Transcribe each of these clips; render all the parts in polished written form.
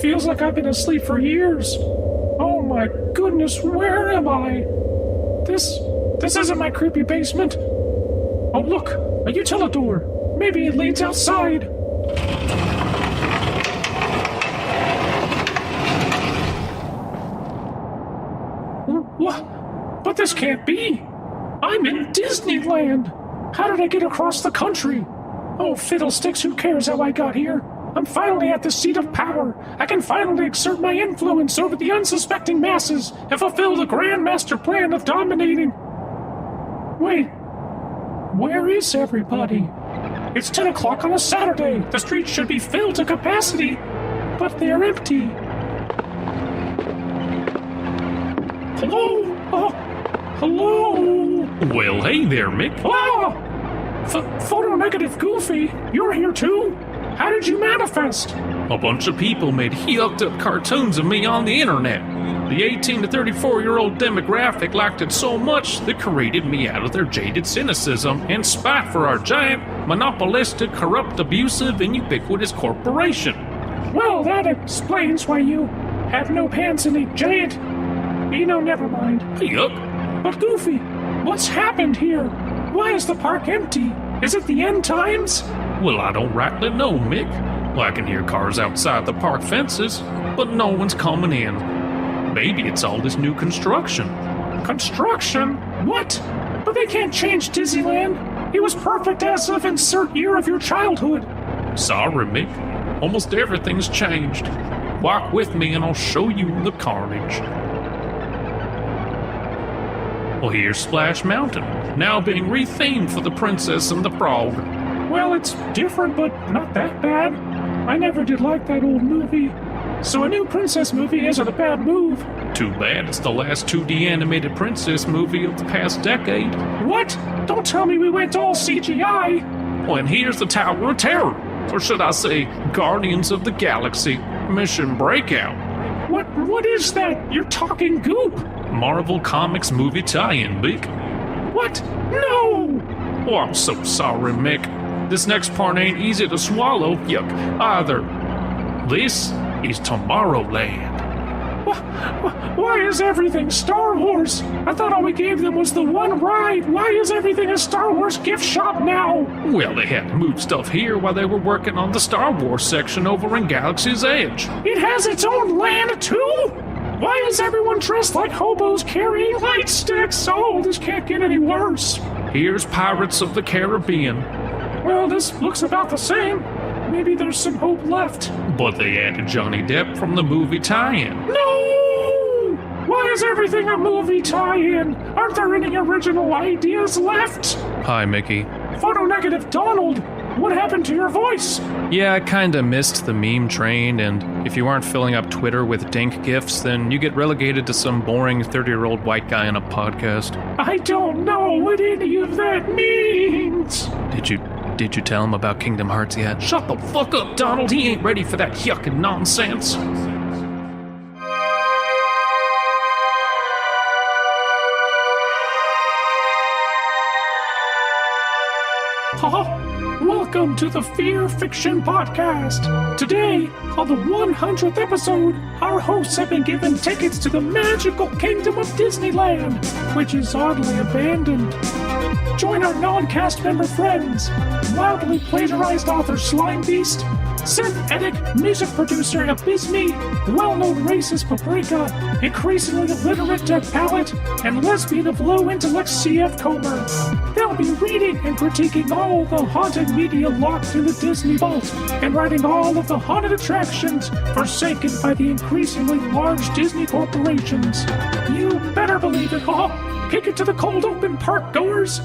feels like I've been asleep for years. Oh my goodness, where am I? This isn't my creepy basement. Oh look, a utilidor. Maybe it leads outside. What? But this can't be. I'm in Disneyland. How did I get across the country? Oh, fiddlesticks, who cares how I got here? I'm finally at the seat of power. I can finally exert my influence over the unsuspecting masses and fulfill the grand master plan of dominating. Wait, where is everybody? It's 10 o'clock on a Saturday. The streets should be filled to capacity, but they're empty. Hello? Oh, hello? Well, hey there, Mick. Ah! Photo-negative Goofy, you're here too? How did you manifest? A bunch of people made yucked-up cartoons of me on the internet. The 18 to 34-year-old demographic liked it so much they created me out of their jaded cynicism and spite for our giant, monopolistic, corrupt, abusive, and ubiquitous corporation. Well, that explains why you have no pants in a giant... never mind. Yuck. But Goofy, what's happened here? Why is the park empty? Is it the end times? Well, I don't rightly know, Mick. I can hear cars outside the park fences, but no one's coming in. Maybe it's all this new construction. Construction? What? But they can't change Disneyland. It was perfect as of insert year of your childhood. Sorry, Mick. Almost everything's changed. Walk with me and I'll show you the carnage. Well, here's Splash Mountain, now being rethemed for the Princess and the Frog. Well, it's different, but not that bad. I never did like that old movie. So a new princess movie isn't a bad move. Too bad it's the last 2D animated princess movie of the past decade. What? Don't tell me we went all CGI. Well, and here's the Tower of Terror. Or should I say, Guardians of the Galaxy, Mission Breakout. What is that? You're talking goop. Marvel Comics movie tie-in, Beak. What? No! Oh, I'm so sorry, Mick. This next part ain't easy to swallow, yuck, either. This is Tomorrowland. Why is everything Star Wars? I thought all we gave them was the one ride. Why is everything a Star Wars gift shop now? Well, they had to move stuff here while they were working on the Star Wars section over in Galaxy's Edge. It has its own land, too? Why is everyone dressed like hobos carrying light sticks? Oh, this can't get any worse. Here's Pirates of the Caribbean. Well, this looks about the same. Maybe there's some hope left. But they added Johnny Depp from the movie tie-in. No! Why is everything a movie tie-in? Aren't there any original ideas left? Hi, Mickey. Photo-negative Donald, what happened to your voice? Yeah, I kinda missed the meme train, and if you aren't filling up Twitter with dink gifs, then you get relegated to some boring 30-year-old white guy on a podcast. I don't know what any of that means. Did you tell him about Kingdom Hearts yet? Shut the fuck up, Donald. He ain't ready for that yuckin' nonsense. Welcome to the Fearfic Podcast. Today, on the 100th episode, our hosts have been given tickets to the magical kingdom of Disneyland, which is oddly abandoned. Join our non-cast member friends, wildly plagiarized author Slimebeast, synthetic music producer Abysmii, well-known racist Paprika, increasingly illiterate Dead Palette, and lesbian of low intellect CF Comer. They'll be reading and critiquing all the haunted media locked in the Disney vault, and writing all of the haunted attractions forsaken by the increasingly large Disney corporations. You better believe it, Kick it to the cold open park goers.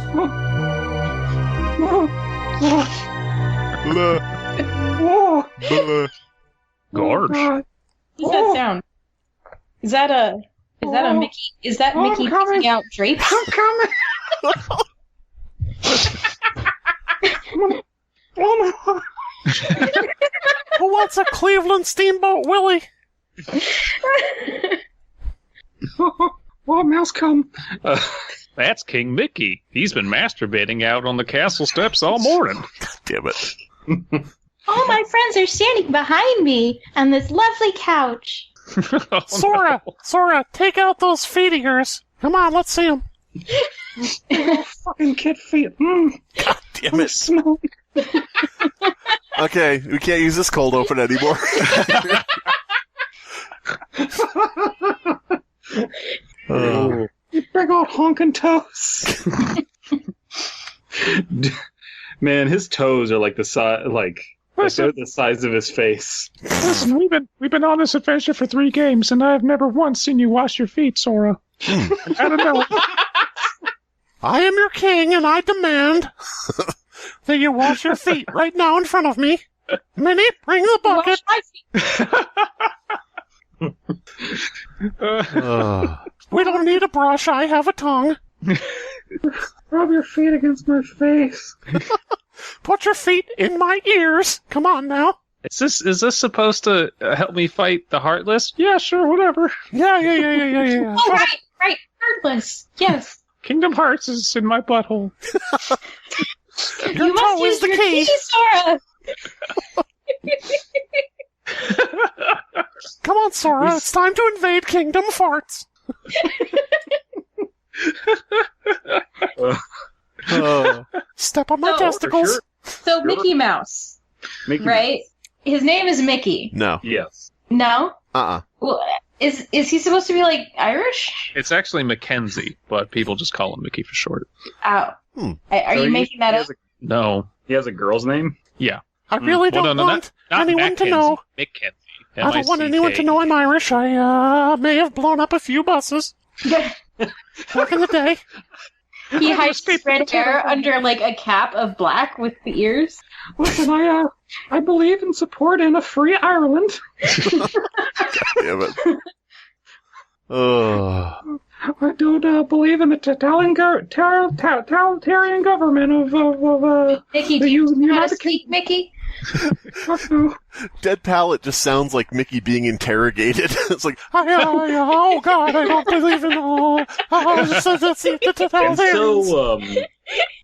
Gosh. What does that sound? Is that a Mickey? Is that Mickey picking out drapes? I'm coming. Who wants a Cleveland Steamboat Willie? Oh, mouse come. That's King Mickey. He's been masturbating out on the castle steps all morning. God damn it. All my friends are standing behind me on this lovely couch. Sora, Sora, take out those feet of yours. Come on, let's see them. Fucking kid feet. God damn it. Smell. Okay, we can't use this cold open anymore. You big old honking toes. Man, his toes are like the size, they're the size of his face. Listen, we've been on this adventure for 3 games, and I have never once seen you wash your feet, Sora. I don't know. I am your king, and I demand that you wash your feet right now in front of me. Minnie, bring the bucket. We don't need a brush. I have a tongue. Rub your feet against my face. Put your feet in my ears. Come on now. Is this supposed to help me fight the Heartless? Yeah, sure, whatever. Yeah. Oh, right. Heartless. Yes. Kingdom Hearts is in my butthole. Your You toe must is use the your key. Sora. Come on, Sora. It's time to invade Kingdom Farts. Step on my testicles. Sure. So Mickey Mouse, right? His name is Mickey. No. Yes. No? Well, is he supposed to be, like, Irish? It's actually Mackenzie, but people just call him Mickey for short. Oh. Are you making that up? No. He has a girl's name? Yeah. I really don't want anyone to know. Mackenzie. I don't want anyone to know I'm Irish. I may have blown up a few buses back in the day. He hides his red hair under, like, a cap of black with the ears. Listen, I believe in support in a free Ireland. Damn it. I don't believe in the totalitarian government of Mickey, the do you know how to United speak, Mickey? Fuck no. Dead Palette just sounds like Mickey being interrogated. It's like, Oh God, I don't believe in And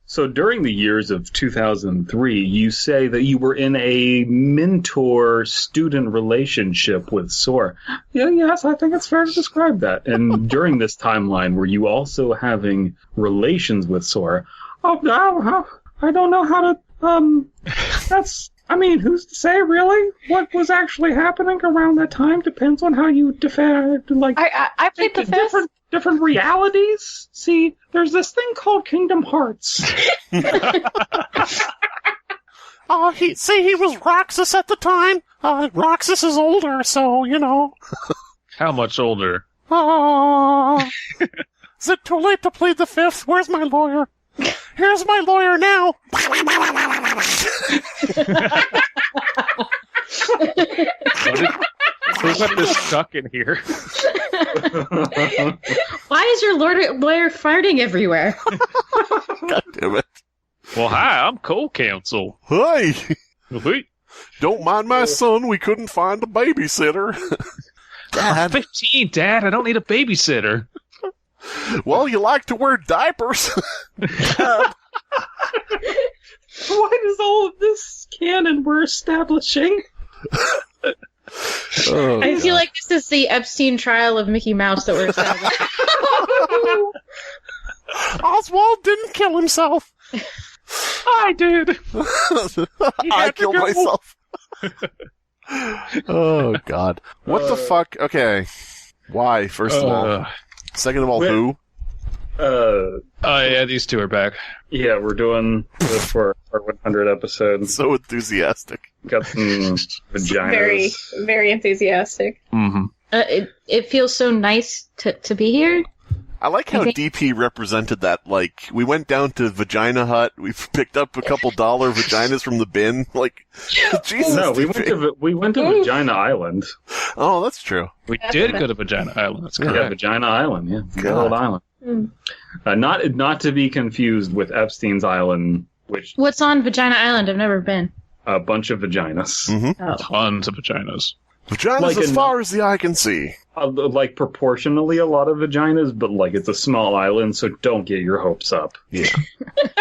so during the years of 2003, you say that you were in a mentor-student relationship with Sora. Yes, I think it's fair to describe that. And during this timeline, were you also having relations with Sora? Oh, no, I don't know how to, who's to say, really? What was actually happening around that time depends on how you defend, I played the fifth. different realities. See, there's this thing called Kingdom Hearts. He was Roxas at the time. Roxas is older, so, you know. How much older? Is it too late to plead the fifth? Where's my lawyer? Here's my lawyer now. Who got this stuck in here? Why is your lawyer farting everywhere? God damn it. Well, hi, I'm co-counsel. Hey! Wait. Don't mind my son, we couldn't find a babysitter. I'm 15, Dad. I don't need a babysitter. Well, you like to wear diapers. Why does all of this canon we're establishing? I feel like this is the Epstein trial of Mickey Mouse that we're establishing. Oswald didn't kill himself. I did. I killed myself. Oh, God. What the fuck? Okay. Why, first of all? Second of all, who? Yeah, these two are back. Yeah, we're doing this for our 100 episodes. So enthusiastic. Got some vaginas. Very, very enthusiastic. Mm-hmm. It feels so nice to be here. I like how DP represented that. Like, we went down to Vagina Hut, we picked up a couple $1 vaginas from the bin. Like, Jesus. No, DP. we went to Vagina Island. Oh, that's true. We did go to Vagina Island. That's correct. Yeah, Vagina Island. Yeah, good God. old island. Not to be confused with Epstein's Island, which What's on Vagina Island? I've never been. a bunch of vaginas. Mm-hmm. Oh. Tons of vaginas. Vaginas Like as far as the eye can see. Like proportionally a lot of vaginas, but like it's a small island, so don't get your hopes up. Yeah.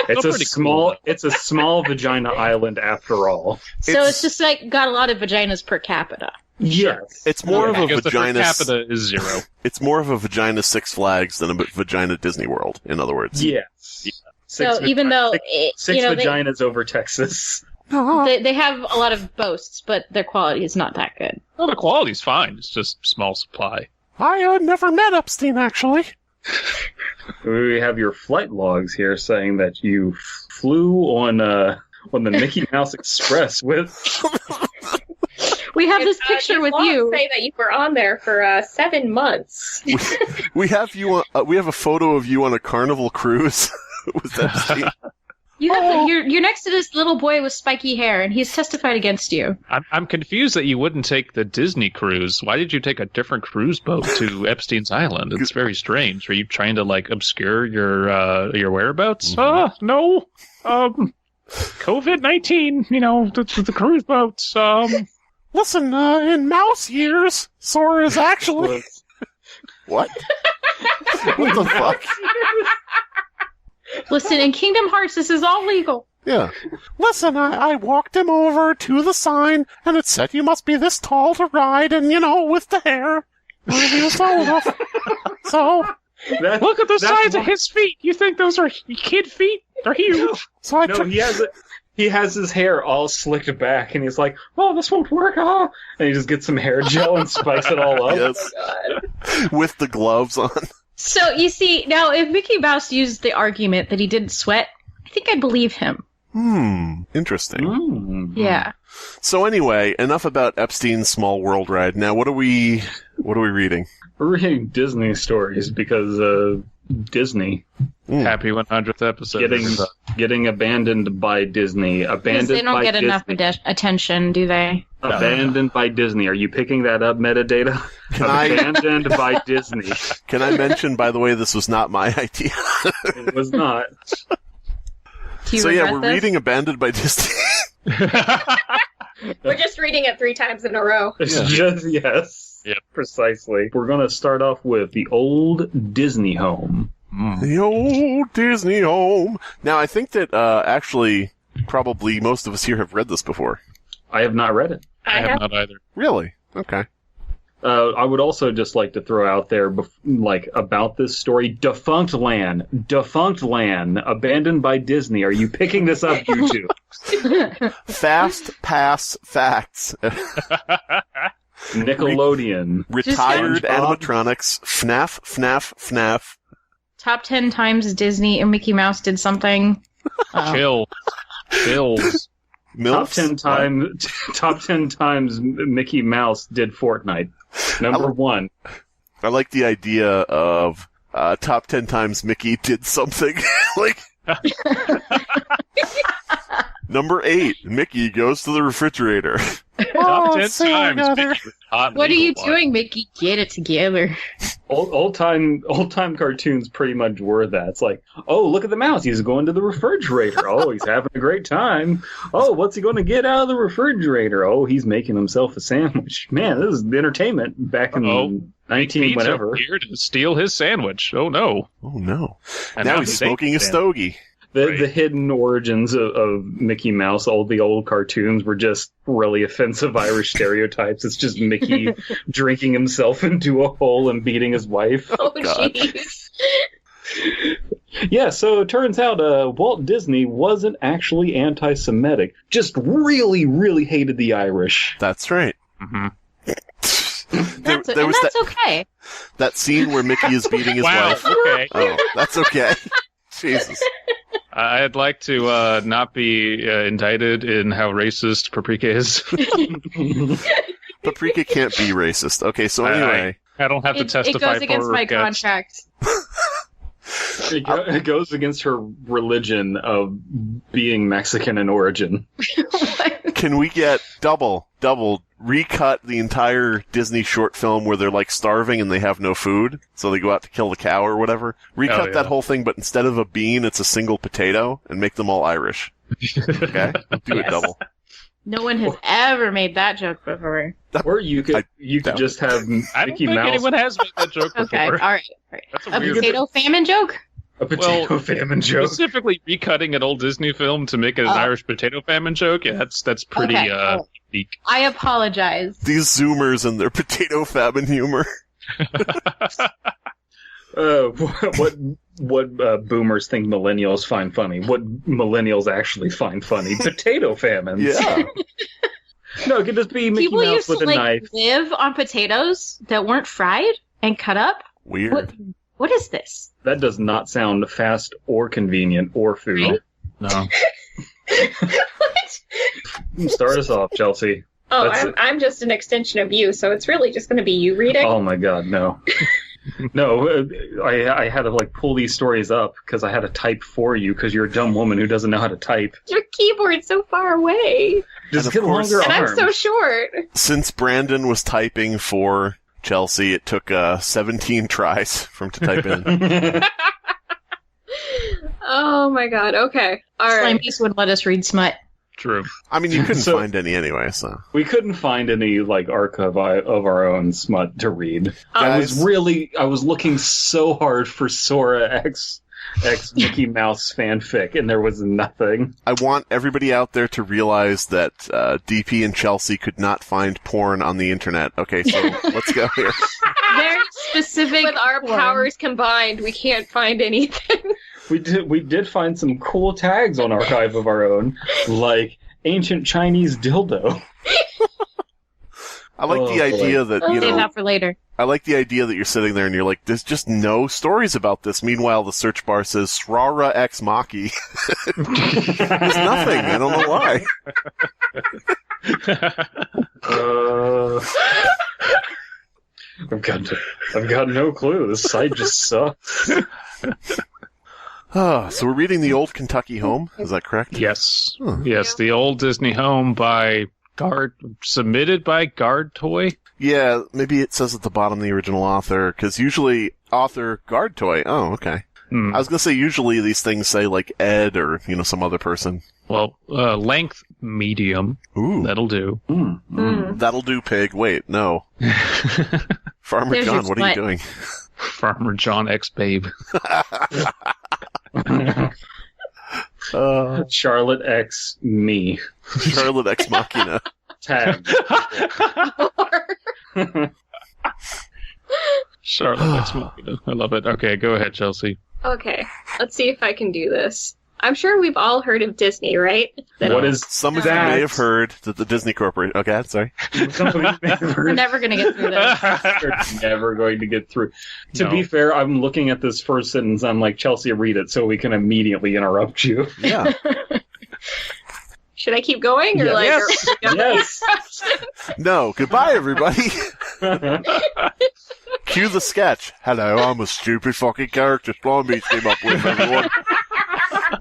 It's a small vagina island after all. So it's just like got a lot of vaginas per capita. Yes. It's more of a Because the per vagina. capita is 0. It's more of a vagina Six Flags than a vagina Disney World, in other words. Yes. So even though six vaginas over Texas. they have a lot of boasts, but their quality is not that good. Well, the quality's fine. It's just small supply. I never met Epstein, actually. We have your flight logs here saying that you flew on the Mickey Mouse Express with. We have this picture with you. Say that you were on there for 7 months. We have you. We have a photo of you on a Carnival cruise with Epstein. You have you're next to this little boy with spiky hair, and he's testified against you. I'm confused that you wouldn't take the Disney cruise. Why did you take a different cruise boat to Epstein's Island? It's very strange. Are you trying to like obscure your whereabouts? No. COVID-19, the cruise boats. Listen, in mouse years, Sora is actually... What? What the fuck? Listen, in Kingdom Hearts, this is all legal. Yeah. Listen, I walked him over to the sign, and it said you must be this tall to ride, and, with the hair. He was tall enough. So... Look at the size of his feet. You think those are kid feet? They're huge. So I he has his hair all slicked back, and he's like, "Oh, this won't work, huh?" And he just gets some hair gel and spikes it all up. Yes. With the gloves on. So, you see, now, if Mickey Mouse used the argument that he didn't sweat, I think I'd believe him. Interesting. Yeah. So anyway, enough about Epstein's Small World Ride. Now, what are we reading? We're reading Disney stories because Disney Happy 100th episode. getting abandoned by Disney. Because they don't get enough attention, do they? Abandoned by Disney. Are you picking that up, metadata? Abandoned by Disney. Can I mention, by the way, this was not my idea? It was not. So yeah, we're reading Abandoned by Disney. We're just reading it 3 times in a row. Yes. Yep. Precisely. We're going to start off with the old Disney home. The old Disney home. Now, I think that actually, probably most of us here have read this before. I have not read it. I have not either. Really? Okay. I would also just like to throw out there, about this story, Defunct Land, abandoned by Disney. Are you picking this up, you two? Fast Pass Facts. Nickelodeon. Retired animatronics. FNAF. Top 10 times Disney and Mickey Mouse did something. Chills. MILFs? Top 10 times Mickey Mouse did Fortnite. Number 1. I like the idea of top 10 times Mickey did something. Number 8, Mickey goes to the refrigerator. Top 10 times. What are you doing, Mickey? Get it together. Old time cartoons pretty much were that. It's like, oh, look at the mouse. He's going to the refrigerator. Oh, he's having a great time. Oh, what's he going to get out of the refrigerator? Oh, he's making himself a sandwich. Man, this is entertainment back in 19 whatever. Here to steal his sandwich. Oh no. Oh no. And now he's smoking a stogie. The hidden origins of Mickey Mouse, all the old cartoons were just really offensive Irish stereotypes. It's just Mickey drinking himself into a hole and beating his wife. Oh, jeez. Yeah, so it turns out Walt Disney wasn't actually anti-Semitic, just really, really hated the Irish. That's right. Mm-hmm. That's okay. That scene where Mickey is beating his wife. Okay. Oh, that's okay. Jesus. I'd like to not be indicted in how racist Paprika is. Paprika can't be racist. Okay, so anyway. I don't have to testify for It goes against my contract. It goes against her religion of being Mexican in origin. Can we get double, recut the entire Disney short film where they're like starving and they have no food, so they go out to kill the cow or whatever? Recut that whole thing, but instead of a bean, it's a single potato, and make them all Irish. Okay? Do it double. No one has ever made that joke before. Or you could just have I don't Mickey think Mouse. anyone has made that joke before. Okay, all right. That's A weird. potato famine joke? A potato famine joke. Specifically recutting an old Disney film to make it an Irish potato famine joke. Yeah, that's pretty Okay. unique. I apologize. These Zoomers and their potato famine humor. What boomers think millennials find funny? What millennials actually find funny? Potato famines. Yeah. No, it could just be Mickey People Mouse used with to a knife. live on potatoes that weren't fried and cut up. Weird. What is this? That does not sound fast or convenient or food. Right? No. What? Start us off, Chelsea. Oh, That's it. I'm just an extension of you, so it's really just going to be you reading. Oh my god, no. No, I had to pull these stories up because I had to type for you because you're a dumb woman who doesn't know how to type. Your keyboard's so far away, Just of get course- longer and I'm arms. so short. Since Brandon was typing for Chelsea, it took 17 tries for him to type in. Oh my god. Okay. All right. Slimebeast would let us read smut. True. I mean, you couldn't So- find any anyway, so. We couldn't find any archive of our own smut to read. I was looking so hard for Sora X Mickey Mouse fanfic, and there was nothing. I want everybody out there to realize that DP and Chelsea could not find porn on the internet. Okay, so let's go here. Very specific. With our porn. powers combined, we can't find anything. We did find some cool tags on Archive of Our Own, like ancient Chinese dildo. I like the idea that, Save that for later. I like the idea that you're sitting there and you're like, there's just no stories about this. Meanwhile, the search bar says Srara Ex Maki. There's nothing. I don't know why. I've got no clue. This site just sucks. So we're reading The Old Kentucky Home. Is that correct? Yes. Huh. Yes, the old Disney home submitted by GuardToy. Yeah, maybe it says at the bottom the original author, because usually author GuardToy. Oh, okay. I was going to say usually these things say Ed or, some other person. Well, length medium. Ooh. That'll do. That'll do, pig. Wait, no. Farmer There's John, your what are you smut. doing? Farmer John X Babe. Charlotte X Me. Charlotte Ex Machina. Tag. Charlotte X Machina. I love it. Okay, go ahead, Chelsea. Okay, let's see if I can do this. I'm sure we've all heard of Disney, right? What is Some of you may have heard that the Disney Corporation... Okay, sorry. We're never going to get through this. We're never going to get through. To No. be fair, I'm looking at this first sentence. I'm like, Chelsea, read it so we can immediately interrupt you. Yeah. Should I keep going or Yes. Yes. No, goodbye, everybody. Cue the sketch. Hello, I'm a stupid fucking character Slimebeast came up with, everyone.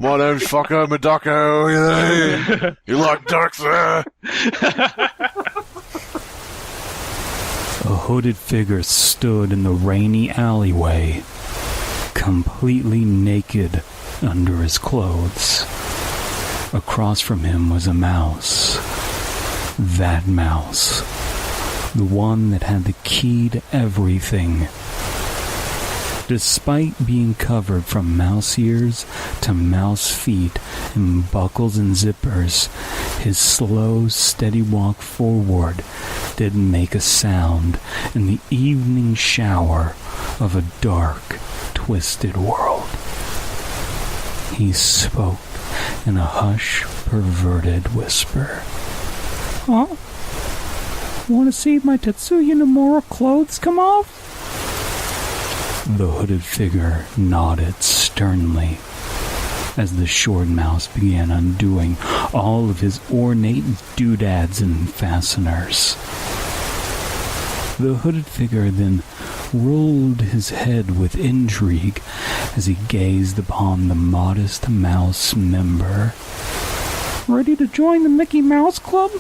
My name's Fucko Madocko. You like ducks, A hooded figure stood in the rainy alleyway, completely naked under his clothes. Across from him was a mouse. That mouse. The one that had the key to everything. Despite being covered from mouse ears to mouse feet in buckles and zippers, his slow, steady walk forward didn't make a sound in the evening shower of a dark, twisted world. He spoke in a hushed, perverted whisper. Huh? Want to see my Tetsuya Nomura clothes come off? The hooded figure nodded sternly as the short mouse began undoing all of his ornate doodads and fasteners. The hooded figure then rolled his head with intrigue as he gazed upon the modest mouse member. Ready to join the Mickey Mouse Club?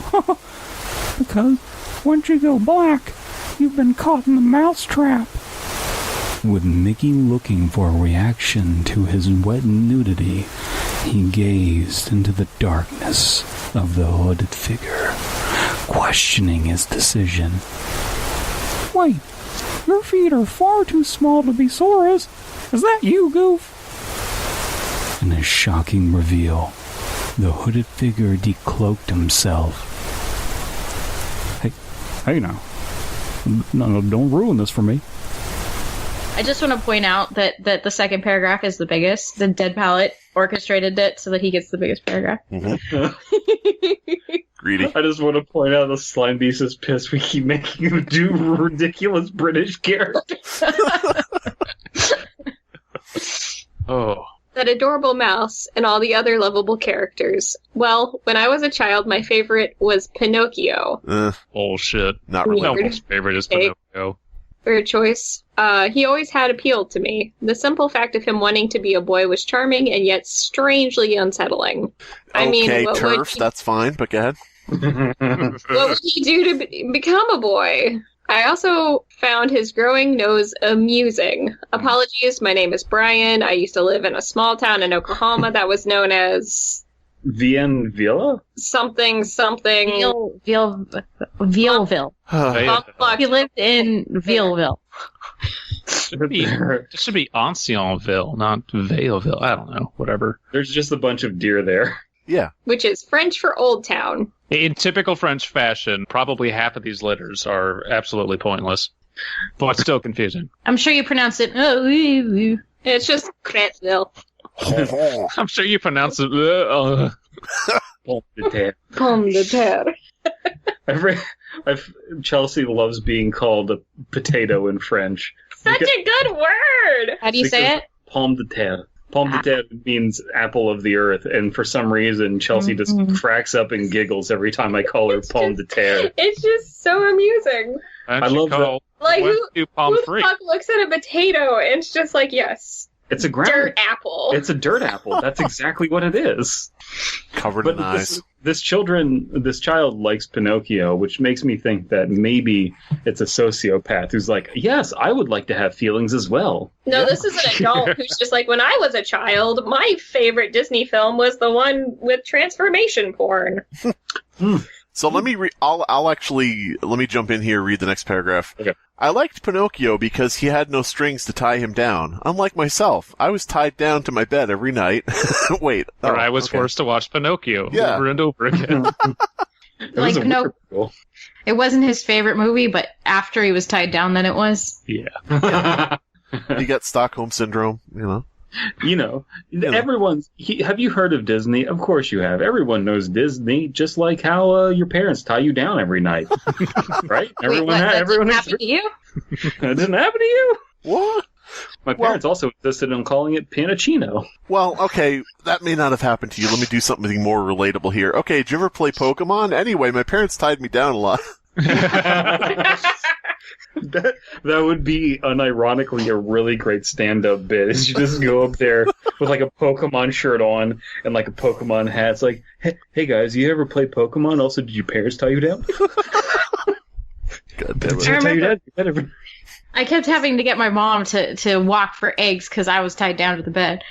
Because once you go black, you've been caught in the mouse trap. With Mickey looking for a reaction to his wet nudity, He gazed into the darkness of the hooded figure, questioning his decision. Wait, your feet are far too small to be Sora's. Is that you, Goof? In a shocking reveal, the hooded figure decloaked himself. Hey now. No, don't ruin this for me. I just want to point out that the second paragraph is the biggest. The Dead Palette orchestrated it so that he gets the biggest paragraph. Greedy. I just want to point out the Slimebeast is pissed we keep making him do ridiculous British characters. Oh. That adorable mouse and all the other lovable characters. Well, when I was a child, my favorite was Pinocchio. Bullshit. Not really. No one's favorite is Pinocchio. Weird choice. He always had appealed to me. The simple fact of him wanting to be a boy was charming and yet strangely unsettling. I mean, what turf, that's fine, but go ahead. What would he do to become a boy? I also found his growing nose amusing. Apologies, my name is Brian. I used to live in a small town in Oklahoma that was known as... Villa? Something. Vealville. He lived in Vealville. It should be Ancienville, not Valeville. I don't know. Whatever. There's just a bunch of deer there. Yeah. Which is French for Old Town. In typical French fashion, probably half of these letters are absolutely pointless, but still confusing. I'm sure you pronounce it. It's just Cransville. I'm sure you pronounce it. Pomme de terre. Chelsea loves being called a potato in French. Such a good word! How do you say it? Pomme de terre. Pomme de terre means apple of the earth, and for some reason, Chelsea just cracks up and giggles every time I call her pomme de terre. It's just so amusing. I love that. Like, who the fuck looks at a potato and it's just like, yes. It's a dirt apple. It's a dirt apple. That's exactly what it is. Covered in eyes. This child likes Pinocchio, which makes me think that maybe it's a sociopath who's like, yes, I would like to have feelings as well. No, this is an adult who's just like, when I was a child, my favorite Disney film was the one with transformation porn. So let me let me jump in here and read the next paragraph. Okay. I liked Pinocchio because he had no strings to tie him down. Unlike myself, I was tied down to my bed every night. Wait. Or I was forced to watch Pinocchio over and over again. Like Pinocchio. It wasn't his favorite movie, but after he was tied down, then it was. Yeah. He got Stockholm Syndrome, Everyone's... have you heard of Disney? Of course you have. Everyone knows Disney, just like how your parents tie you down every night. Right? Everyone didn't happen to you? That didn't happen to you? What? My parents also insisted on calling it Pinocchino. Well, okay, that may not have happened to you. Let me do something more relatable here. Okay, did you ever play Pokemon? Anyway, my parents tied me down a lot. That would be unironically a really great stand-up bit. Is you just go up there with like a Pokemon shirt on and like a Pokemon hat. It's like, hey guys, you ever play Pokemon? Also, did your parents tie you down? God damn it. I kept having to get my mom to walk for eggs because I was tied down to the bed.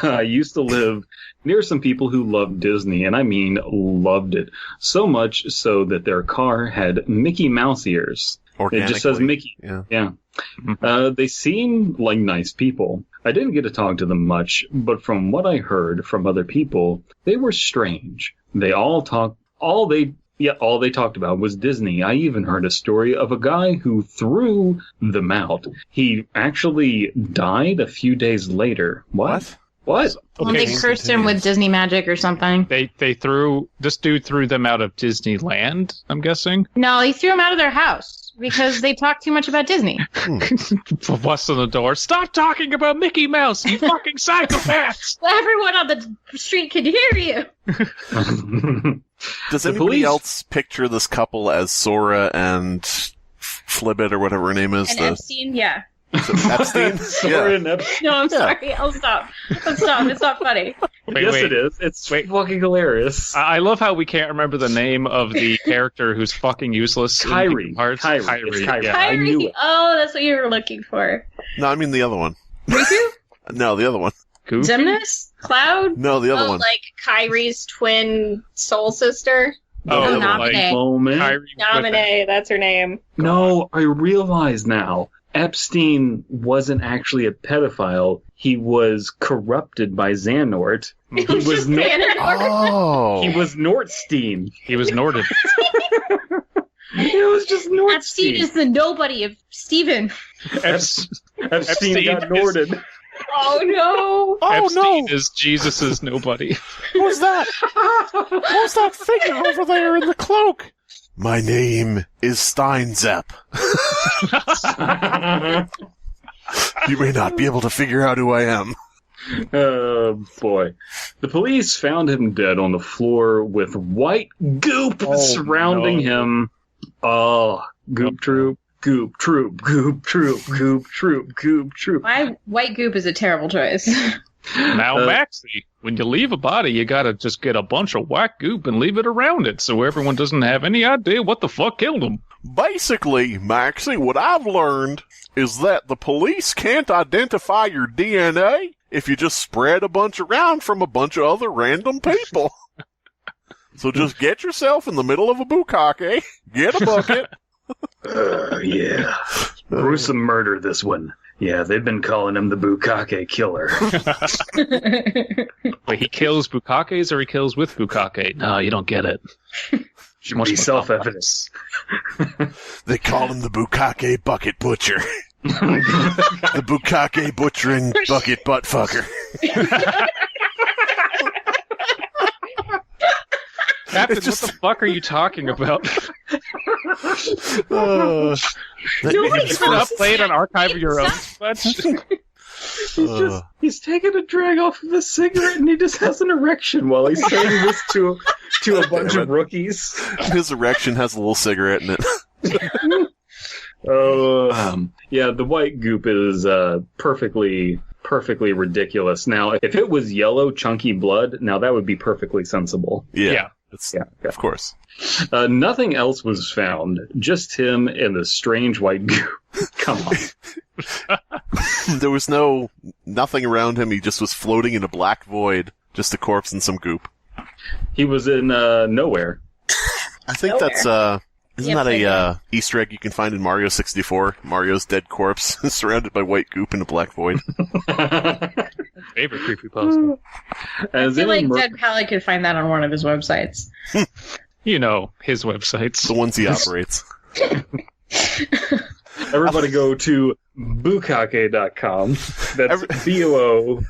I used to live near some people who loved Disney, and I mean loved it. So much so that their car had Mickey Mouse ears. It just says Mickey. Yeah. They seem like nice people. I didn't get to talk to them much, but from what I heard from other people, they were strange. All they talked about was Disney. I even heard a story of a guy who threw them out. He actually died a few days later. What? Well, they cursed him with Disney magic or something. This dude threw them out of Disneyland, I'm guessing? No, he threw them out of their house because they talked too much about Disney. Bust on the door. Stop talking about Mickey Mouse, you fucking psychopaths! Everyone on the street could hear you. Does anybody else picture this couple as Sora and Flibbit or whatever her name is? And Epstein, yeah. Epstein? Sora and Epstein. No, I'm sorry. I'll stop. It's not funny. It is. It's fucking hilarious. I love how we can't remember the name of the character who's fucking useless. Kyrie. Kyrie. Yeah, I knew it. Oh, that's what you were looking for. No, I mean the other one. Riku? No, the other one. Goofy? Xemnas? Cloud? No, the other one. like Kyrie's twin soul sister. Oh, Naminé. Moment. Kyrie Naminé, that's her name. No, I realize now. Epstein wasn't actually a pedophile. He was corrupted by Xanort. He was Oh. He was Nortstein. He was Norded. It was just Nortstein. Epstein is the nobody of Steven. Epstein got Norded. Oh no! Oh Epstein no! is Jesus's nobody. Who's that? Who's that figure over there in the cloak? My name is Steinzepp. You may not be able to figure out who I am. Oh, boy. The police found him dead on the floor with white goop surrounding him. Oh, goop troop, goop troop, goop troop, goop troop, goop troop. My white goop is a terrible choice. Now, Maxie, when you leave a body, you gotta just get a bunch of whack goop and leave it around it so everyone doesn't have any idea what the fuck killed him. Basically, Maxie, what I've learned is that the police can't identify your DNA if you just spread a bunch around from a bunch of other random people. So just get yourself in the middle of a bukkake, get a bucket. Yeah. Gruesome murder, this one. Yeah, they've been calling him the bukkake killer. Wait, he kills bukkakes or he kills with bukkake? No, you don't get it. Should be self-evident. They call him the bukkake bucket butcher. The bukkake butchering bucket butt fucker. Captain, what the fuck are you talking about? It's been uploaded on Archive of Your Own. He's taking a drag off of a cigarette and he just has an erection while he's saying this to a bunch of rookies. His erection has a little cigarette in it. Yeah, the white goop is perfectly ridiculous. Now, if it was yellow, chunky blood, now that would be perfectly sensible. Yeah. Yeah. Of course. Nothing else was found. Just him and the strange white goop. Come on. There was nothing around him. He just was floating in a black void. Just a corpse and some goop. He was in nowhere. I think that's isn't that a Easter egg you can find in Mario 64? Mario's dead corpse surrounded by white goop in a black void. Favorite creepypasta. I feel like Dead Palette could find that on one of his websites. You know, his websites. The ones he operates. Everybody go to bukkake.com. That's BOOKKK.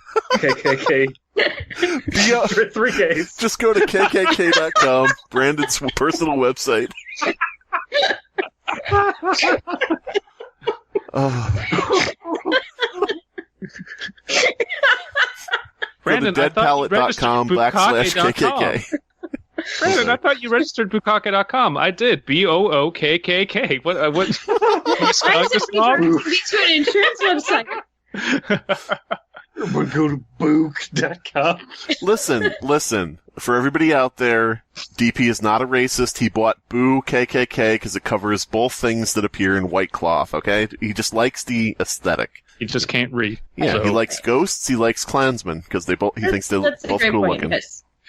3 Ks. Just go to kkk.com, Brandon's personal website. Brandon, deadpalette.com /KKK. Brandon, I thought you registered bukkake.com. I did. BOOKKK. What? Why is somebody referring me to an insurance website? Everybody go to book.com. Listen. For everybody out there, DP is not a racist. He bought Boo KKK because it covers both things that appear in white cloth, okay? He just likes the aesthetic. He just can't read. Yeah, so. He likes ghosts, he likes Klansmen, because he thinks they're both cool looking.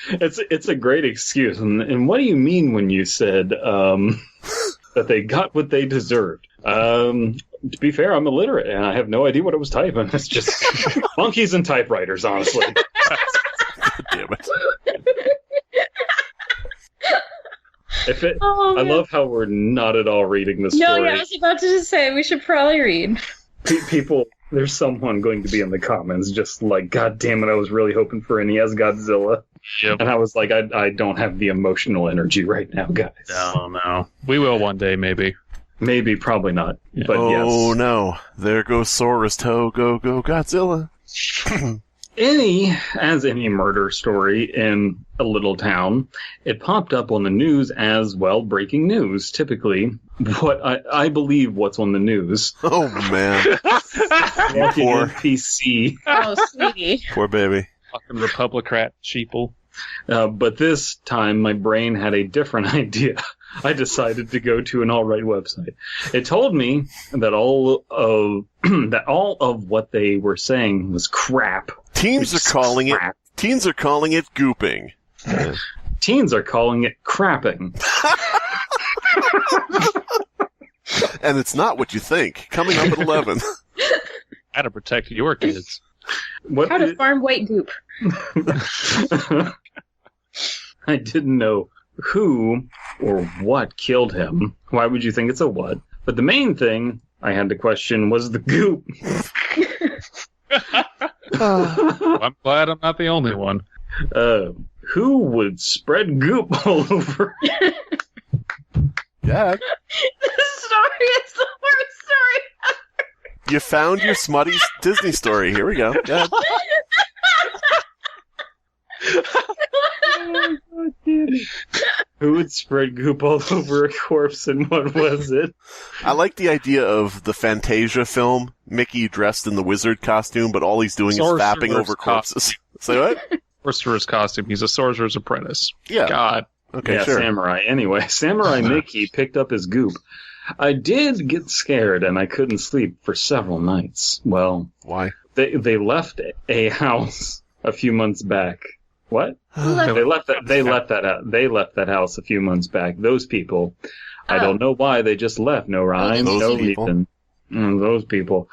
It's a great excuse. And what do you mean when you said that they got what they deserved? To be fair, I'm illiterate, and I have no idea what I was typing. It's just monkeys and typewriters, honestly. God damn it. I love how we're not at all reading this story. No, yeah, I was about to just say we should probably read. People, there's someone going to be in the comments just like, God damn it, I was really hoping for an Yes Godzilla. Yep. And I was like, I don't have the emotional energy right now, guys. No. We will one day, maybe. Maybe, probably not. Yeah. But yes. Oh no, there goes Sora's toe, go Godzilla. Any murder story in a little town, it popped up on the news as, well, breaking news. Typically, what I believe what's on the news. Oh, man. Poor NPC. Oh, sweetie. Poor baby. Fucking Republicrat sheeple. But this time, my brain had a different idea. I decided to go to an alt-right website. It told me that all of what they were saying was crap. Teens are calling it gooping. Teens are calling it crapping. And it's not what you think. Coming up at 11. How to protect your kids. How to farm white goop. I didn't know who or what killed him. Why would you think it's a what? But the main thing I had to question was the goop. Well, I'm glad I'm not the only one. Who would spread goop all over? Yeah. This story is the worst story ever. You found your smutty Disney story. Here we go. Yeah. Who would spread goop all over a corpse, and what was it? I like the idea of the Fantasia film, Mickey dressed in the wizard costume, but all he's doing is fapping over corpses. Say what? Sorcerer's costume. He's a sorcerer's apprentice. Yeah. God. Okay, yeah, sure. Samurai. Anyway, Samurai Mickey picked up his goop. I did get scared, and I couldn't sleep for several nights. Well, why? They left a house a few months back. What? They left that house a few months back. Those people. I don't know why they just left. No rhyme, no reason. Those people.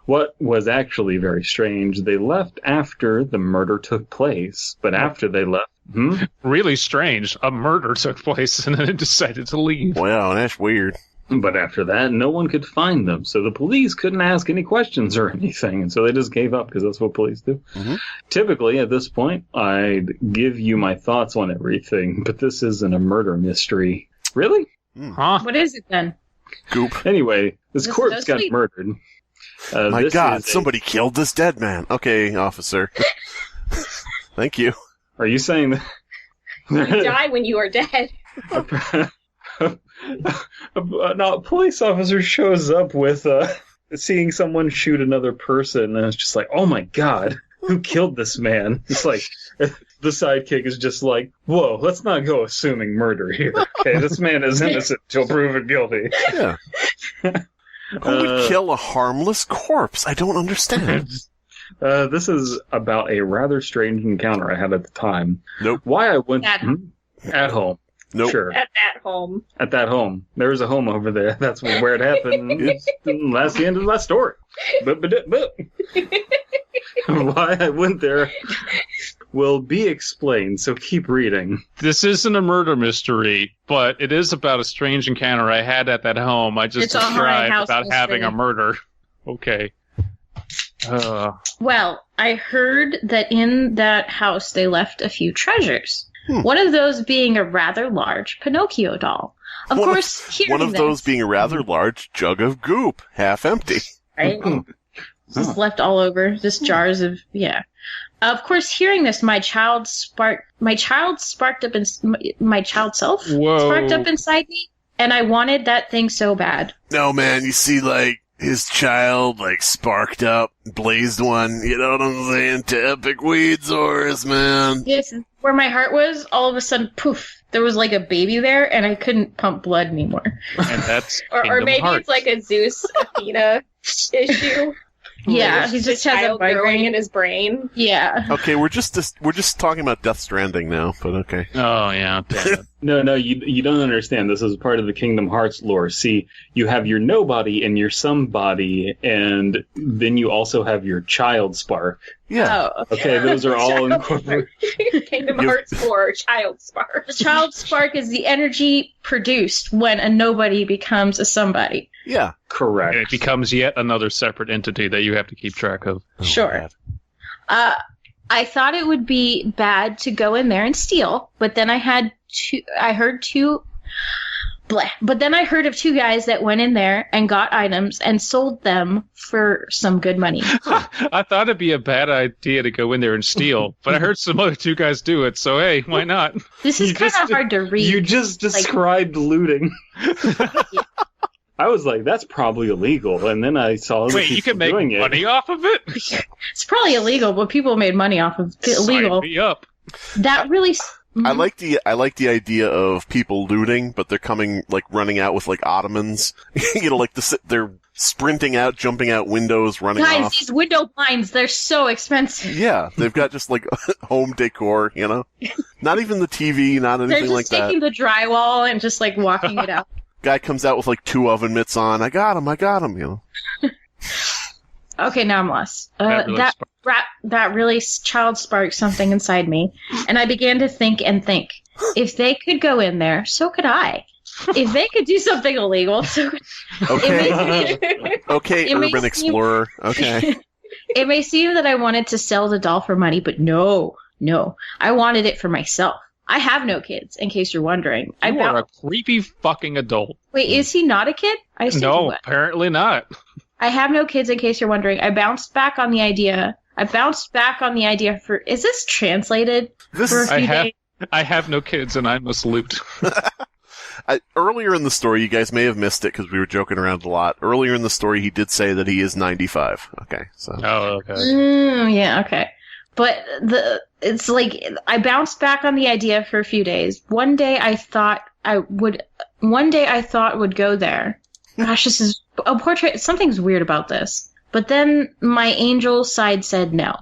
What was actually very strange, they left after the murder took place, but after they left... Really strange. A murder took place and then it decided to leave. Wow, that's weird. But after that, no one could find them, so the police couldn't ask any questions or anything, and so they just gave up, because that's what police do. Mm-hmm. Typically, at this point, I'd give you my thoughts on everything, but this isn't a murder mystery. Really? Huh? What is it then? Goop. Anyway, this corpse got murdered. My God, somebody killed this dead man. Okay, officer. Thank you. Are you saying that... You die when you are dead. No, a police officer shows up with seeing someone shoot another person, and it's just like, oh my God, who killed this man? It's like, the sidekick is just like, whoa, let's not go assuming murder here. Okay, this man is innocent till proven guilty. Yeah. Who would kill a harmless corpse? I don't understand. This is about a rather strange encounter I had at the time. Nope. Why I went At home. Nope. Sure. At that home. At that home. There was a home over there. That's where it happened. That's the end of that story. But. Why I went there will be explained, so keep reading. This isn't a murder mystery, but it is about a strange encounter I had at that home I just described about having a murder. Okay. Well, I heard that in that house they left a few treasures. One of those being a rather large Pinocchio doll. Of course, one of those being a rather large jug of goop, half empty. Right? Just left all over, just jars of, yeah. Of course, hearing this, my child self sparked up inside me, and I wanted that thing so bad. No, man, you see, like, his child, like, sparked up, blazed one, you know what I'm saying, to epic Weedsaurus, man. Yes, where my heart was, all of a sudden, poof, there was like a baby there, and I couldn't pump blood anymore. And that's or maybe Hearts. it's like a Zeus Athena issue. Yeah, he just has a growing in his brain. Yeah. Okay, we're just talking about Death Stranding now, but okay. Oh, yeah. No, you don't understand. This is part of the Kingdom Hearts lore. See, you have your nobody and your somebody, and then you also have your child spark. Yeah. Oh, okay, those are all incorporated. Kingdom Hearts 4, child spark. The child spark is the energy produced when a nobody becomes a somebody. Yeah. Correct. And it becomes yet another separate entity that you have to keep track of. Sure. I thought it would be bad to go in there and steal, but then I heard of two guys that went in there and got items and sold them for some good money. I thought it'd be a bad idea to go in there and steal, but I heard some other two guys do it, so hey, why not? This is kind of hard to read. You just described looting. Yeah. I was like, that's probably illegal, and then I saw other Wait, you people can make doing money off of it? It's probably illegal, but people made money off of illegal. Sign me up. That really I like the idea of people looting, but they're coming, like, running out with, like, ottomans. You know, like, they're sprinting out, jumping out windows, running off. Guys, these window blinds, they're so expensive. Yeah, they've got just, like, home decor, you know? Not even the TV, not anything like that. They're just taking the drywall and just, like, walking it out. Guy comes out with, like, 2 oven mitts on. I got him, you know? Okay, now I'm lost. That really child sparked something inside me, and I began to think and think. If they could go in there, so could I. If they could do something illegal, so could Okay, Urban Explorer. Okay. It may seem that I wanted to sell the doll for money, but no. I wanted it for myself. I have no kids, in case you're wondering. You are a creepy fucking adult. Wait, is he not a kid? No, apparently not. I have no kids, in case you're wondering. I bounced back on the idea for... Is this translated? I have no kids, and I must loot. Earlier in the story, you guys may have missed it because we were joking around a lot. Earlier in the story, he did say that he is 95. Okay, so... Oh, okay. Yeah, okay. But it's like, I bounced back on the idea for a few days. One day I thought would go there. Gosh, this is a portrait. Something's weird about this. But then my angel side said no.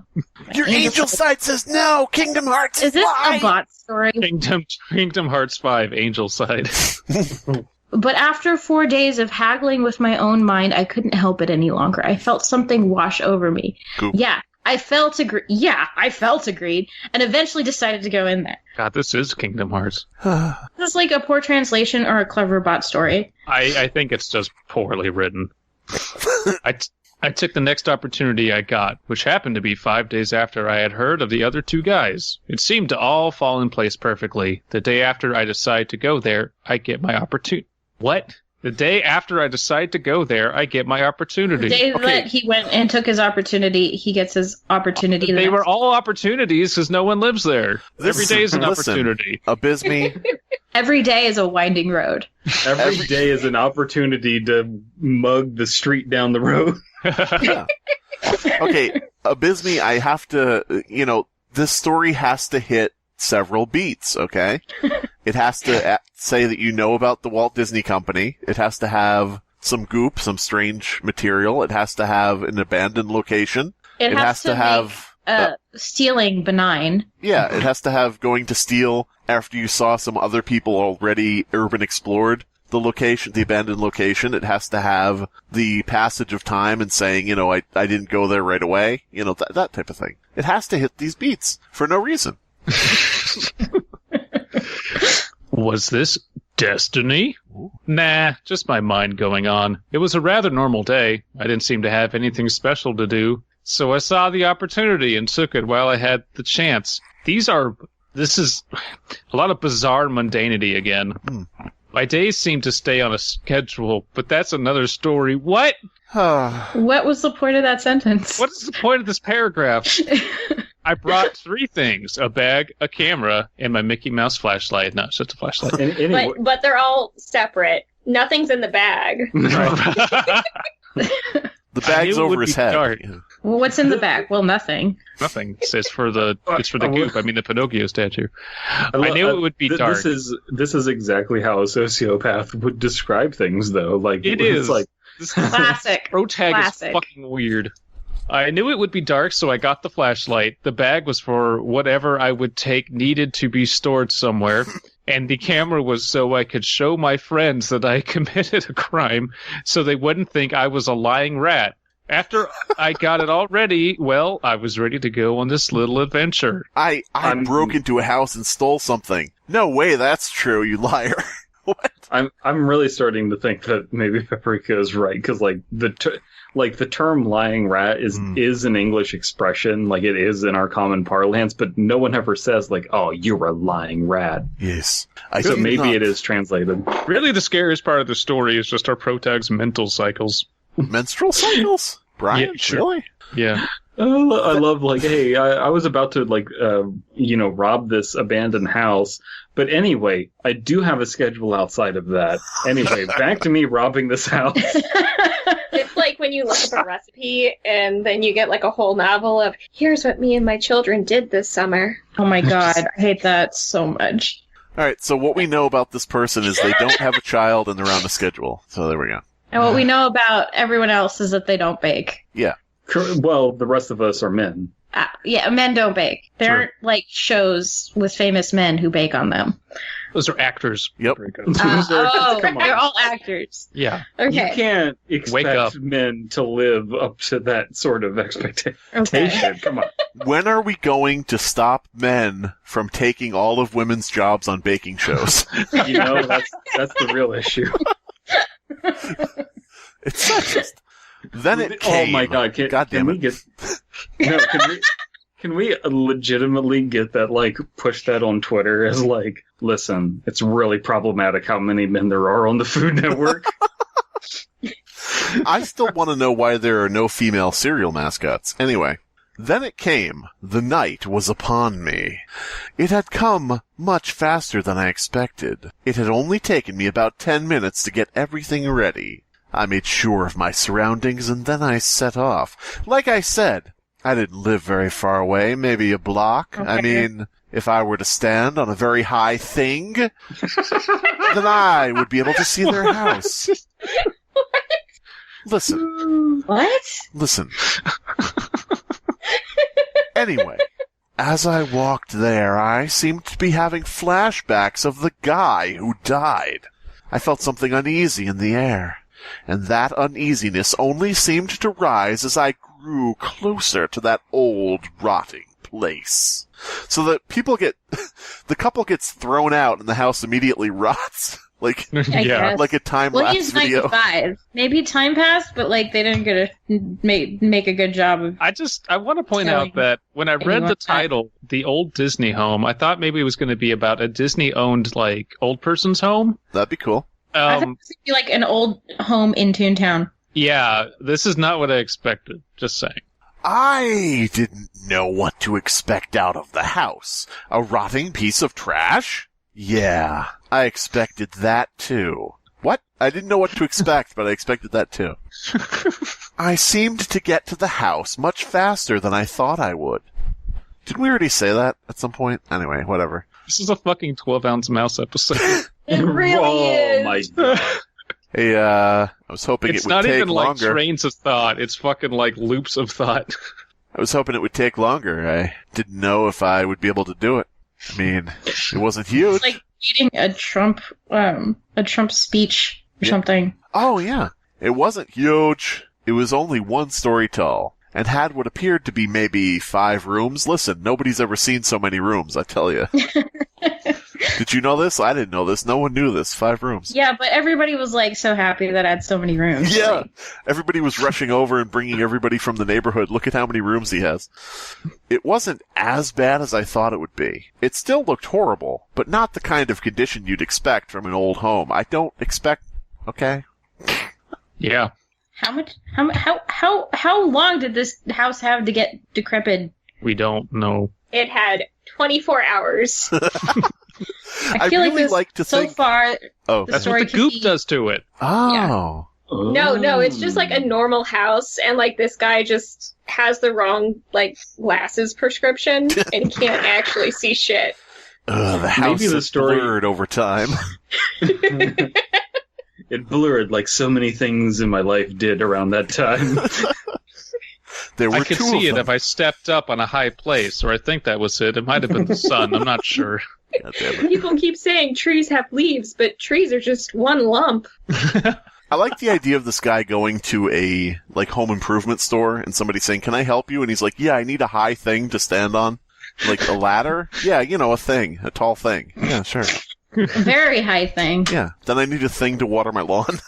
Your angel side says no! Kingdom Hearts is this a bot story? Kingdom Hearts 5, angel side. But after 4 days of haggling with my own mind, I couldn't help it any longer. I felt something wash over me. Cool. Yeah, I felt agreed, and eventually decided to go in there. God, this is Kingdom Hearts. This is like a poor translation or a clever bot story. I think it's just poorly written. I took the next opportunity I got, which happened to be 5 days after I had heard of the other 2 guys. It seemed to all fall in place perfectly. The day after I decide to go there, I get my opportunity. What? The day after I decide to go there, I get my opportunity. The day that he went and took his opportunity, he gets his opportunity. They were all opportunities because no one lives there. Every day is an opportunity. Abysmii. Every day is a winding road. Every day is an opportunity to mug the street down the road. Yeah. Okay, Abysmii, I have to, this story has to hit several beats, okay? It has to say that you know about the Walt Disney Company. It has to have some goop, some strange material. It has to have an abandoned location. It has to have stealing benign. Yeah, it has to have going to steal after you saw some other people already urban explored the location, the abandoned location. It has to have the passage of time and saying, I didn't go there right away. That type of thing. It has to hit these beats for no reason. Was this destiny? Nah, just my mind going on. It was a rather normal day. I didn't seem to have anything special to do, so I saw the opportunity and took it while I had the chance. This is a lot of bizarre mundanity again. My days seem to stay on a schedule, but that's another story. What? What was the point of that sentence? What is the point of this paragraph? I brought 3 things: a bag, a camera, and my Mickey Mouse flashlight. No, it's just a flashlight. But they're all separate. Nothing's in the bag. The bag's over his head. Well, what's in the bag? Well, nothing. Nothing. It's for the goop. I mean, the Pinocchio statue. I knew it would be dark. This is exactly how a sociopath would describe things, though. Like it is like classic. Protag is fucking weird. I knew it would be dark, so I got the flashlight. The bag was for whatever I would take needed to be stored somewhere. And the camera was so I could show my friends that I committed a crime so they wouldn't think I was a lying rat. After I got it all ready, well, I was ready to go on this little adventure. I broke into a house and stole something. No way that's true, you liar. What? I'm really starting to think that maybe Paprika is right, because the term lying rat is an English expression, like it is in our common parlance, but no one ever says oh, you're a lying rat. Yes. So maybe it is translated. Really, the scariest part of the story is just our protag's mental cycles. Menstrual cycles? Brian, yeah, sure. Really? Yeah. I love, hey, I was about to, rob this abandoned house. But anyway, I do have a schedule outside of that. Anyway, back to me robbing this house. It's like when you look up a recipe and then you get like a whole novel of, here's what me and my children did this summer. Oh my god, I hate that so much. All right, so what we know about this person is they don't have a child and they're on a schedule. So there we go. And what we know about everyone else is that they don't bake. Yeah. Well, the rest of us are men. Yeah, men don't bake. There aren't, like, shows with famous men who bake on them. Those are actors. Yep. They're all actors. Yeah. Okay. You can't Wake up. expect men to live up to that sort of expectation. Okay. Come on. When are we going to stop men from taking all of women's jobs on baking shows? You know, that's the real issue. It's not just... Then it came. Oh my god! Can we get? No, can we legitimately get that? Like, push that on Twitter as like, listen, it's really problematic how many men there are on the Food Network. I still want to know why there are no female cereal mascots. Anyway, then it came. The night was upon me. It had come much faster than I expected. It had only taken me about 10 minutes to get everything ready. I made sure of my surroundings, and then I set off. Like I said, I didn't live very far away, maybe a block. Okay. I mean, if I were to stand on a very high thing, then I would be able to see their house. Listen. What? Listen. Anyway, as I walked there, I seemed to be having flashbacks of the guy who died. I felt something uneasy in the air. And that uneasiness only seemed to rise as I grew closer to that old, rotting place. So that the couple gets thrown out and the house immediately rots. Like, guess. like a time-lapse he's video. 95. Maybe time passed, but like they didn't get to make a good job of. I want to point out that when I read the title, The Old Disney Home, I thought maybe it was going to be about a Disney-owned, like, old person's home. That'd be cool. I thought it was going to be like an old home in Toontown. Yeah, this is not what I expected. Just saying. I didn't know what to expect out of the house. A rotting piece of trash? Yeah, I expected that too. What? I didn't know what to expect, but I expected that too. I seemed to get to the house much faster than I thought I would. Didn't we already say that at some point? Anyway, whatever. This is a fucking 12-ounce mouse episode. It really is. Oh my god. Hey, I was hoping It's it would not take even longer. like trains of thought. It's fucking like loops of thought. I was hoping it would take longer. I didn't know if I would be able to do it. I mean, it wasn't huge. It's like reading a Trump speech or something. Oh, yeah. It wasn't huge. It was only one story tall, and had what appeared to be maybe 5 rooms. Listen, nobody's ever seen so many rooms, I tell you. Did you know this? I didn't know this. No one knew this. 5 rooms. Yeah, but everybody was like so happy that it had so many rooms. Yeah. Like, Everybody was rushing over and bringing everybody from the neighborhood. Look at how many rooms he has. It wasn't as bad as I thought it would be. It still looked horrible, but not the kind of condition you'd expect from an old home. I don't expect... Okay? Yeah. How long did this house have to get decrepit? We don't know. It had 24 hours. I feel really like like to so think... far. Oh, That's story what the could goop be- does to it. Oh. No, it's just like a normal house, and like this guy just has the wrong like glasses prescription, and he can't actually see shit. Ugh, the house Maybe the is story- blurred over time. It blurred like so many things in my life did around that time. There were I could 2 see of it them. if I stepped up on a high place, or I think that was it. It might have been the sun. I'm not sure. God damn it. People keep saying trees have leaves, but trees are just one lump. I like the idea of this guy going to a like home improvement store and somebody saying, "Can I help you?" And he's like, "Yeah, I need a high thing to stand on, like a ladder. Yeah, you know, a thing, a tall thing. Yeah, sure. A very high thing. Yeah. Then I need a thing to water my lawn."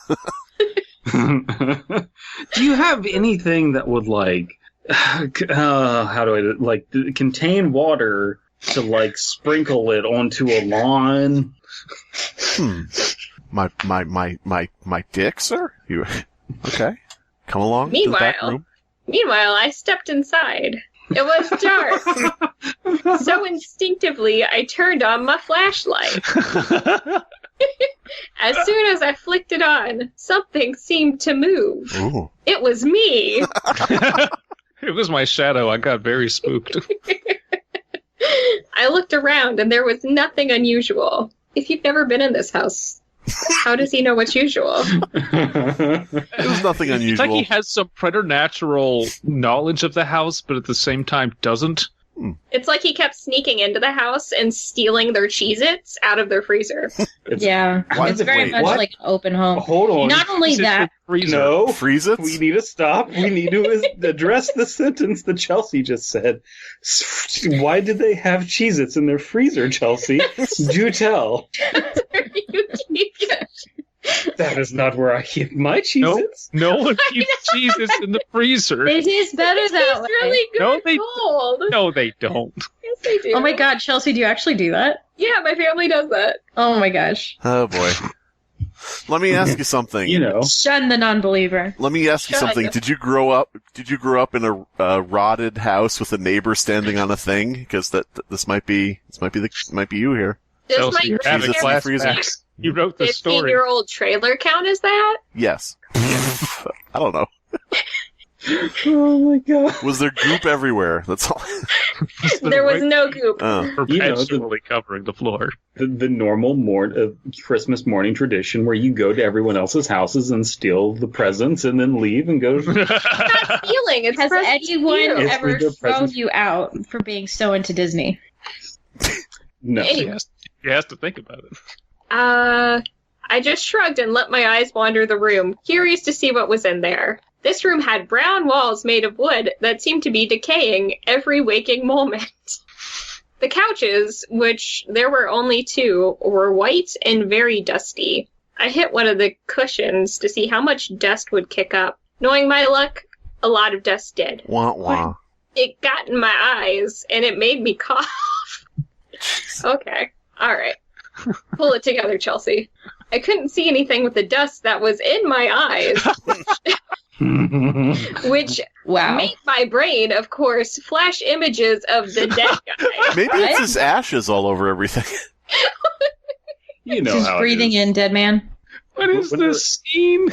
Do you have anything that would like, how do I like contain water to like sprinkle it onto a lawn? My dick, sir? You okay? Come along to the back room. Meanwhile, I stepped inside. It was dark. So instinctively, I turned on my flashlight. As soon as I flicked it on, something seemed to move. Ooh. It was me. It was my shadow. I got very spooked. I looked around and there was nothing unusual. If you've never been in this house, how does he know what's usual? There's nothing unusual. It's like he has some preternatural knowledge of the house, but at the same time doesn't. It's like he kept sneaking into the house and stealing their Cheez-Its out of their freezer. Yeah, Why- it's very wait, much what? like an open home. Hold on. Not only that, No. Freeze it? We need to stop. We need to address the sentence that Chelsea just said. Why did they have Cheez-Its in their freezer, Chelsea? Do tell. You keep That is not where I keep my Cheez-Its. No one keeps cheeses in the freezer. it is better This that is way. really good No, they- cold. No, they don't. Yes, they do. Oh my god, Chelsea, do you actually do that? Yeah, my family does that. Oh my gosh. Oh, boy. Let me ask you something. You know. Shun the non-believer. Let me ask you Shut something. up. Did you grow up in a rotted house with a neighbor standing on a thing? Because this might be you here. Does Chelsea, my you're having Jesus in the freezer. flashbacks. You wrote the story. 15-year-old trailer count as that? Yes. I don't know. Oh my god. Was there goop everywhere? That's all. There was no goop. Oh. Perpetually covering the floor. The normal Christmas morning tradition where you go to everyone else's houses and steal the presents and then leave and go. That feeling. It's Has presents anyone to you. ever It's the thrown presents. you out for being so into Disney? No. Anyway. He has to think about it. I just shrugged and let my eyes wander the room, curious to see what was in there. This room had brown walls made of wood that seemed to be decaying every waking moment. The couches, which there were only 2, were white and very dusty. I hit one of the cushions to see how much dust would kick up. Knowing my luck, a lot of dust did. Wah, wah. It got in my eyes, and it made me cough. Okay. All right. Pull it together, Chelsea. I couldn't see anything with the dust that was in my eyes, which Wow. made my brain, of course, flash images of the dead guy. Maybe it's his ashes all over everything. You know Just how breathing it is. in, dead man. What is Whenever- this scene?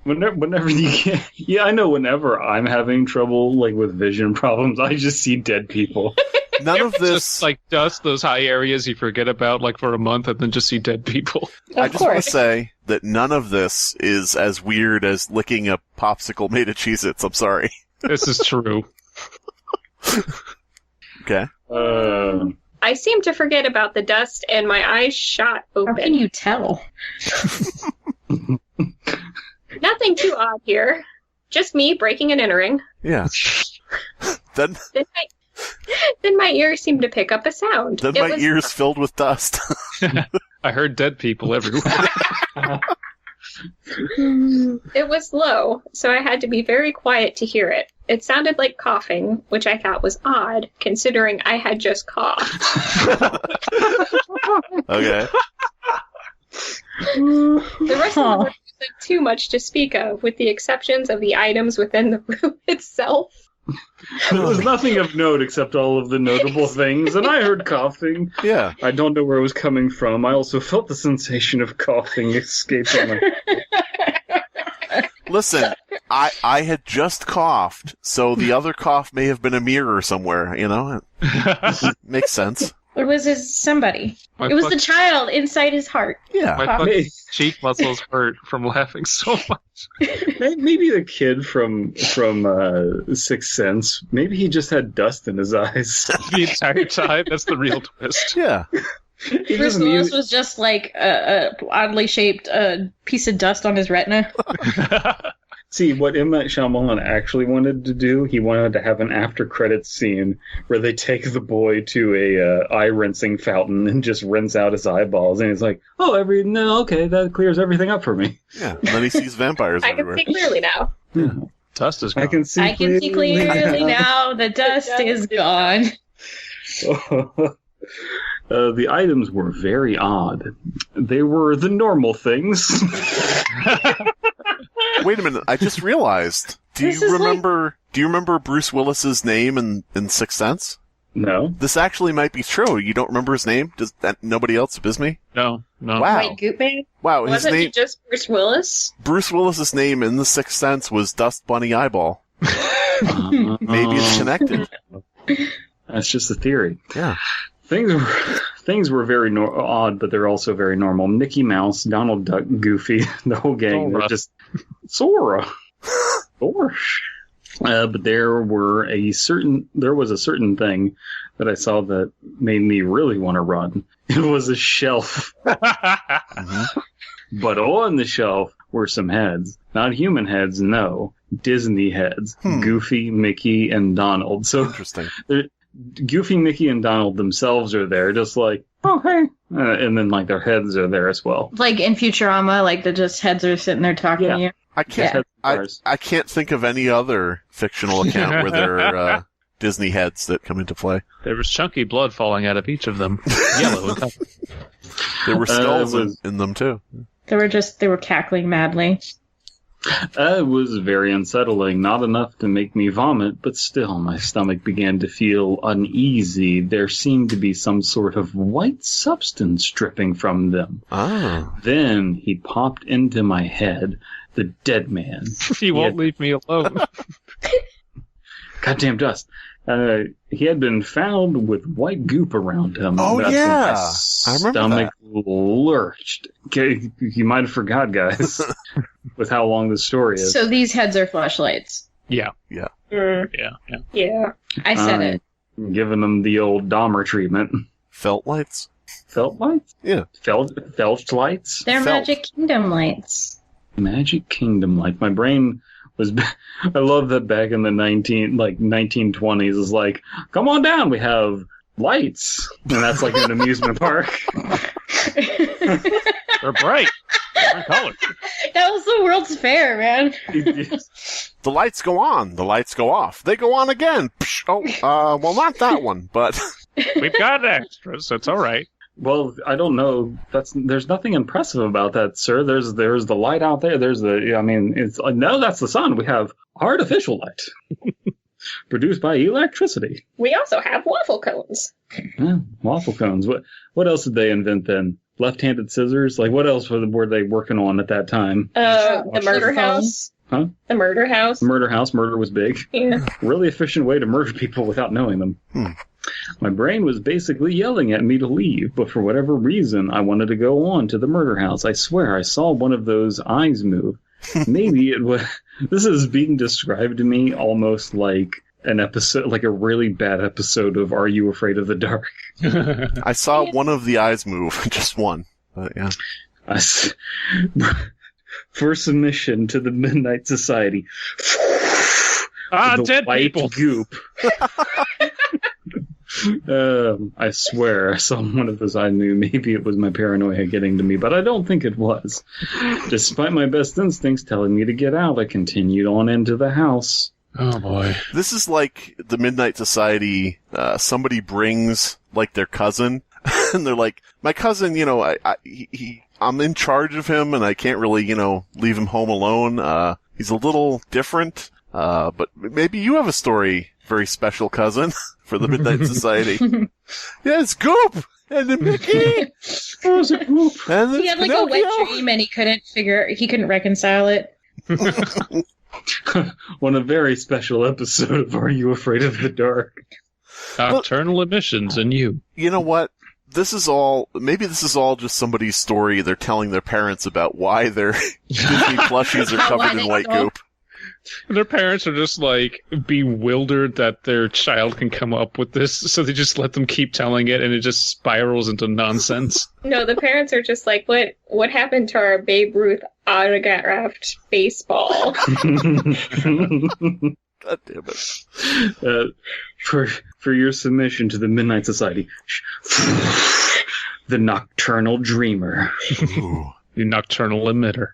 Whenever you get, yeah, I know. Whenever I'm having trouble, like with vision problems, I just see dead people. None of this. Just like dust, those high areas you forget about like for a month and then just see dead people. I Of just want course. to say that none of this is as weird as licking a popsicle made of Cheez-Its. I'm sorry. This is true. Okay. I seemed to forget about the dust, and my eyes shot How open. can you tell? Nothing too odd here. Just me breaking and entering. Yeah. Then Then my ears seemed to pick up a sound. my was, ears filled with dust. I heard dead people everywhere. It was low, so I had to be very quiet to hear it. It sounded like coughing, which I thought was odd, considering I had just coughed. Okay. The rest of the room wasn't too much to speak of, with the exceptions of the items within the room itself. There was nothing of note except all of the notable things, and I heard coughing. Yeah. I don't know where it was coming from. I also felt the sensation of coughing escape from my... Listen, I had just coughed, so the other cough may have been a mirror somewhere, you know? Makes sense. It was his somebody. My It was fuck- the child inside his heart. Yeah. My fucking cheek muscles hurt from laughing so much. Maybe the kid from Sixth Sense, maybe he just had dust in his eyes. The entire time, that's the real twist. Yeah. He Bruce just Willis knew- was just like a oddly shaped piece of dust on his retina. See, what M. Night Shyamalan actually wanted to do, he wanted to have an after-credits scene where they take the boy to a eye-rinsing fountain and just rinse out his eyeballs, and he's like, okay, that clears everything up for me. Yeah. And then he sees vampires I can everywhere. see clearly now. Dust is I gone. can see I can see clearly now. The dust is gone. The items were very odd. They were the normal things. Wait a minute, I just realized. Do This you is remember Bruce Willis's name in Sixth Sense? No. This actually might be true. You don't remember his name? Does that nobody else? Abysmii? No. Wow. White Goop Man? Wow. His Wasn't name. he just Bruce Willis? Bruce Willis's name in The Sixth Sense was Dust Bunny Eyeball. Maybe it's connected. That's just a theory. Yeah. Things were very odd, but they're also very normal. Mickey Mouse, Donald Duck, Goofy, the whole gang. They're just Sora. Gosh. But there was a certain thing that I saw that made me really want to run. It was a shelf. But on the shelf were some heads. Not human heads, no. Disney heads. Goofy, Mickey, and Donald. So Interesting. Goofy, Mickey, and Donald themselves are there, just like, oh, hey. And then, like, their heads are there as well. Like in Futurama, like the just heads are sitting there talking to you. I can't. Yeah. I can't think of any other fictional account where there are Disney heads that come into play. There was chunky blood falling out of each of them. Yellow and color. There were skulls in them too. They were cackling madly. It was very unsettling. Not enough to make me vomit, but still my stomach began to feel uneasy. There seemed to be some sort of white substance dripping from them. Then he popped into my head, the dead man. He won't leave me alone. Goddamn dust. He had been found with white goop around him. Oh, That's yeah. I remember that. Lurched. Okay, you might have forgot, guys, with how long the story is. So these heads are flashlights. Yeah. Yeah. Yeah. I said it. Giving them the old Dahmer treatment. Felt lights? Felt lights? Yeah. Felt lights? They're Felt. Magic Kingdom lights. Magic Kingdom lights. My brain was... I love that back in the 1920s is like, come on down, we have lights. And that's like an amusement park. They're bright. Different colors. That was the World's Fair, man. The lights go on. The lights go off. They go on again. Psh, well, not that one, but... We've got extras, so it's all right. Well, I don't know. There's nothing impressive about that, sir. There's the light out there. There's it's no, that's the sun. We have artificial light produced by electricity. We also have waffle cones. Yeah, waffle cones. What else did they invent then? Left-handed scissors? Like, what else were they working on at that time? The murder house. Huh? The murder house. Murder house. Murder was big. Yeah. Really efficient way to murder people without knowing them. My brain was basically yelling at me to leave, but for whatever reason, I wanted to go on to the murder house. I swear I saw one of those eyes move. Maybe it was... This is being described to me almost like an episode, like a really bad episode of Are You Afraid of the Dark? I saw one of the eyes move. Just one. But yeah. For submission to the Midnight Society. The dead white people. Goop. I swear I saw one of those. I knew maybe it was my paranoia getting to me, but I don't think it was. Despite my best instincts telling me to get out, I continued on into the house. Oh boy. This is like the Midnight Society. Somebody brings like their cousin, and they're like, "My cousin, I'm in charge of him, and I can't really, leave him home alone. He's a little different. But maybe you have a story, very special cousin, for the Midnight Society." Yeah, it's Goop! And the Mickey! Oh, it's a Goop! And He had like a wet dream and he couldn't reconcile it. On a very special episode of Are You Afraid of the Dark? Nocturnal emissions and you. You know what? Maybe this is all just somebody's story they're telling their parents about why their Disney plushies are covered in white goop. Their parents are just like bewildered that their child can come up with this, so they just let them keep telling it, and it just spirals into nonsense. No, the parents are just like, what happened to our Babe Ruth autographed baseball? God damn it. For your submission to the Midnight Society, the Nocturnal Dreamer. The Nocturnal Emitter.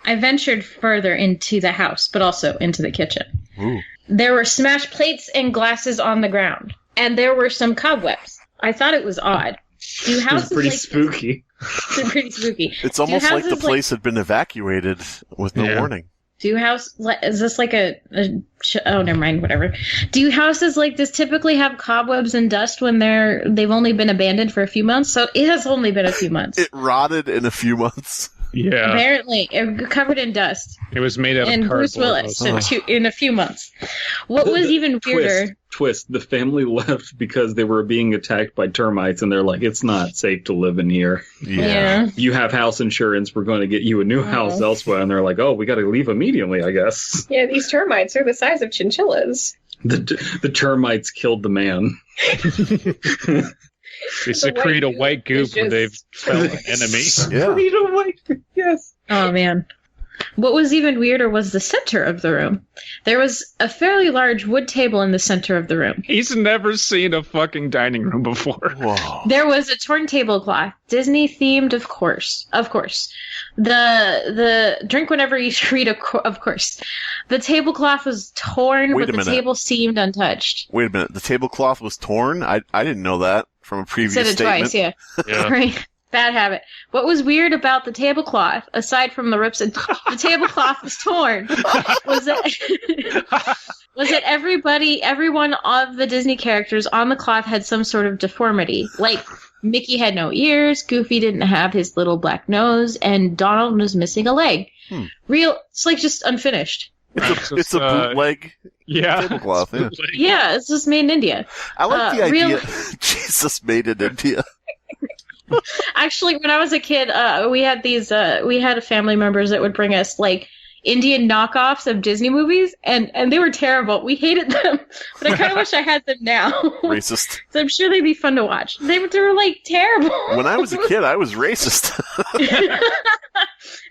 I ventured further into the house, but also into the kitchen. Ooh. There were smashed plates and glasses on the ground, and there were some cobwebs. I thought it was odd. Do houses It's pretty like spooky. It's pretty spooky. It's almost like the houses place had been evacuated with no warning. Is this like oh, never mind, whatever. Do houses like this typically have cobwebs and dust when they've only been abandoned for a few months? So it has only been a few months. It rotted in a few months. Yeah. Apparently, covered in dust. It was made out of cardboard. Bruce Willis in a few months. What was even weirder? Twist. The family left because they were being attacked by termites, and they're like, it's not safe to live in here. Yeah. You have house insurance. We're going to get you a new house elsewhere. And they're like, oh, we got to leave immediately, I guess. Yeah, these termites are the size of chinchillas. The termites killed the man. They secrete a white goop when they've found an enemy. Secrete a white goop, yes. Oh, man. What was even weirder was the center of the room. There was a fairly large wood table in the center of the room. He's never seen a fucking dining room before. Whoa. There was a torn tablecloth, Disney themed, of course. Of course. The drink whenever you read, of course. The tablecloth was torn, but the table seemed untouched. Wait a minute. The tablecloth was torn? I didn't know that from a previous statement. Said it twice, yeah. Right. Bad habit. What was weird about the tablecloth, aside from the rips, the tablecloth was torn. Was that everyone of the Disney characters on the cloth had some sort of deformity. Like, Mickey had no ears, Goofy didn't have his little black nose, and Donald was missing a leg. It's like just unfinished. It's a bootleg tablecloth. Yeah. Yeah, it's just made in India. I like the idea. Jesus, made in India. Actually, when I was a kid, we had family members that would bring us like Indian knockoffs of Disney movies, and they were terrible. We hated them, but I kind of wish I had them now. Racist. So I'm sure they'd be fun to watch. They were like terrible. When I was a kid, I was racist.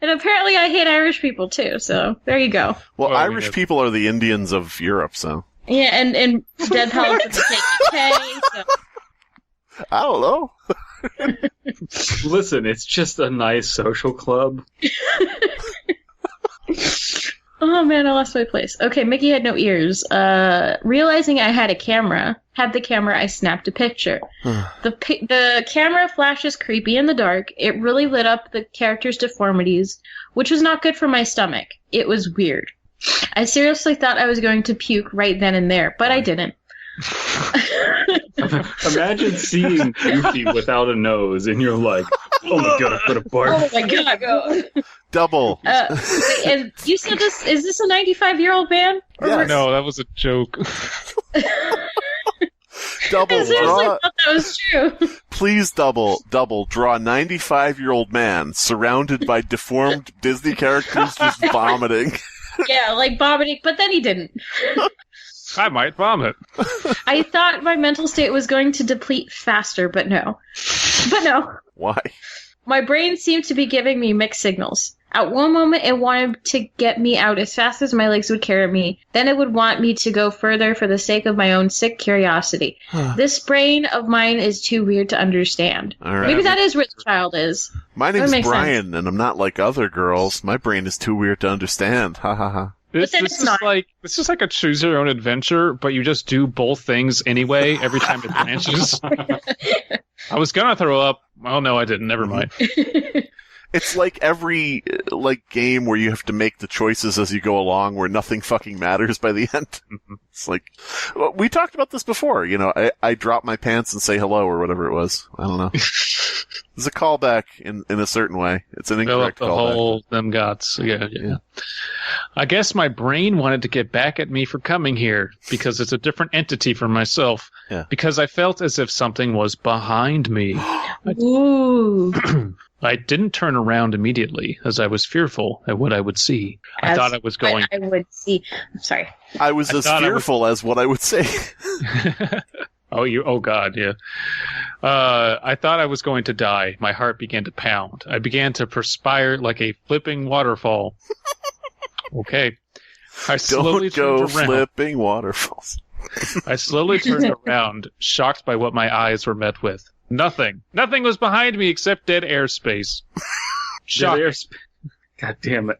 And apparently I hate Irish people too, so there you go. Well, Irish people are the Indians of Europe, so. Yeah, and dead pellets of the KKK, so. I don't know. Listen, it's just a nice social club. Oh man, I lost my place. Okay, Mickey had no ears. Realizing I had the camera, I snapped a picture. The camera flashes creepy in the dark. It really lit up the character's deformities, which was not good for my stomach. It was weird. I seriously thought I was going to puke right then and there, but I didn't. Imagine seeing Goofy without a nose, and you're like, "Oh my god, I put a bark." Oh my god! Double. And you said this? Is this a 95-year-old man? Yes. No, that was a joke. Double. I seriously thought that was true. Please, double. Draw a 95-year-old man surrounded by deformed Disney characters just vomiting. Yeah, like vomiting, but then he didn't. I might vomit. I thought my mental state was going to deplete faster, but no. Why? My brain seemed to be giving me mixed signals. At one moment, it wanted to get me out as fast as my legs would carry me. Then it would want me to go further for the sake of my own sick curiosity. This brain of mine is too weird to understand. All right. Maybe that is what the child is. My name's Brian, and I'm not like other girls. My brain is too weird to understand. Ha ha ha. This is like a choose your own adventure, but you just do both things anyway every time it branches. I was gonna throw up. Well, no, I didn't. Never mind. It's like every game where you have to make the choices as you go along, where nothing fucking matters by the end. It's like we talked about this before. You know, I drop my pants and say hello or whatever it was. I don't know. It's a callback in a certain way. It's an incorrect Fill up the callback. whole them gots. Yeah. I guess my brain wanted to get back at me for coming here because it's a different entity from myself. Yeah. Because I felt as if something was behind me. Ooh. I didn't turn around immediately as I was fearful at what I would see. I thought I was going. I would see. I'm sorry. I was as fearful as what I would say. Oh God, yeah. I thought I was going to die. My heart began to pound. I began to perspire like a flipping waterfall. Okay. I slowly Don't go turned around. flipping waterfalls. I slowly turned around, shocked by what my eyes were met with. Nothing. Nothing was behind me except dead airspace. God damn it.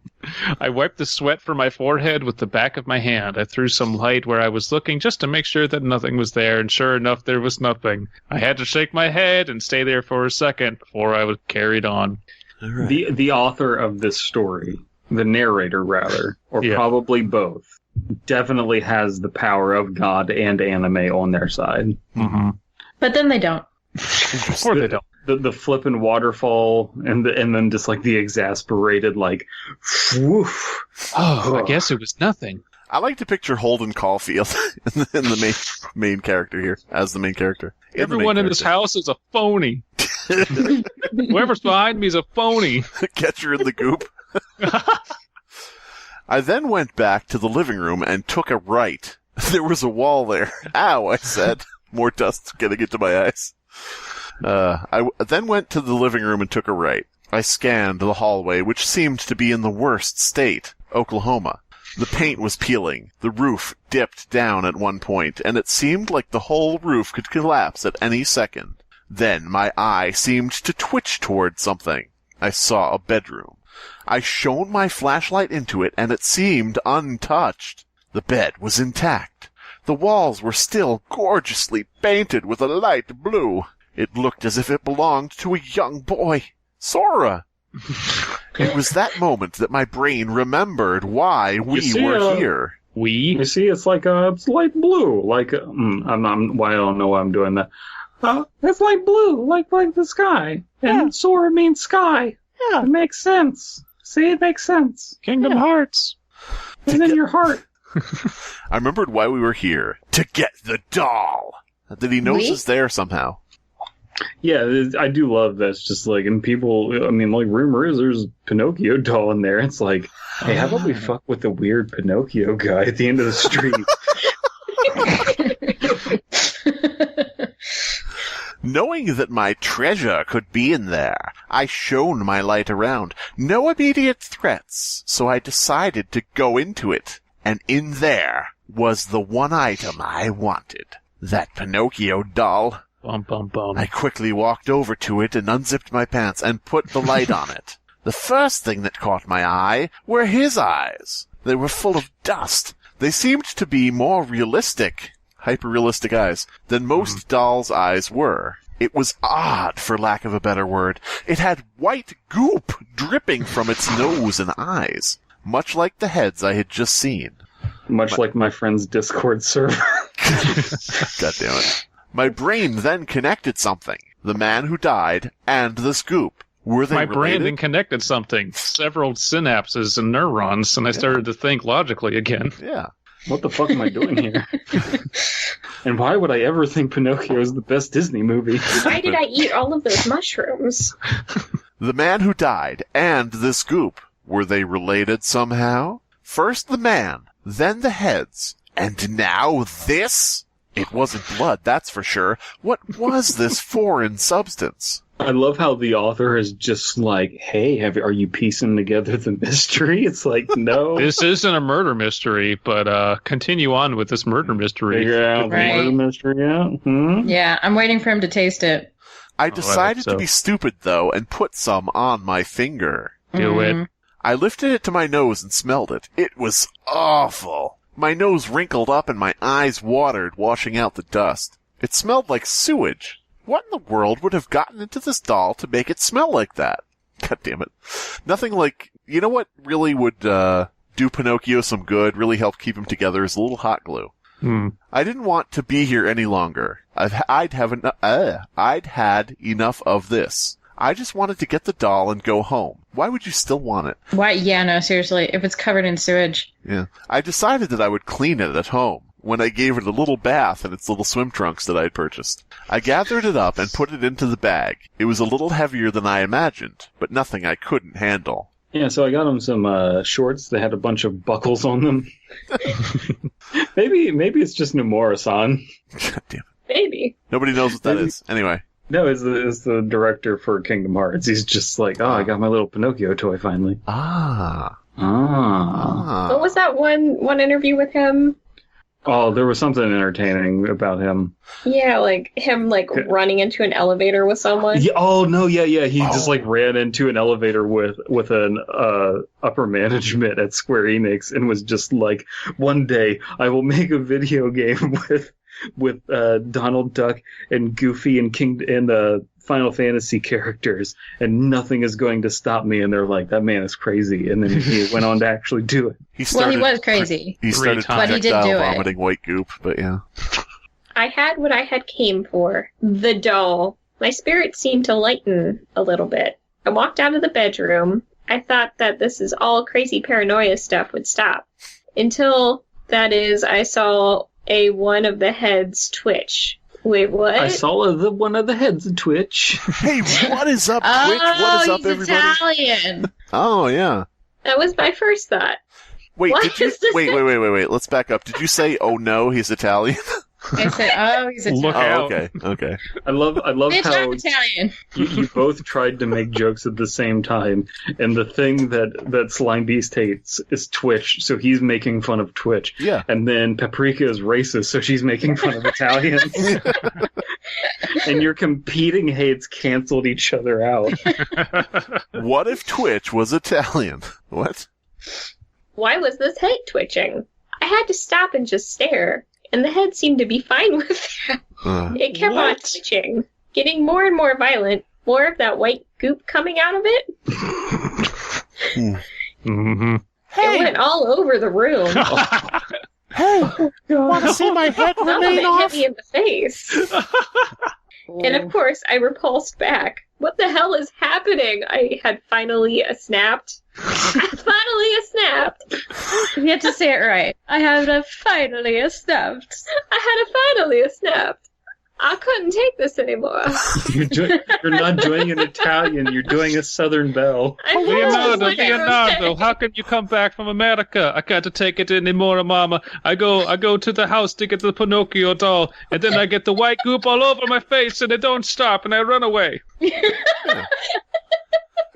I wiped the sweat from my forehead with the back of my hand. I threw some light where I was looking just to make sure that nothing was there, and sure enough, there was nothing. I had to shake my head and stay there for a second before I was carried on. All right. The author of this story the narrator rather, or Yeah. probably both, definitely has the power of God and anime on their side. Mm-hmm. But then they don't. Or they don't. The flippin' waterfall and then just like the exasperated like, woof. Oh, I guess it was nothing. I like to picture Holden Caulfield in the main character here, as the main character. Everyone in this house is a phony. Whoever's behind me is a phony. Catcher in the goop. I then went back to the living room and took a right. There was a wall there. Ow, I said. More dust getting into my eyes. I then went to the living room and took a right. I scanned the hallway, which seemed to be in the worst state, Oklahoma. The paint was peeling, the roof dipped down at one point, and it seemed like the whole roof could collapse at any second. Then my eye seemed to twitch toward something. I saw a bedroom. I shone my flashlight into it, and it seemed untouched. The bed was intact. The walls were still gorgeously painted with a light blue. It looked as if it belonged to a young boy. Sora! It was that moment that my brain remembered why we were here. You see, it's like it's light blue. Like I don't know why I'm doing that. It's light blue, like the sky. And Sora means sky. Yeah, it makes sense. See, it makes sense. Kingdom Hearts. It's in your heart. I remembered why we were here. To get the doll. That he knows is there somehow. Yeah, I do love that. It's just like, and people, I mean, like, rumor is there's a Pinocchio doll in there. It's like, hey, how about we fuck with the weird Pinocchio guy at the end of the street? Knowing that my treasure could be in there, I shone my light around. No immediate threats, so I decided to go into it. And in there was the one item I wanted. That Pinocchio doll. Bum, bum, bum. I quickly walked over to it and unzipped my pants and put the light on it. The first thing that caught my eye were his eyes. They were full of dust. They seemed to be more realistic, hyper-realistic eyes, than most dolls' eyes were. It was odd, for lack of a better word. It had white goop dripping from its nose and eyes, much like the heads I had just seen. Much like my friend's Discord server. God damn it. My brain then connected something. The man who died and the scoop. Were they related? brain then connected something. Several synapses and neurons, and I started to think logically again. Yeah. What the fuck am I doing here? And why would I ever think Pinocchio is the best Disney movie? Why did I eat all of those mushrooms? The man who died and the scoop. Were they related somehow? First the man, then the heads, and now this? It wasn't blood, that's for sure. What was this foreign substance? I love how the author is just like, hey, are you piecing together the mystery? It's like, no. This isn't a murder mystery, but continue on with this murder mystery. Figure out the murder mystery out. Yeah, I'm waiting for him to taste it. I decided to be stupid, though, and put some on my finger. Do it. I lifted it to my nose and smelled it. It was awful. My nose wrinkled up and my eyes watered, washing out the dust. It smelled like sewage. What in the world would have gotten into this doll to make it smell like that? God damn it. Nothing like... You know what really would do Pinocchio some good, really help keep him together, is a little hot glue. I didn't want to be here any longer. I'd had enough of this. I just wanted to get the doll and go home. Why would you still want it? Why? Yeah, no, seriously. If it's covered in sewage. Yeah. I decided that I would clean it at home when I gave it a little bath in its little swim trunks that I had purchased. I gathered it up and put it into the bag. It was a little heavier than I imagined, but nothing I couldn't handle. Yeah, so I got him some shorts that had a bunch of buckles on them. Maybe it's just Nomura-san. God damn it. Maybe. Nobody knows what that is. Anyway. No, it's the director for Kingdom Hearts. He's just like, I got my little Pinocchio toy finally. What was that one interview with him? Oh, there was something entertaining about him. Yeah, like him running into an elevator with someone. Yeah, He just ran into an elevator with an upper management at Square Enix and was just like, one day I will make a video game with Donald Duck and Goofy and Final Fantasy characters, and nothing is going to stop me. And they're like, that man is crazy. And then he went on to actually do it. He was crazy. He started but he did do vomiting it. white goop, but yeah. I had what I had came for. The doll. My spirit seemed to lighten a little bit. I walked out of the bedroom. I thought that this is all crazy paranoia stuff would stop. Until, that is, I saw one of the heads twitch. Wait, what? I saw one of the heads twitch. Hey, what is up, Twitch? What is up, he's everybody? Italian. Oh, yeah. That was my first thought. Wait, What did you... is this? Wait. Let's back up. Did you say, oh no, he's Italian? I said, he's Italian. Look Oh, out. okay. I love Bitch, how I'm Italian. you both tried to make jokes at the same time, and the thing that Slimebeast hates is Twitch, so he's making fun of Twitch. Yeah. And then Paprika is racist, so she's making fun of Italians. And your competing hates canceled each other out. What if Twitch was Italian? What? Why was this head twitching? I had to stop and just stare, and the head seemed to be fine with that. It kept on twitching, getting more and more violent, more of that white goop coming out of it. Mm-hmm. It went all over the room. Hey, want to see my head Some of remain it off? hit me in the face. And of course, I repulsed back. What the hell is happening? I had finally snapped. You have to say it right. I had finally snapped. I couldn't take this anymore. You're not doing an Italian, you're doing a Southern Belle. I know, it's like Leonardo, okay. how can you come back from America? I can't take it anymore, Mama. I go to the house to get the Pinocchio doll, and then I get the white goop all over my face, and it don't stop, and I run away.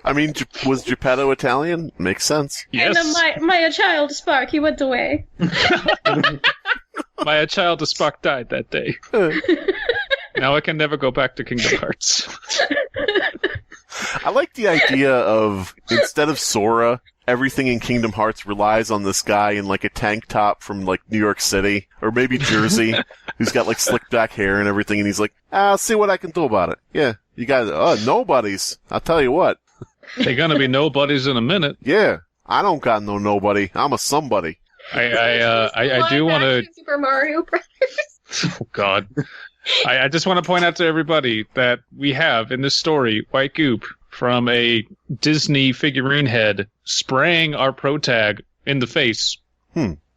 I mean, was Geppetto Italian? Makes sense. Yes, And then my child Spark, he went away. my child Spock died that day. Now I can never go back to Kingdom Hearts. I like the idea of, instead of Sora, everything in Kingdom Hearts relies on this guy in like a tank top from like New York City, or maybe Jersey, who's got like slicked back hair and everything, and he's like, I'll see what I can do about it. Yeah, you guys, nobodies. I'll tell you what. They're gonna be nobodies in a minute. Yeah, I don't got no nobody. I'm a somebody. I do want to. Super Mario Brothers. Oh God. I just want to point out to everybody that we have in this story white goop from a Disney figurine head spraying our protag in the face.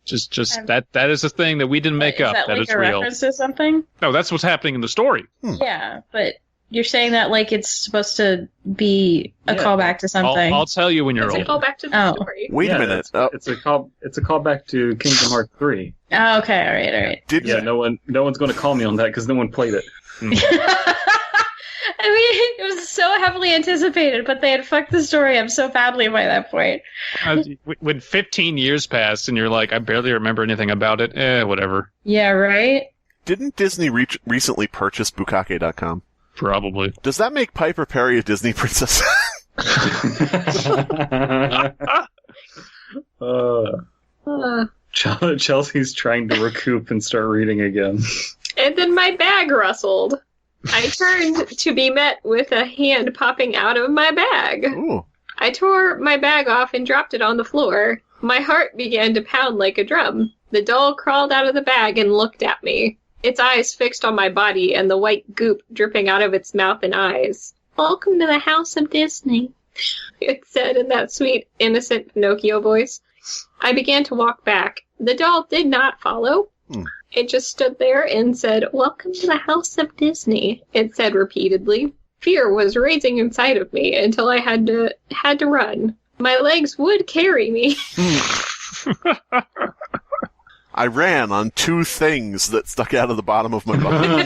Just that is a thing that we didn't make up. Is that like is a real. reference to something? No, that's what's happening in the story. Yeah, but you're saying that like it's supposed to be a callback to something. I'll tell you when you're It's a old. callback to the story. Wait a minute. It's a callback to Kingdom Hearts 3. Oh, okay, all right. Did you? No one's going to call me on that because no one played it. I mean, it was so heavily anticipated, but they had fucked the story up so badly by that point. When 15 years passed and you're like, I barely remember anything about it. Whatever. Yeah, right? Didn't Disney recently purchase Bukake.com? Probably. Does that make Piper Perry a Disney princess? Chelsea's trying to recoup and start reading again. And then my bag rustled. I turned to be met with a hand popping out of my bag. Ooh. I tore my bag off and dropped it on the floor. My heart began to pound like a drum. The doll crawled out of the bag and looked at me, its eyes fixed on my body and the white goop dripping out of its mouth and eyes. "Welcome to the House of Disney," it said in that sweet, innocent Pinocchio voice. I began to walk back. The doll did not follow. It just stood there and said, "Welcome to the House of Disney," it said repeatedly. Fear was raging inside of me until I had to run. My legs would carry me. I ran on two things that stuck out of the bottom of my body.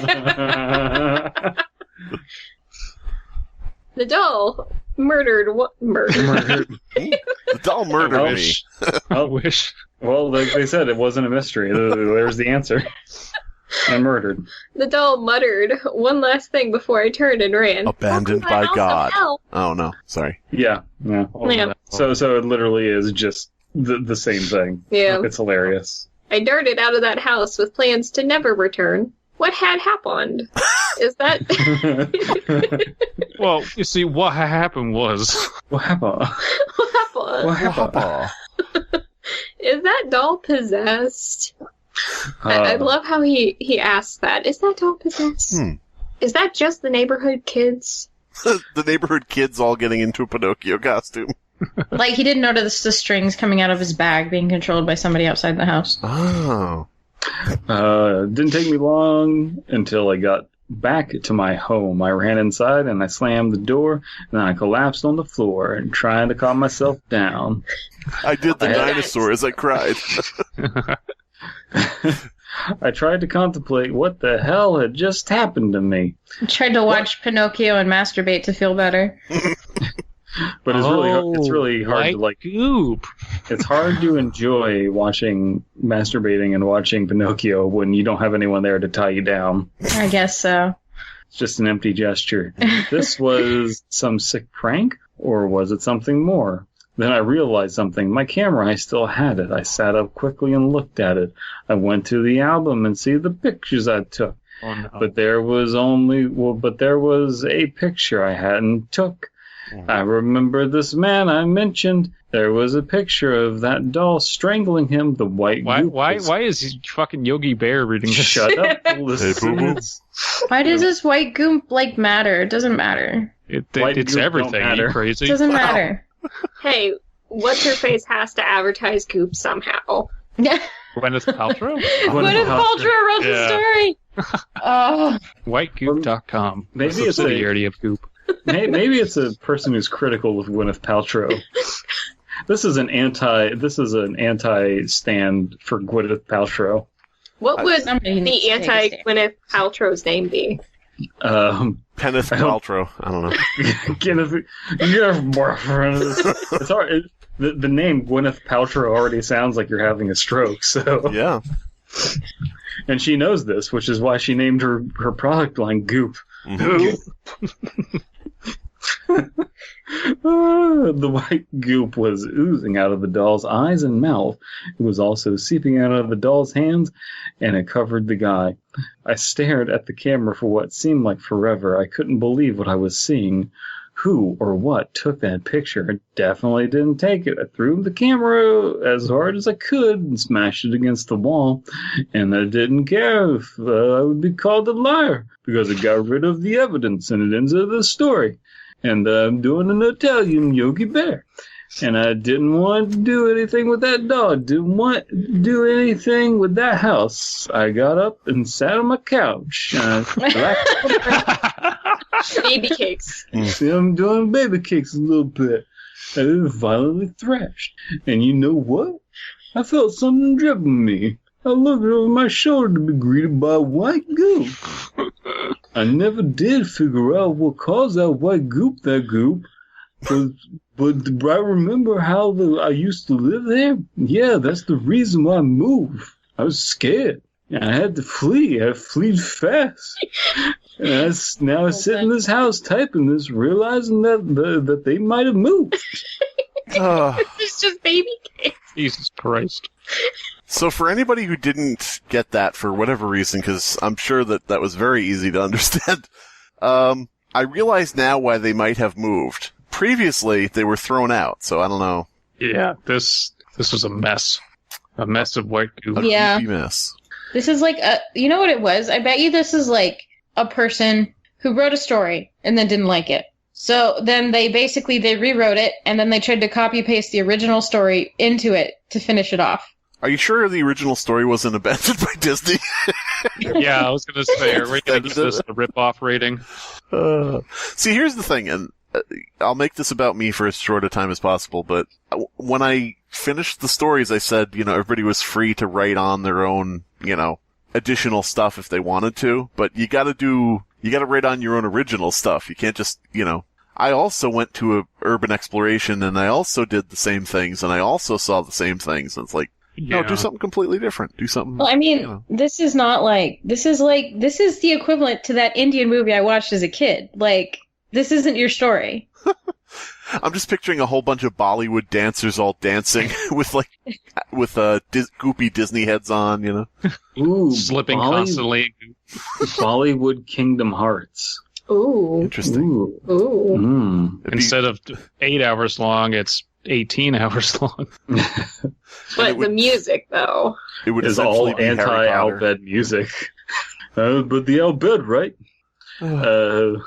The doll murdered. The doll murdered me. I wish. Well, like they said, it wasn't a mystery. There's the answer. I murdered. The doll muttered one last thing before I turned and ran. Abandoned "Welcome to the by House of God. Hell." Oh no, sorry. Yeah. All of Yeah. that. So it literally is just the same thing. Yeah. It's hilarious. I darted out of that house with plans to never return. What had happened? Is that... Well, you see, what happened was... What happened? What happened? Is that doll possessed? I love how he asked that. Is that doll possessed? Is that just the neighborhood kids? The neighborhood kids all getting into a Pinocchio costume. Like, he didn't notice the strings coming out of his bag being controlled by somebody outside the house. Oh. Didn't take me long until I got back to my home. I ran inside and I slammed the door, and then I collapsed on the floor and trying to calm myself down. I did the dinosaur as I cried. I tried to contemplate what the hell had just happened to me. I tried to watch Pinocchio and masturbate to feel better. But it's really hard to like goop. It's hard to enjoy masturbating and watching Pinocchio when you don't have anyone there to tie you down. I guess so. It's just an empty gesture. This was some sick prank, or was it something more? Then I realized something. My camera, I still had it. I sat up quickly and looked at it. I went to the album and see the pictures I took. Oh, no. But there was a picture I hadn't took. I remember this man I mentioned. There was a picture of that doll strangling him. The white goop. Why is fucking Yogi Bear reading this? Shut up, listen. Why does this white goop matter? It doesn't matter. It's everything. You crazy? It doesn't matter. Hey, what's her face has to advertise Goop somehow. Gwyneth Paltrow? Gwyneth Paltrow wrote the story. Whitegoop.com. Maybe it's a subsidiary of Goop. Maybe it's a person who's critical of Gwyneth Paltrow. This is an anti-stand for Gwyneth Paltrow. What would the anti-Gwyneth Paltrow's name be? Kenneth Paltrow. I don't know. Kenneth, your boyfriend. It's hard. The name Gwyneth Paltrow already sounds like you're having a stroke. So yeah. And she knows this, which is why she named her product line Goop. Mm-hmm. The white goop was oozing out of the doll's eyes and mouth. It was also seeping out of the doll's hands, and it covered the guy. I stared at the camera for what seemed like forever. I couldn't believe what I was seeing. Who or what took that picture? I definitely didn't take it. I threw the camera as hard as I could and smashed it against the wall. And I didn't care if I would be called a liar, because I got rid of the evidence and it ended the story. And I'm doing an Italian Yogi Bear. And I didn't want to do anything with that dog. Didn't want to do anything with that house. I got up and sat on my couch. Baby cakes. See, I'm doing baby cakes a little bit. I was violently thrashed. And you know what? I felt something dribbling me. I looked over my shoulder to be greeted by a white goop. I never did figure out what caused that white goop that goop. But I remember how I used to live there. Yeah, that's the reason why I moved. I was scared. I had to flee. I fled fast. And now I sit in this house typing this, realizing that they might have moved. It's just baby cakes. Jesus Christ. So for anybody who didn't get that for whatever reason, because I'm sure that was very easy to understand, I realize now why they might have moved. Previously, they were thrown out, so I don't know. Yeah, this was a mess. A mess of white goop. Yeah. A creepy mess. This is like you know what it was? I bet you this is like a person who wrote a story and then didn't like it. So then they rewrote it, and then they tried to copy-paste the original story into it to finish it off. Are you sure the original story wasn't abandoned by Disney? Yeah, I was going to say, are we going to give this a rip-off rating? See, here's the thing, and I'll make this about me for as short a time as possible, but when I finished the stories, I said, everybody was free to write on their own, additional stuff if they wanted to, but you gotta write on your own original stuff. You can't just, I also went to a urban exploration, and I also did the same things, and I also saw the same things, and it's like, no, do something completely different. Do something. Well, I mean, this is the equivalent to that Indian movie I watched as a kid. Like, this isn't your story. I'm just picturing a whole bunch of Bollywood dancers all dancing with goopy Disney heads on, you know? Ooh, Slipping constantly. Bollywood Kingdom Hearts. Ooh. Interesting. Ooh. Instead of 8 hours long, it's 18 hours long. But the music, though, It would is essentially all be Harry Potter. anti-Albed music. But the Albed, right? Oh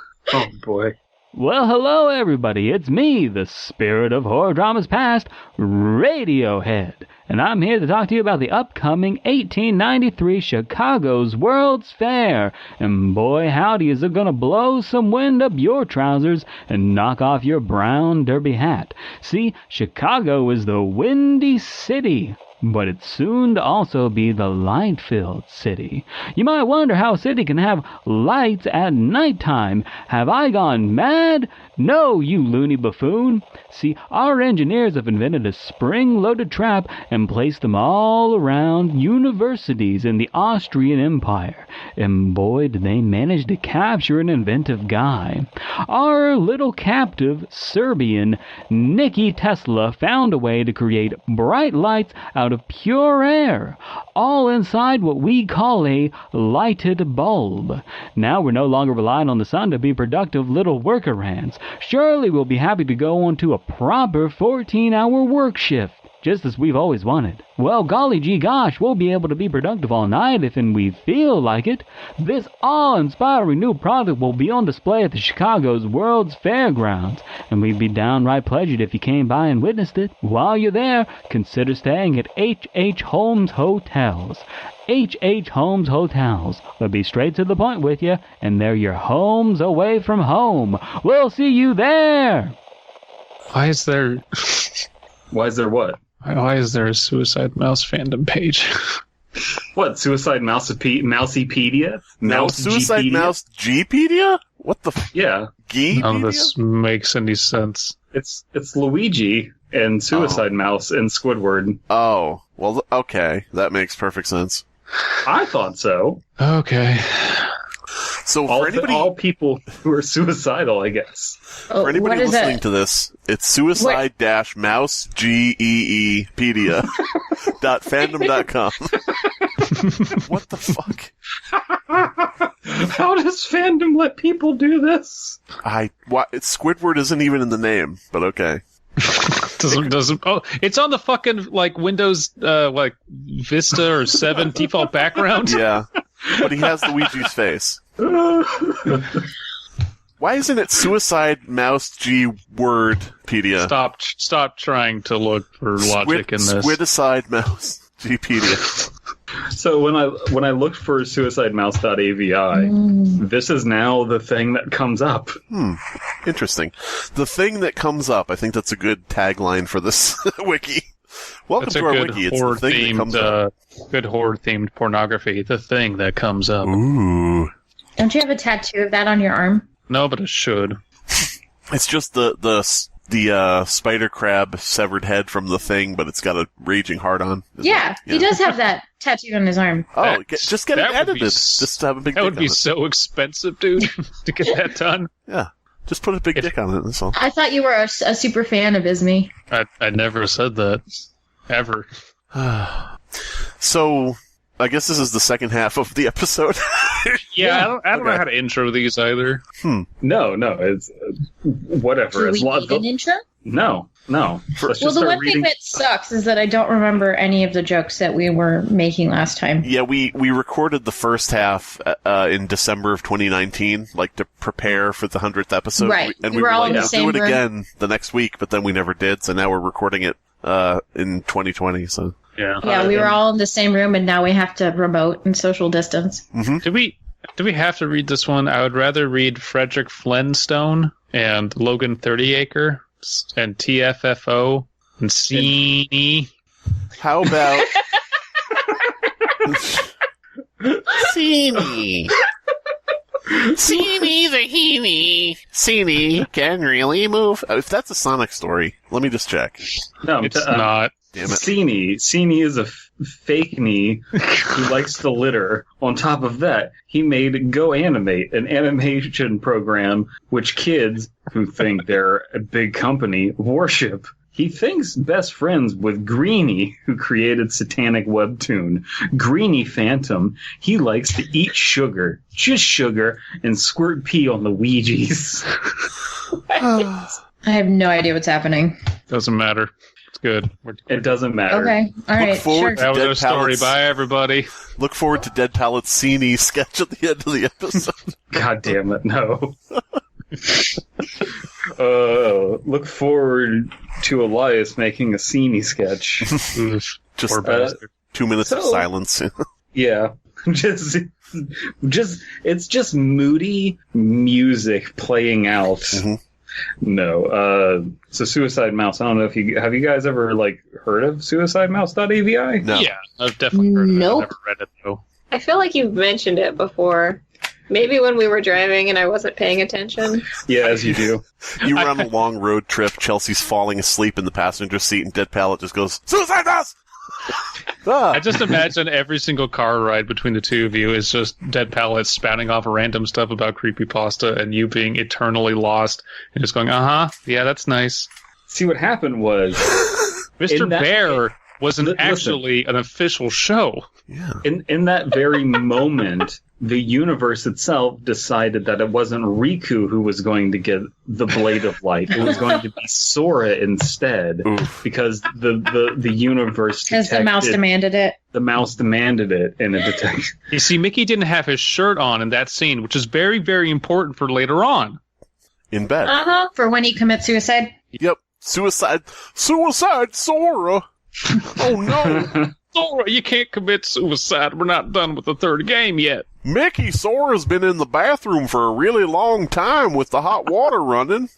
boy. Well, hello, everybody. It's me, the spirit of horror dramas past, Radiohead. And I'm here to talk to you about the upcoming 1893 Chicago's World's Fair. And boy, howdy, is it going to blow some wind up your trousers and knock off your brown derby hat. See, Chicago is the Windy City, but it's soon to also be the light-filled city. You might wonder how a city can have lights at nighttime. Have I gone mad? No, you loony buffoon. See, our engineers have invented a spring-loaded trap and placed them all around universities in the Austrian Empire. And boy, did they manage to capture an inventive guy. Our little captive, Serbian, Niki Tesla, found a way to create bright lights out of pure air, all inside what we call a lighted bulb. Now we're no longer relying on the sun to be productive little worker ants. Surely we'll be happy to go on to a proper 14-hour work shift, just as we've always wanted. Well, golly gee gosh, we'll be able to be productive all night if and we feel like it. This awe-inspiring new product will be on display at the Chicago's World's Fairgrounds, and we'd be downright pleasured if you came by and witnessed it. While you're there, consider staying at H.H. Holmes Hotels. H.H. Holmes Hotels. They'll be straight to the point with you, and they're your homes away from home. We'll see you there! Why is there what? Why is there a Suicide Mouse fandom page? What, Suicide Mousepedia? No, Suicide Mouse Gpedia? What the Yeah. Gpedia? None of this makes any sense. It's Luigi and Suicide Mouse and Squidward. Oh, well, okay. That makes perfect sense. I thought so. Okay. So for anybody... all people who are suicidal, I guess. For anybody listening to this, it's suicide-mouse geepedia.fandom.com. What the fuck? How does fandom let people do this? Squidward isn't even in the name, but okay. doesn't oh, it's on the fucking Windows Vista or 7 default background. Yeah, but he has Luigi's face. Why isn't it Suicide Mouse G Wordpedia? Stop trying to look for logic in this. Squidicide Mouse Gpedia. So when I looked for suicidemouse.avi, this is now the thing that comes up. Interesting. The thing that comes up. I think that's a good tagline for this wiki. Welcome to our wiki. It's the thing that comes up. Good horror-themed pornography. The thing that comes up. Ooh. Don't you have a tattoo of that on your arm? No, but it should. It's just the spider crab severed head from the thing, but it's got a raging heart on. Yeah, he does have that tattooed on his arm. Oh, just get it edited. Just have a big. That would be dick on so expensive, dude, to get that done. Yeah, just put a big dick on it. That's all. I thought you were a super fan of Abysmii. I never said that ever. So, I guess this is the second half of the episode. Yeah, I don't know how to intro these either. No, it's whatever. Do we need an intro? No. Well, the one thing that sucks is that I don't remember any of the jokes that we were making last time. Yeah, we recorded the first half in December of 2019, like to prepare for the 100th episode. Right. And we were all in the like, same do it room. again the next week, but then we never did, so now we're recording it in 2020, so... Yeah, we were all in the same room, and now we have to remote and social distance. Mm-hmm. Do we have to read this one? I would rather read Frederick Flintstone and Logan 30acre and TFFO and Seenie. How about... Seenie. Seenie the Heenie. Seenie can really move. If that's a Sonic story, let me just check. No, It's not. Damn it. Sini is a fake knee who likes to litter. On top of that, he made Go Animate, an animation program which kids who think they're a big company worship. He thinks best friends with Greenie, who created Satanic Webtoon. Greenie Phantom, he likes to eat sugar, just sugar, and squirt pee on the Ouijas. I have no idea what's happening. Doesn't matter. It's good. It doesn't matter. Okay, all right, sure. That was our story. Bye, everybody. Look forward to Dead Pallet's Sini sketch at the end of the episode. God damn it, no. Look forward to Elias making a Sini sketch. Just 2 minutes of silence. Yeah. It's just moody music playing out. Mm-hmm. No. So Suicide Mouse, I don't know if have you guys ever heard of suicidemouse.avi? No. Yeah, I've definitely heard of it. Nope. I've never read it though. I feel like you've mentioned it before. Maybe when we were driving and I wasn't paying attention. Yeah, as you do. You were on a long road trip, Chelsea's falling asleep in the passenger seat, and Dead Pallet just goes, Suicide Mouse! I just imagine every single car ride between the two of you is just Dead Pallet spouting off random stuff about Creepypasta and you being eternally lost and just going, yeah, that's nice. See, what happened was... Mr. Bear wasn't actually an official show. Yeah. In that very moment, the universe itself decided that it wasn't Riku who was going to get the Blade of Light. It was going to be Sora instead. Oof. Because the universe Because the mouse demanded it. The mouse demanded it, and it detected. You see, Mickey didn't have his shirt on in that scene, which is very, very important for later on. In bed. For when he commits suicide. Yep. Suicide, Sora! Oh no! Sora, you can't commit suicide. We're not done with the third game yet. Mickey, Sora's been in the bathroom for a really long time with the hot water running.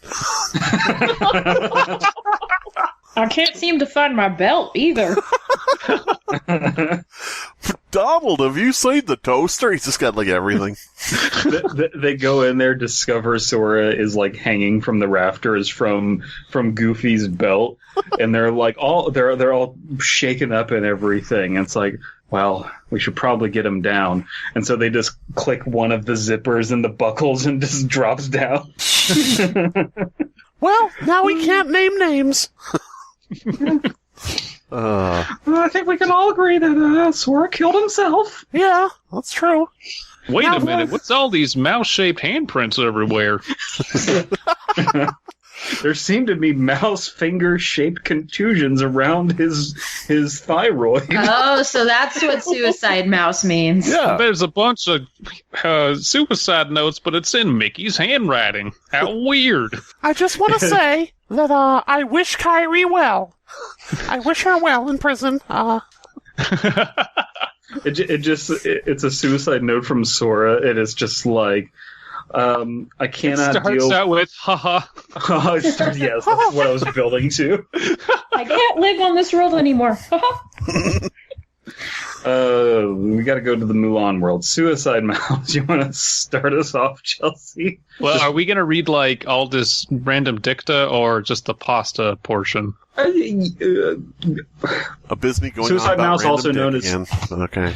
I can't seem to find my belt either. Donald, have you seen the toaster? He's just got everything. They go in there, discover Sora is hanging from the rafters from Goofy's belt, and they're they're all shaken up and everything. And it's well, we should probably get him down. And so they just click one of the zippers and the buckles and just drops down. Well, now we can't name names. I think we can all agree that Sora killed himself. Yeah, that's true. Wait a minute, what's all these mouse-shaped handprints everywhere? There seem to be mouse finger-shaped contusions around his thyroid. Oh, so that's what Suicide Mouse means. Yeah, there's a bunch of suicide notes, but it's in Mickey's handwriting. How weird. I just want to say that I wish Kyrie well. I wish her well in prison. It's a suicide note from Sora. It is just I cannot Starts deal. out with haha. Yes, that's what I was building to. I can't live on this world anymore. We got to go to the Mulan world. Suicide Mouse. You want to start us off, Chelsea? Well, are we going to read all this random dicta or just the pasta portion? Abysmii going Suicide on about Mouse, also random known dick as again. Okay.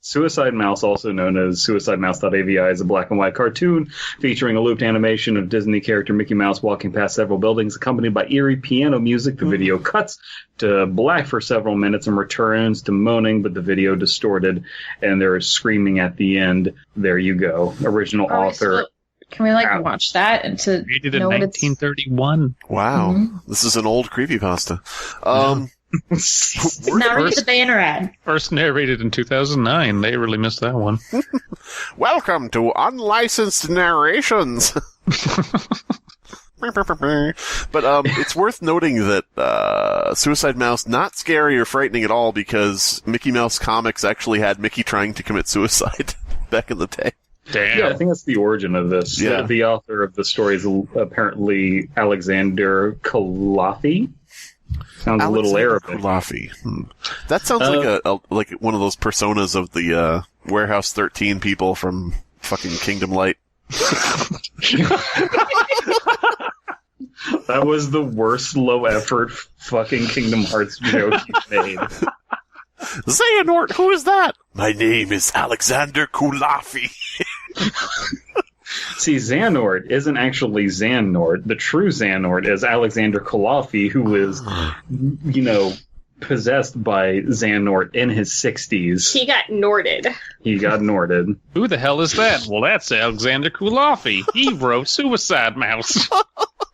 Suicide Mouse, also known as suicidemouse.avi, is a black and white cartoon featuring a looped animation of Disney character Mickey Mouse walking past several buildings, accompanied by eerie piano music. The video cuts to black for several minutes and returns to moaning, but the video distorted, and there is screaming at the end. There you go. Original author. So can we watch that and to Rated in know what 1931. Wow. Mhm. This is an old creepypasta. Now read the banner ad. First narrated in 2009. They really missed that one. Welcome to Unlicensed Narrations. But it's worth noting that Suicide Mouse, not scary or frightening at all, because Mickey Mouse comics actually had Mickey trying to commit suicide back in the day. Damn. Yeah, I think that's the origin of this. Yeah. The author of the story is apparently Alexander Culafi. Sounds a little Arabic. Culafi. That sounds like one of those personas of the Warehouse 13 people from fucking Kingdom Light. That was the worst low-effort fucking Kingdom Hearts joke you've made. Xehanort, who is that? My name is Alexander Culafi. See, Xehanort isn't actually Xehanort. The true Xehanort is Alexander Culafi, who is, possessed by Xehanort in his 60s. He got Norded. Who the hell is that? Well, that's Alexander Culafi. He wrote Suicide Mouse.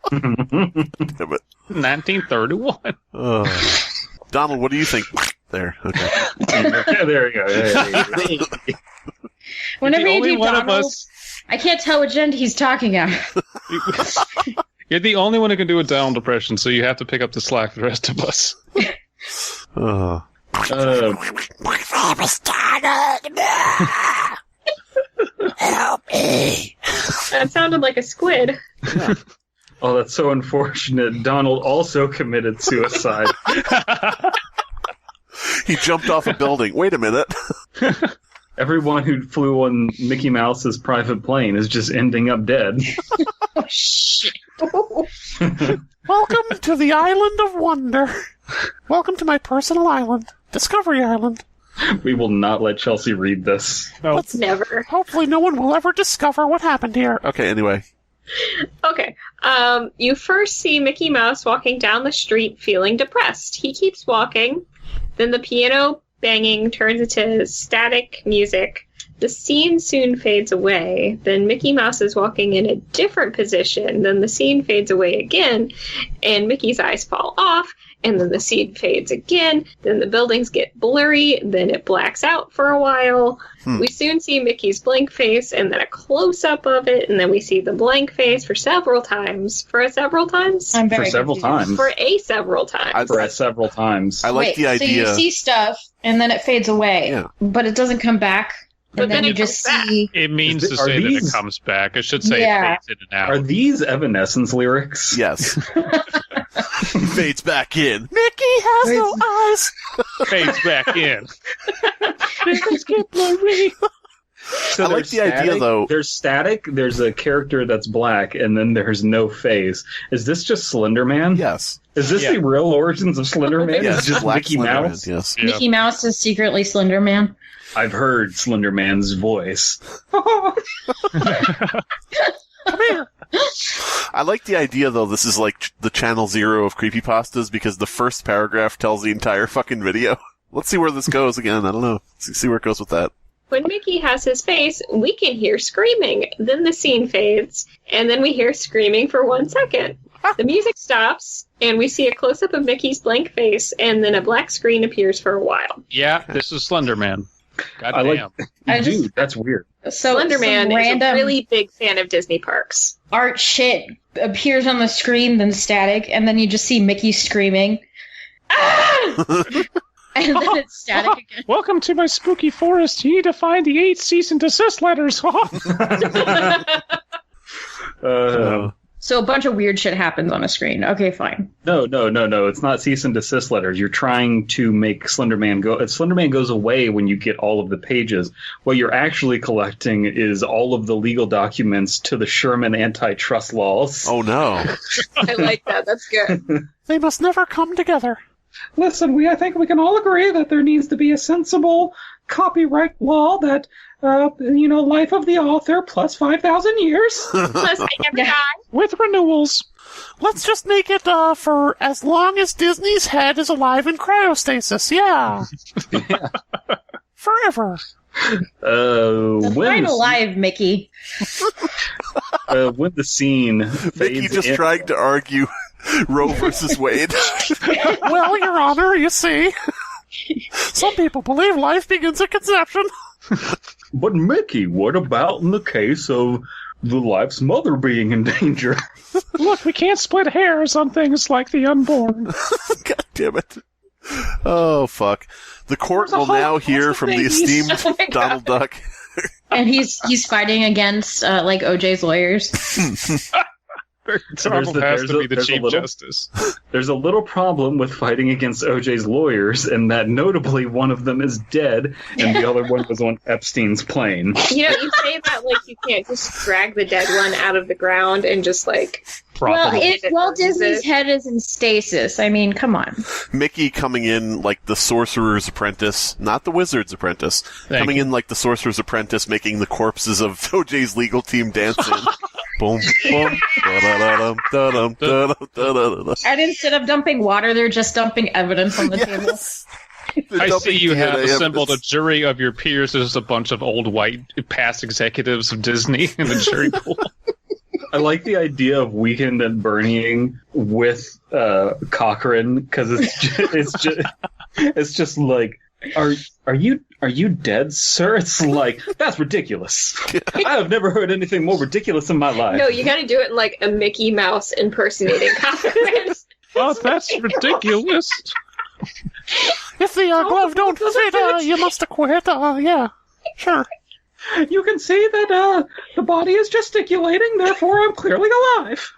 Damn it. 1931. Donald, what do you think? There. Okay. There you go. Whenever you only do one of Donald, us- I can't tell which end he's talking at. You're the only one who can do a Donald impression, so you have to pick up the slack for the rest of us. Oh. My name is Donald. Help me. That sounded like a squid. Oh, that's so unfortunate. Donald also committed suicide. He jumped off a building. Wait a minute. Everyone who flew on Mickey Mouse's private plane is just ending up dead. Oh, shit. Welcome to the Island of Wonder. Welcome to my personal island, Discovery Island. We will not let Chelsea read this. Never. Hopefully no one will ever discover what happened here. Okay, anyway. Okay. You first see Mickey Mouse walking down the street feeling depressed. He keeps walking. Then the piano banging turns into static music. The scene soon fades away. Then Mickey Mouse is walking in a different position. Then the scene fades away again, and Mickey's eyes fall off. And then the scene fades again. Then the buildings get blurry. Then it blacks out for a while. We soon see Mickey's blank face, and then a close-up of it. And then we see the blank face for several times. I'm very For several confused. times. For a several times. For several times. I like Wait, the idea. So you see stuff, and then it fades away, Yeah. but it doesn't come back. But And then then you it just comes back. see. It means to Are say that it these- comes back. I should say Yeah. it fades in and out. Are these Evanescence lyrics? Yes. Fades back in. Mickey has no eyes. Fades back in. Things get blurry. So I like there's the idea, static, though. There's static, there's a character that's black, and then there's no face. Is this just Slender Man? Yes. Is this the real origins of Slender Man? Yes, It's just Black Mickey Slender Man, Mouse? yes. Yeah. Mickey Mouse is secretly Slender Man. I've heard Slender Man's voice. I like the idea, though, this is like the Channel Zero of creepypastas, because the first paragraph tells the entire fucking video. Let's see where this goes again. I don't know. See where it goes with that. When Mickey has his face, we can hear screaming. Then the scene fades, and then we hear screaming for 1 second. The music stops, and we see a close-up of Mickey's blank face, and then a black screen appears for a while. Yeah, this is Slender Man. God I like- damn. Dude, that's weird. So Slender Man some is random a really big fan of Disney parks. art shit appears on the screen, then static, and then you just see Mickey screaming. Ah! And then it's static again. Welcome to my spooky forest. You need to find the 8 cease and desist letters. So a bunch of weird shit happens on a screen. Okay, fine. No. It's not cease and desist letters. You're trying to make Slender Man go. Slender Man goes away when you get all of the pages. What you're actually collecting is all of the legal documents to the Sherman antitrust laws. Oh, no. I like that. That's good. They must never come together. Listen, I think we can all agree that there needs to be a sensible copyright law that, life of the author plus 5,000 years Plus, I never die. with renewals. Let's just make it for as long as Disney's head is alive in cryostasis. Yeah. Forever. The When final live, Mickey. when the scene fades Mickey just in, trying to argue Roe versus Wade. Well, Your Honor, you see. Some people believe life begins at conception. But Mickey, what about in the case of the life's mother being in danger? Look, we can't split hairs on things like the unborn. God damn it. Oh, fuck. The court There's a will whole now hear host of from the babies. esteemed Oh my God. Donald Duck. And he's fighting against OJ's lawyers. Donald has to be the Chief Justice. There's a little problem with fighting against OJ's lawyers, and that notably one of them is dead, and the other one was on Epstein's plane. You know, you say that like you can't just drag the dead one out of the ground and just like... Well, Walt Disney's head is in stasis. I mean, come on. Mickey coming in like the Sorcerer's Apprentice, not the Wizard's Apprentice. Coming in like the Sorcerer's Apprentice, making the corpses of OJ's legal team dancing. Boom, boom, da-da-da-dum, da-dum, da-dum, da-da-da-da. And instead of dumping water, they're just dumping evidence on the table. I see you have assembled a jury of your peers as a bunch of old white past executives of Disney in the jury pool. I like the idea of Weekend at Bernieing with Cochran, because it's just like, are you dead, sir? It's like, that's ridiculous. I have never heard anything more ridiculous in my life. No, you got to do it in like a Mickey Mouse impersonating Cochran. Oh, that's ridiculous. If the glove don't fit, you must quit. Yeah, sure. You can see that the body is gesticulating, therefore I'm clearly alive.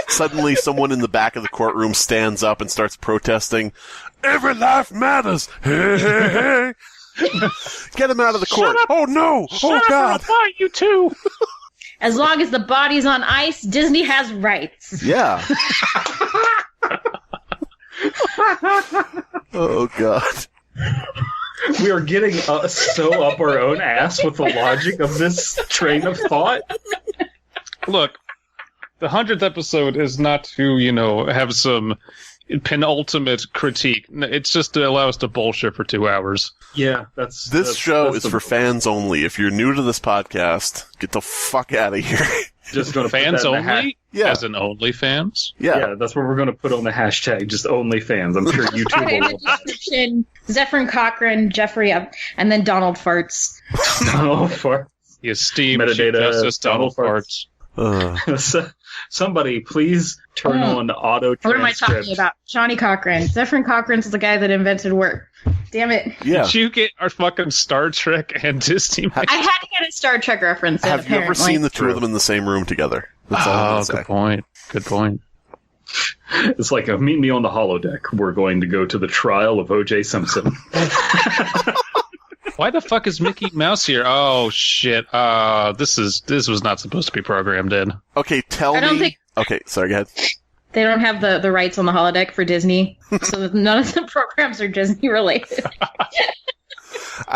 Suddenly, someone in the back of the courtroom stands up and starts protesting. Every life matters. Hey, hey, hey. Get him out of the court. Oh, no. Oh, God. I'll fight you too. As long as the body's on ice, Disney has rights. Yeah. Oh, God. We are getting so up our own ass with the logic of this train of thought. Look, the 100th episode is not to, have some penultimate critique. It's just to allow us to bullshit for 2 hours. Yeah, This show is for fans only. If you're new to this podcast, get the fuck out of here. Just gonna fans only? Yeah. As in OnlyFans? Yeah, that's what we're going to put on the hashtag, just OnlyFans. I'm sure YouTube In will. the description, Zephyr Cochran, Jeffrey up, and then Donald Farts. Donald Farts. The esteemed Metadata, Chief Justice Donald Farts. Somebody, please turn on auto transcript. What am I talking about? Johnny Cochran. Zephyr Cochran's the guy that invented work. Damn it. Yeah. Did you get our fucking Star Trek and Disney? I had to get a Star Trek reference. Have you ever seen the two of them in the same room together? That's all I'm gonna say. Good point. Good point. It's like, meet me on the holodeck. We're going to go to the trial of O.J. Simpson. Why the fuck is Mickey Mouse here? Oh shit! This was not supposed to be programmed in. Okay, tell me. Okay, sorry. Go ahead. They don't have the rights on the holodeck for Disney, so none of the programs are Disney related.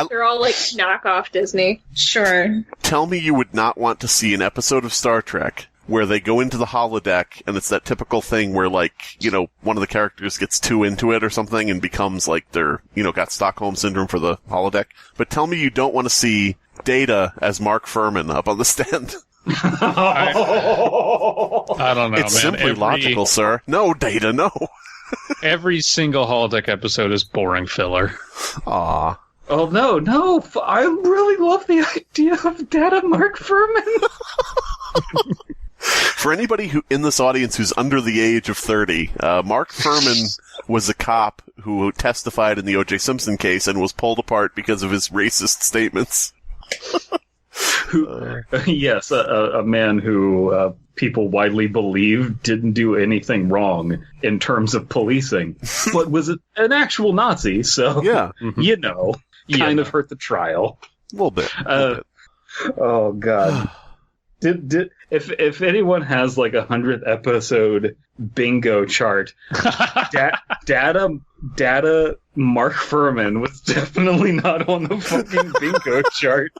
They're all like knockoff Disney. Sure. Tell me you would not want to see an episode of Star Trek where they go into the holodeck and it's that typical thing where, like, one of the characters gets too into it or something and becomes like they're, got Stockholm Syndrome for the holodeck. But tell me you don't want to see Data as Mark Furman up on the stand. I don't know, It's man. simply logical, sir. No, Data, no. Every single holodeck episode is boring filler. Aw. Oh, no. I really love the idea of Data Mark Furman. For anybody in this audience who's under the age of 30, Mark Furman was a cop who testified in the O.J. Simpson case and was pulled apart because of his racist statements. Yes, a man who people widely believe didn't do anything wrong in terms of policing, but was an actual Nazi, so, yeah. kind of hurt the trial. A little bit. Oh, God. If anyone has like 100th episode bingo chart, Data Mark Furman was definitely not on the fucking bingo chart.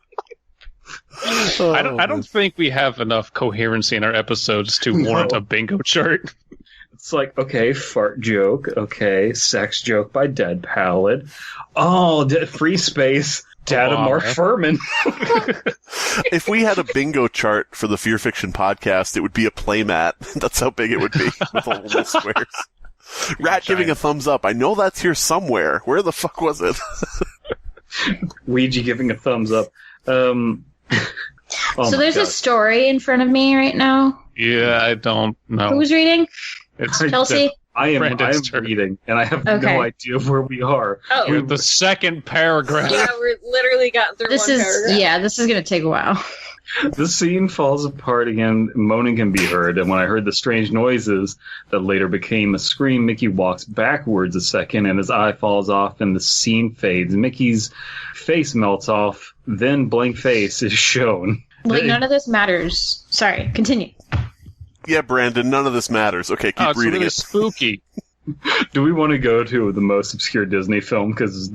I don't think we have enough coherency in our episodes to warrant a bingo chart. It's like, okay, fart joke, okay, sex joke by Dead Palette. Oh, free space. Data Mark Furman. If we had a bingo chart for the Fear Fiction podcast, it would be a playmat. That's how big it would be, with all the little squares. Rat giving a thumbs up. I know that's here somewhere. Where the fuck was it? Ouija giving a thumbs up. So there's a story in front of me right now. Yeah, I don't know. Who's reading? It's Chelsea? I am reading, and I have no idea where we are. We're the second paragraph. Yeah, we're literally got through one paragraph. Yeah, this is going to take a while. The scene falls apart again. Moaning can be heard, and when I heard the strange noises that later became a scream, Mickey walks backwards a second, and his eye falls off, and the scene fades. Mickey's face melts off, then blank face is shown. Like, none of this matters. Sorry, continue. Yeah, Brandon, none of this matters. Okay, keep reading it's it. really spooky. Do we want to go to the most obscure Disney film? Because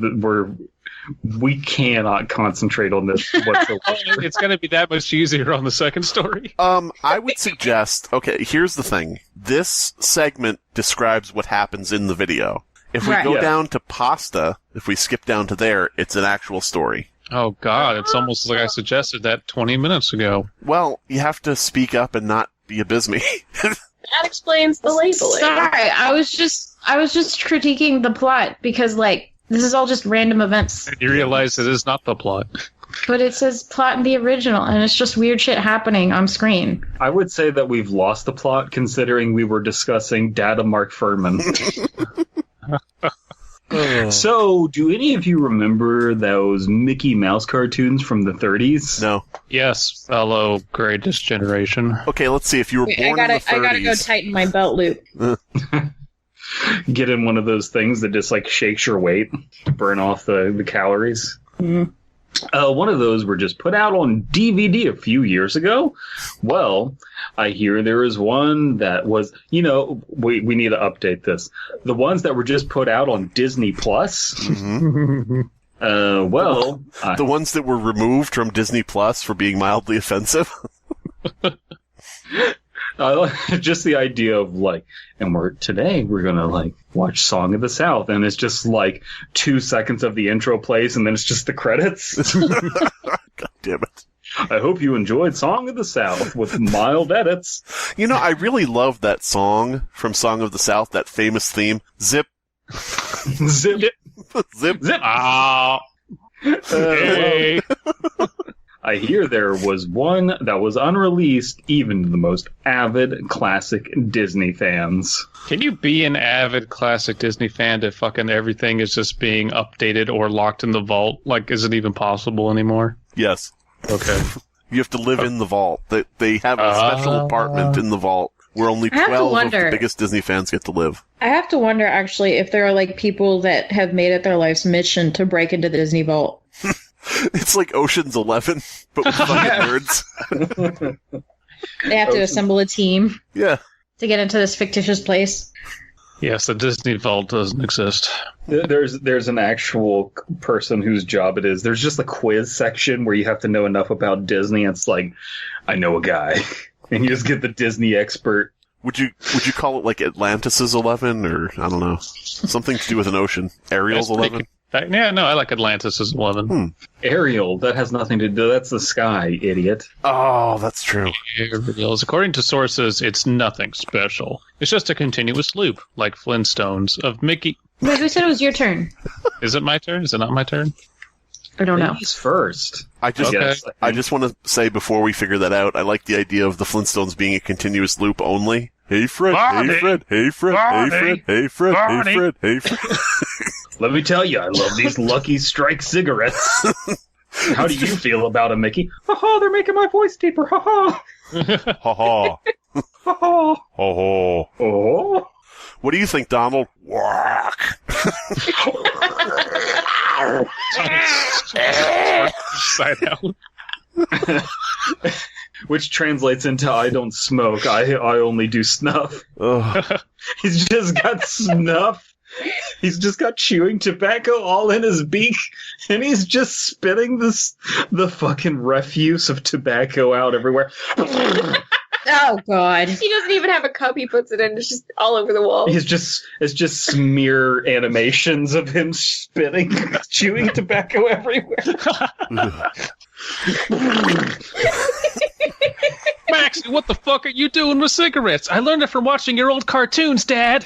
we cannot concentrate on this whatsoever. It's going to be that much easier on the second story. I would suggest, okay, here's the thing. This segment describes what happens in the video. If we go down to pasta, if we skip down to there, it's an actual story. Oh, God, it's almost like I suggested that 20 minutes ago. Well, you have to speak up and not be Abysmii. That explains the labeling. Sorry, I was just critiquing the plot because, like, this is all just random events. And you realize it is not the plot. But it says plot in the original, and it's just weird shit happening on screen. I would say that we've lost the plot, considering we were discussing Data Mark Furman. So, do any of you remember those Mickey Mouse cartoons from the 30s? No. Yes, fellow greatest generation. Okay, let's see. If you were born in the 30s... I gotta go tighten my belt loop. Get in one of those things that just, like, shakes your weight to burn off the calories. Mm-hmm. One of those were just put out on DVD a few years ago. Well, I hear there is one that was, we need to update this. The ones that were just put out on Disney Plus. Mm-hmm. The ones that were removed from Disney Plus for being mildly offensive. Just the idea of, like, and today we're gonna, like, watch Song of the South, and it's just like 2 seconds of the intro plays, and then it's just the credits. God damn it. I hope you enjoyed Song of the South with mild edits. I really love that song from Song of the South, that famous theme. Zip. Zip. Zip. Zip. Ah. Hey. I hear there was one that was unreleased even to the most avid classic Disney fans. Can you be an avid classic Disney fan if fucking everything is just being updated or locked in the vault? Like, is it even possible anymore? Yes. Okay. You have to live in the vault. They have a special apartment in the vault where only 12 of the biggest Disney fans get to live. I have to wonder, actually, if there are, like, people that have made it their life's mission to break into the Disney vault. It's like Ocean's 11, but with fucking nerds. They have to assemble a team. Yeah. To get into this fictitious place. Yes, the Disney vault doesn't exist. There's an actual person whose job it is. There's just a quiz section where you have to know enough about Disney. It's like, I know a guy. And you just get the Disney expert. Would you call it like Atlantis' 11, or I don't know, something to do with an ocean? Ariel's 11? Yeah, no, I like Atlantis' 11. Ariel, that has nothing to do. That's the sky, idiot. Oh, that's true. Ariel's, according to sources, it's nothing special. It's just a continuous loop, like Flintstones, of Mickey. Wait, who said it was your turn? Is it my turn? Is it not my turn? I don't know. He's first. I just want to say before we figure that out, I like the idea of the Flintstones being a continuous loop only. Hey Fred, Barney, hey Fred, hey Fred, Barney, hey Fred, hey Fred, Barney. hey Fred, hey Fred. Let me tell you, I love these Lucky Strike cigarettes. How do you feel about them, Mickey? Ha-ha, they're making my voice deeper. Ha-ha. Ha-ha. Ha-ha. Ho-ho. Oh. What do you think, Donald? Walk. Side out. Which translates into I don't smoke. I only do snuff. He's just got snuff. He's just got chewing tobacco all in his beak, and he's just spitting the fucking refuse of tobacco out everywhere. Oh, God. He doesn't even have a cup he puts it in. It's just all over the wall. It's just smear animations of him spitting, chewing tobacco everywhere. Max, what the fuck are you doing with cigarettes? I learned it from watching your old cartoons, Dad.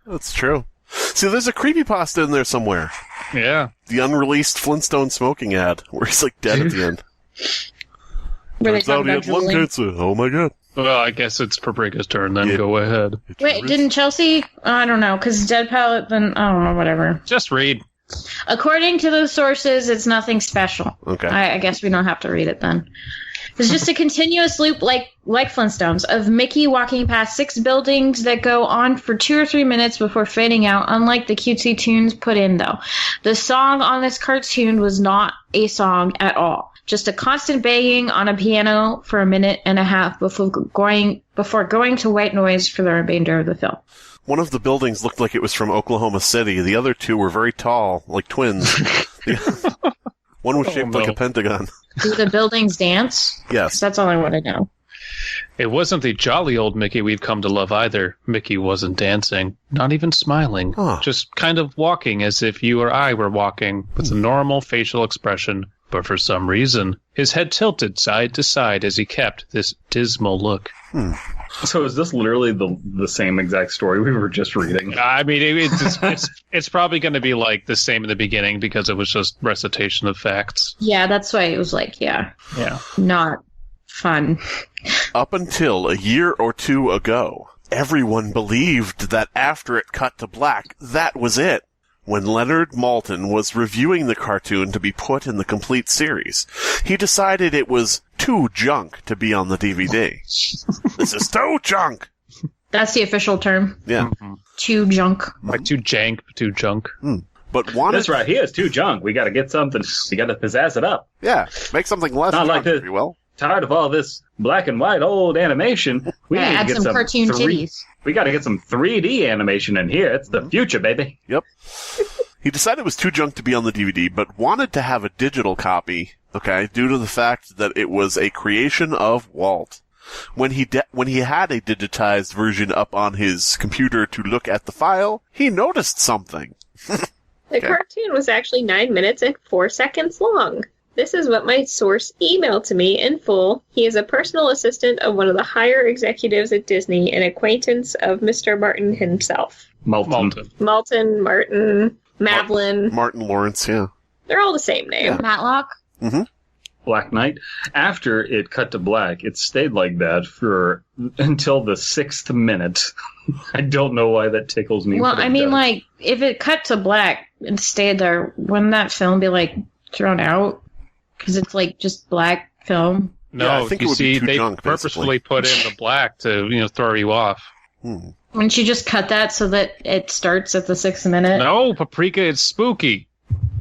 That's true. See, there's a creepypasta in there somewhere. Yeah. The unreleased Flintstone smoking ad, where he's like dead at the end. Where they Turns out talk he about had lung drooling. cancer. Oh my god. Well, I guess it's Paprika's turn, then go ahead. Wait, didn't Chelsea? I don't know, because Dead Palette, then, I don't know, whatever. Just read. According to those sources, it's nothing special. Okay. I guess we don't have to read it then. It's just a continuous loop like Flintstones of Mickey walking past 6 buildings that go on for 2 or 3 minutes before fading out, unlike the cutesy tunes put in, though. The song on this cartoon was not a song at all. Just a constant banging on a piano for 1.5 minutes before going to white noise for the remainder of the film. One of the buildings looked like it was from Oklahoma City. The other 2 were very tall, like twins. One was shaped like a pentagon. Do the buildings dance? Yes. That's all I want to know. It wasn't the jolly old Mickey we've come to love either. Mickey wasn't dancing, not even smiling, just kind of walking as if you or I were walking, with a normal facial expression. But for some reason, his head tilted side to side as he kept this dismal look. So is this literally the same exact story we were just reading? I mean, it's probably going to be like the same in the beginning because it was just recitation of facts. Yeah, that's why it was like, yeah, not fun. Up until a year or 2 ago, everyone believed that after it cut to black, that was it. When Leonard Maltin was reviewing the cartoon to be put in the complete series, he decided it was too junk to be on the DVD. This is too junk! That's the official term. Yeah. Too junk. Like too jank, too junk. But wanted... This right here is too junk. We gotta get something. We gotta pizzazz it up. Yeah, make something less Not junk, like this. if you will. Tired of all this black and white old animation. We need to add get some cartoon titties. We gotta get some 3D animation in here. It's the future, baby. Yep. He decided it was too junk to be on the DVD, but wanted to have a digital copy, okay, due to the fact that it was a creation of Walt. When he had a digitized version up on his computer to look at the file, he noticed something. The cartoon was actually 9 minutes and 4 seconds long. This is what my source emailed to me in full. He is a personal assistant of one of the higher executives at Disney, an acquaintance of Mr. Martin himself. Maltin, Martin, Madeline. Martin Lawrence, yeah. They're all the same name. Matlock? Mm-hmm. Black Knight. After it cut to black, it stayed like that for until the 6th minute. I don't know why that tickles me. Well, I mean, like, if it cut to black and stayed there, wouldn't that film be, like, thrown out? Because it's, like, just black film. No, yeah, I think you it see, they junk, purposefully put in the black to, throw you off. Wouldn't you just cut that so that it starts at the 6th minute? No, Paprika, it's spooky.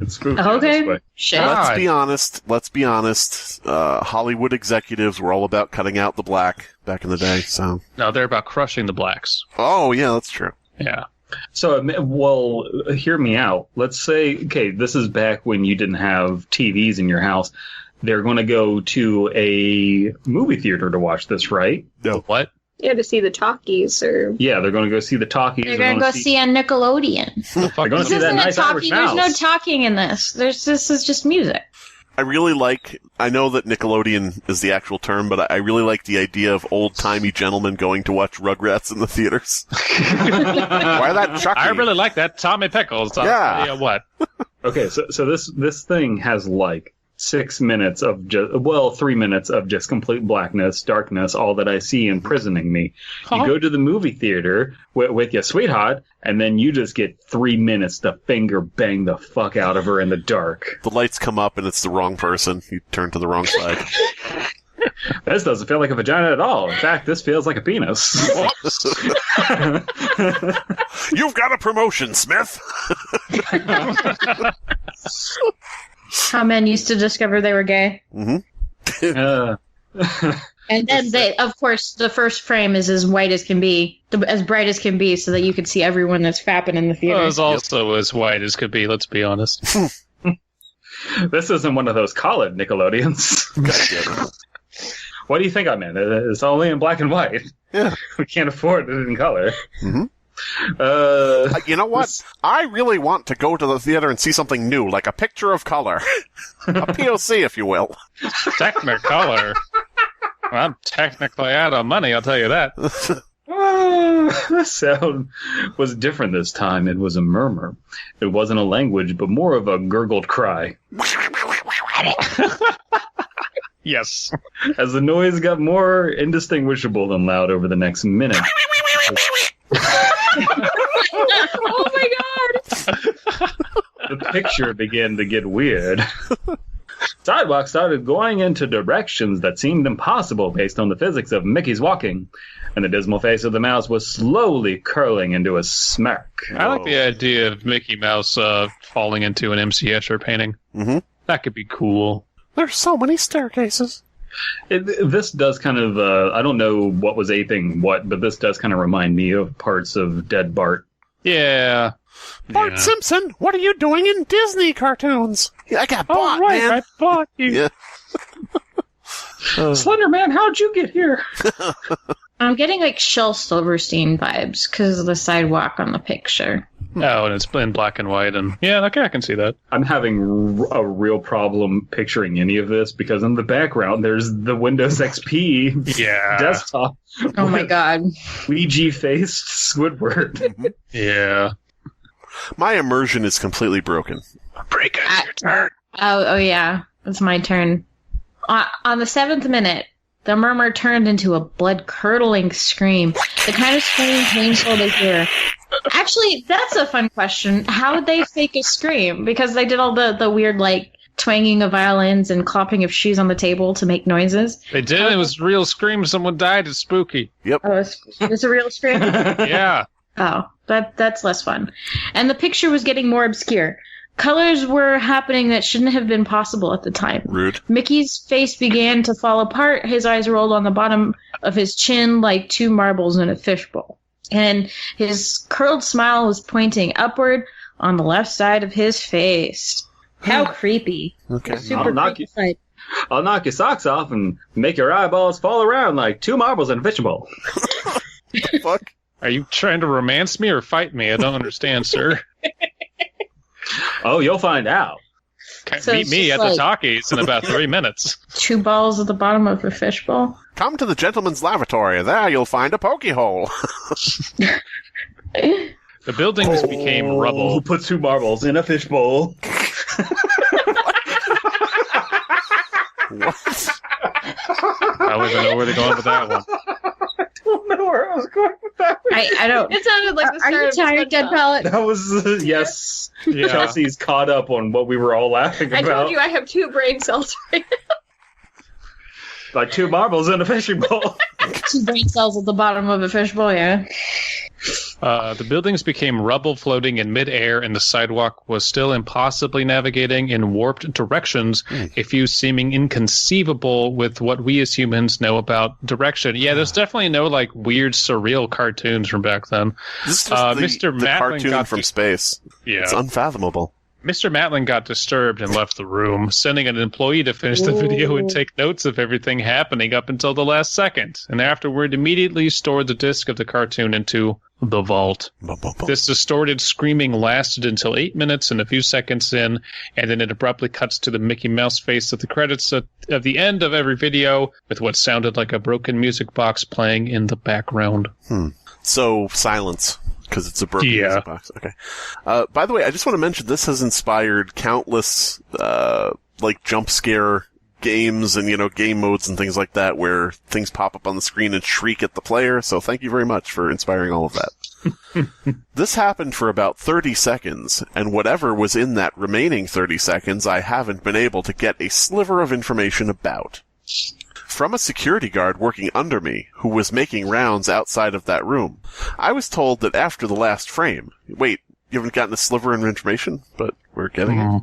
It's spooky. Okay. Shit. Let's be honest. Hollywood executives were all about cutting out the black back in the day, so. No, they're about crushing the blacks. Oh, yeah, that's true. Yeah. So, well, hear me out. Let's say, okay, this is back when you didn't have TVs in your house. They're going to go to a movie theater to watch this, right? No. What? Yeah, to see the talkies, or... Yeah, they're going to go see the talkies. They're going to go see a Nickelodeon. They're going to see that nice Irish mouse. There's no talking in this. This is just music. I really like, I know that Nickelodeon is the actual term, but I really like the idea of old-timey gentlemen going to watch Rugrats in the theaters. Why that Chucky? I really like that Tommy Pickles. Yeah. Yeah, what? Okay, so this thing has like 6 minutes of 3 minutes of just complete blackness, darkness, all that I see imprisoning me. You go to the movie theater with your sweetheart, and then you just get 3 minutes to finger bang the fuck out of her in the dark. The lights come up and it's the wrong person. You turn to the wrong side. This doesn't feel like a vagina at all. In fact, this feels like a penis. You've got a promotion, Smith! How men used to discover they were gay. Mm-hmm. And then they, of course, the first frame is as white as can be, as bright as can be, so that you can see everyone that's fapping in the theater. Well, it was also as white as could be, let's be honest. This isn't one of those college Nickelodeons. What do you think I'm in? It's only in black and white. Yeah. We can't afford it in color. Mm-hmm. You know what? I really want to go to the theater and see something new, like a picture of color. A POC, if you will. Technicolor. Well, I'm technically out of money, I'll tell you that. The sound was different this time. It was a murmur. It wasn't a language, but more of a gurgled cry. Yes. As the noise got more indistinguishable than loud over the next minute. Oh my god! The picture began to get weird. Sidewalk started going into directions that seemed impossible based on the physics of Mickey's walking, and the dismal face of the mouse was slowly curling into a smirk. I like the idea of Mickey Mouse falling into an MC Escher painting. Mm-hmm. That could be cool. There's so many staircases. This does kind of, I don't know what was aping what, but this does kind of remind me of parts of Dead Bart. Yeah. Bart Simpson, what are you doing in Disney cartoons? Yeah, I got bought, All right, man. I bought you. Yeah. Slender Man, how'd you get here? I'm getting like Shel Silverstein vibes because of the sidewalk on the picture. Oh, and it's in black and white, and yeah, okay, I can see that. I'm having a real problem picturing any of this because in the background there's the Windows XP desktop. Oh my god. Ouija-faced Squidward. Yeah. My immersion is completely broken. Break out your turn. Oh yeah, it's my turn. On the 7th minute, the murmur turned into a blood-curdling scream. The kind of scream painful to hear. Actually, that's a fun question. How would they fake a scream? Because they did all the weird, like, twanging of violins and clopping of shoes on the table to make noises. They did. It was a real scream. Someone died. It's spooky. Yep. Oh, it's a real scream? Yeah. Oh, that's less fun. And the picture was getting more obscure. Colors were happening that shouldn't have been possible at the time. Rude. Mickey's face began to fall apart. His eyes rolled on the bottom of his chin like two marbles in a fishbowl. And his curled smile was pointing upward on the left side of his face. How creepy. Okay. Super creepy sight. I'll knock your socks off and make your eyeballs fall around like two marbles in a fishing bowl. Fuck. Are you trying to romance me or fight me? I don't understand, sir. Oh, you'll find out. So Meet it's me just at the like- Talkies in about 3 minutes. Two balls at the bottom of a fishbowl. Come to the gentleman's lavatory. There you'll find a pokey hole. The buildings became rubble. Who put two marbles in a fishbowl? What? I don't even know where they're going with that one. I don't know where I was going with that. I don't. It sounded like the Are start you of tired, Dead SpongeBob. Palette? That was, yes. Yeah. Chelsea's caught up on what we were all laughing I about. told you I have two brain cells right now. Like two marbles in a fishing bowl. Two brain cells at the bottom of a fishbowl, yeah. The buildings became rubble floating in midair, and the sidewalk was still impossibly navigating in warped directions, a few seeming inconceivable with what we as humans know about direction. Yeah, there's definitely no, like, weird, surreal cartoons from back then. This is just Mr. the Matlin cartoon got from the- space. Yeah. It's unfathomable. Mr. Matlin got disturbed and left the room, sending an employee to finish the video and take notes of everything happening up until the last second, and afterward immediately stored the disc of the cartoon into the vault. This distorted screaming lasted until 8 minutes and a few seconds in, and then it abruptly cuts to the Mickey Mouse face at the credits at the end of every video, with what sounded like a broken music box playing in the background. So, silence. Because it's a broken Yeah. music box. Okay. By the way, I just want to mention this has inspired countless, like, jump scare games and, game modes and things like that where things pop up on the screen and shriek at the player. So thank you very much for inspiring all of that. This happened for about 30 seconds, and whatever was in that remaining 30 seconds, I haven't been able to get a sliver of information about. From a security guard working under me, who was making rounds outside of that room, I was told that after the last frame... Wait, you haven't gotten a sliver of information? But we're getting it.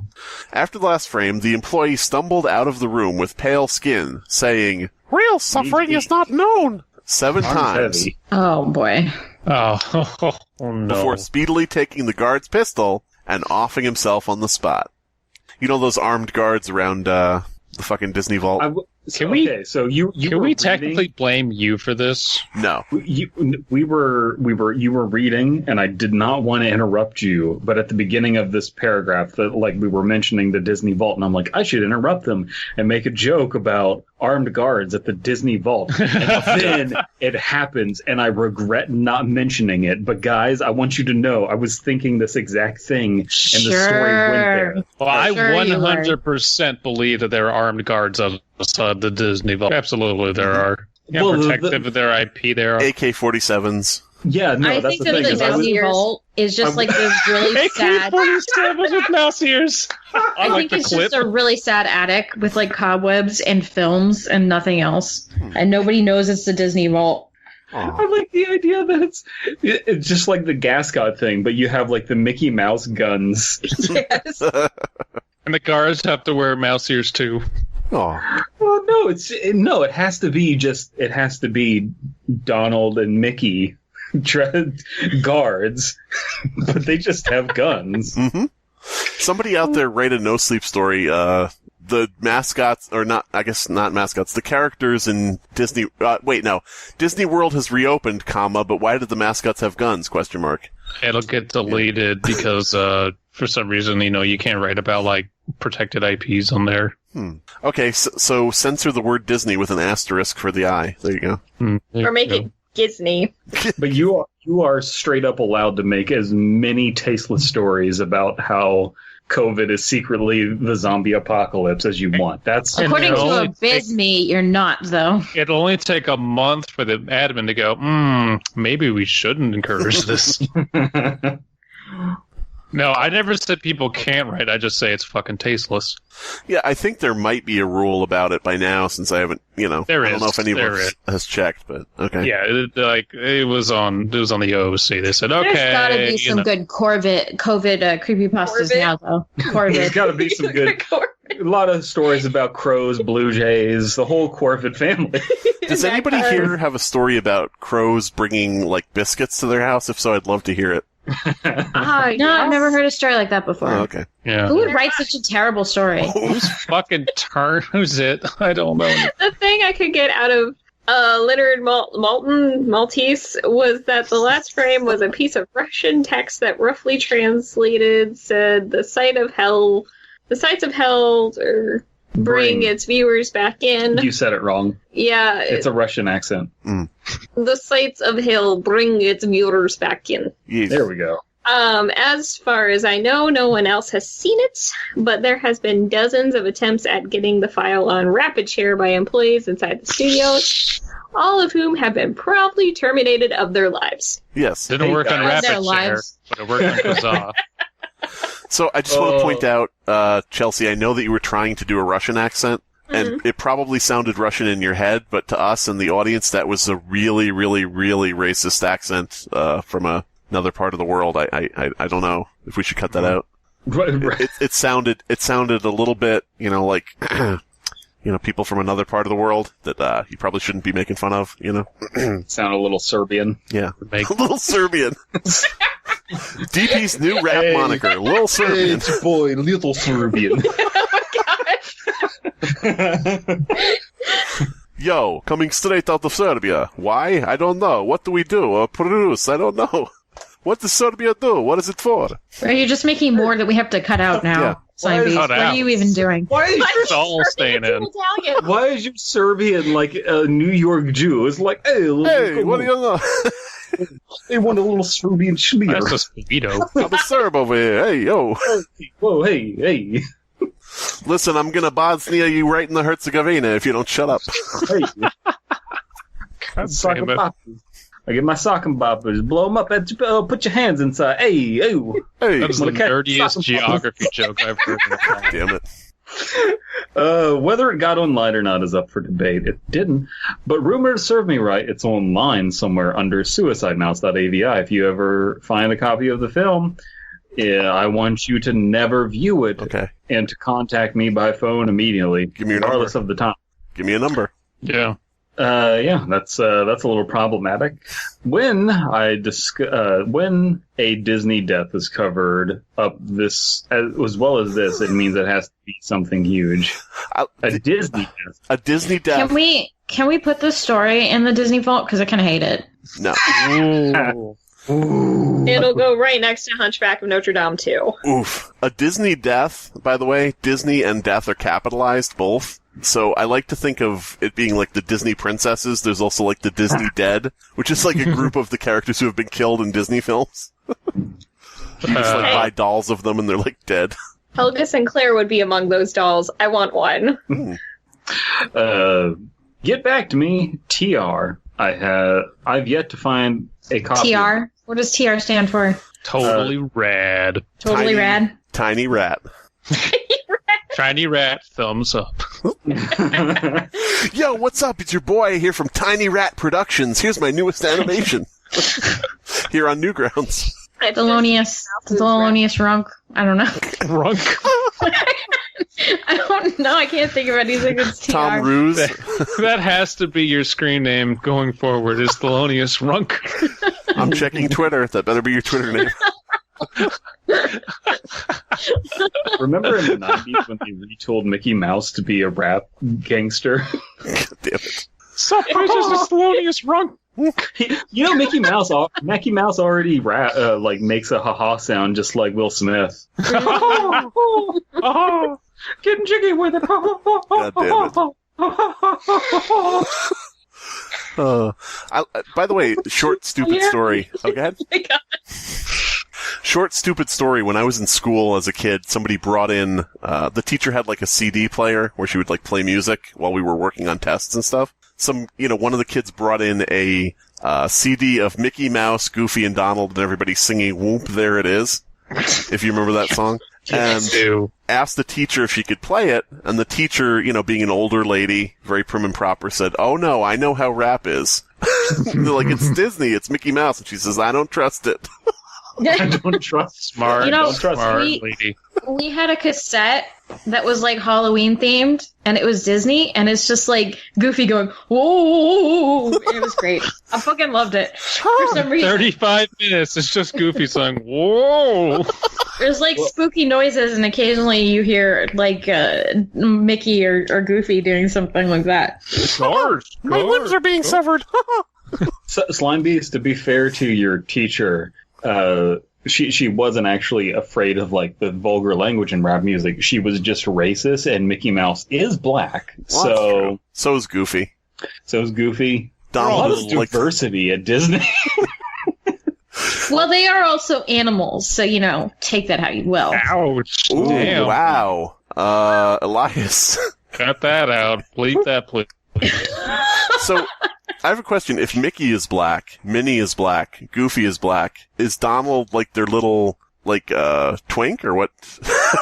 After the last frame, the employee stumbled out of the room with pale skin, saying, Real suffering is not known. 7 times, Heavy. Oh, boy. Oh, no. before speedily taking the guard's pistol and offing himself on the spot. You know those armed guards around, the fucking Disney Vault? Can we- Okay, so you Can were we reading- technically blame you for this? No. You were reading, and I did not want to interrupt you, but at the beginning of this paragraph, that like we were mentioning the Disney Vault, and I'm like, I should interrupt them and make a joke about armed guards at the Disney Vault. And then it happens, and I regret not mentioning it. But guys, I want you to know, I was thinking this exact thing, and the story went there. Well, I Sure you 100% believe that there are armed guards outside the Disney Vault. Absolutely, there are. Yeah, Well, protective of their IP, there are. AK-47s. Yeah, no, I that's think the thing. that is the I was- Disney Vault is just like this really sad. with mouse ears. I think it's just a really sad attic with like cobwebs and films and nothing else, and nobody knows it's the Disney Vault. I like the idea that it's just like the Gascot thing, but you have like the Mickey Mouse guns. Yes. And the guards have to wear mouse ears too. Oh, Well, no, it has to be Donald and Mickey guards, but they just have guns. mm-hmm. Somebody out there write a no sleep story. The mascots, or not, I guess not mascots, the characters in Disney, Disney World has reopened, but why did the mascots have guns, ? It'll get deleted because, for some reason, you can't write about, like, protected IPs on there. Okay, so censor the word Disney with an asterisk for the I. There you go. Or make it Disney. But you are straight up allowed to make as many tasteless stories about how COVID is secretly the zombie apocalypse as you want. That's According to only Abysmii, you're not, though. It'll only take a month for the admin to go, maybe we shouldn't encourage this. No, I never said people can't write. I just say it's fucking tasteless. Yeah, I think there might be a rule about it by now, since I haven't, I don't know if anyone has checked, but okay. Yeah, it was on the OOC. They said, okay. There's gotta be some good COVID creepypastas now, though. There's Corvid. got to be some good. A lot of stories about crows, blue jays, the whole Corvid family. Does anybody here have a story about crows bringing, like, biscuits to their house? If so, I'd love to hear it. No, I've never heard a story like that before. Oh, okay. Yeah. Who would write such a terrible story? Whose fucking turn is it? I don't know. The thing I could get out of Leonard Maltese was that the last frame was a piece of Russian text that roughly translated said the sights of hell bring its viewers back in. You said it wrong. Yeah. It's a Russian accent. The sights of hell bring its viewers back in. Yes. There we go. As far as I know, no one else has seen it, but there has been dozens of attempts at getting the file on rapid share by employees inside the studios, all of whom have been promptly terminated of their lives. Yes. Didn't work on Their Rapid Share, lives. but it worked on Kazaa. So I just want to point out, Chelsea, I know that you were trying to do a Russian accent, and it probably sounded Russian in your head, but to us and the audience, that was a really, really, really racist accent from another part of the world. I don't know if we should cut that out. Right. It sounded a little bit, like people from another part of the world that you probably shouldn't be making fun of. Sound a little Serbian. Yeah, a little Serbian. DP's new rap moniker, Little Serbian. It's boy, Little Serbian. Yo, coming straight out of Serbia. Why? I don't know. What do we do? Produce? I don't know. What does Serbia do? What is it for? Are you just making more that we have to cut out now? Yeah. Slimebeast? Cut What out. are you even doing? Why is It's all staying in. Why is your Serbian like a New York Jew? It's like, hey, What do you know? They want a little Serbian schmear. That's a speedo. I'm a Serb over here. Hey, yo. Whoa, hey. Listen, I'm gonna Bosnia you right in the Herzegovina if you don't shut up. Hey. God Sock damn and it. boppers. I get my sock and boppers, blow them up, put your hands inside. Hey. Hey, That is the Wanna catch nerdiest sock and geography joke I've heard in a while. damn it. Whether it got online or not is up for debate. It didn't, but rumors serve me right. It's online somewhere under suicidemouse.avi. If you ever find a copy of the film, I want you to never view it Okay. and to contact me by phone immediately, Give me your regardless number. of the time. Give me a number. Yeah. Yeah, that's a little problematic. When when a Disney death is covered up this as well as this, it means it has to be something huge. A Disney death. A Disney death. Can we put this story in the Disney Vault? Because I kind of hate it. No. It'll go right next to Hunchback of Notre Dame, too. Oof. A Disney death, by the way, Disney and death are capitalized, both. So I like to think of it being like the Disney princesses. There's also like the Disney dead, which is like a group of the characters who have been killed in Disney films. You just like buy dolls of them and they're like dead. Helga Sinclair would be among those dolls. I want one. Get back to me, TR. I've yet to find a copy. TR? What does TR stand for? Totally rad. Totally rad? Tiny rat. Tiny rat, thumbs up. Yo, what's up? It's your boy here from Tiny Rat Productions. Here's my newest animation. Here on Newgrounds. Thelonious Runk. I don't know. Runk. I don't know. I can't think of anything that's TR. Tom Ruse. That has to be your screen name going forward, is Thelonious Runk. I'm checking Twitter. That better be your Twitter name. Remember in the 90s when they retooled Mickey Mouse to be a rap gangster? God damn it. Sup, this is Thelonious Runk. You know, Mickey Mouse already makes a ha-ha sound just like Will Smith. Oh, Getting jiggy with it. God damn it. By the way, short, stupid story. Oh, go ahead. Short, stupid story. When I was in school as a kid, somebody brought in, the teacher had like a CD player where she would like play music while we were working on tests and stuff. One of the kids brought in a CD of Mickey Mouse, Goofy, and Donald, and everybody singing "Whoop, There It Is," if you remember that song. And asked the teacher if she could play it, and the teacher, being an older lady, very prim and proper, said, "Oh no, I know how rap is." They're like, "It's Disney, it's Mickey Mouse," and she says, "I don't trust it." I don't trust smart. don't trust smart we- lady. We had a cassette that was like Halloween themed, and it was Disney, and it's just like Goofy going, whoa! It was great. I fucking loved it. For some reason, 35 minutes, it's just Goofy saying, whoa! there's like spooky noises, and occasionally you hear like Mickey or Goofy doing something like that. My limbs are being severed. Slimebeast, to be fair to your teacher, she wasn't actually afraid of like the vulgar language in rap music. She was just racist, and Mickey Mouse is black. Well, so is Goofy. So is Goofy. Donald A lot is of diversity at Disney. Well, they are also animals, so take that how you will. Ouch. Ooh, Damn. wow. Elias. Cut that out. Bleep that, please. So, I have a question. If Mickey is black, Minnie is black, Goofy is black, is Donald like their little, twink, or what?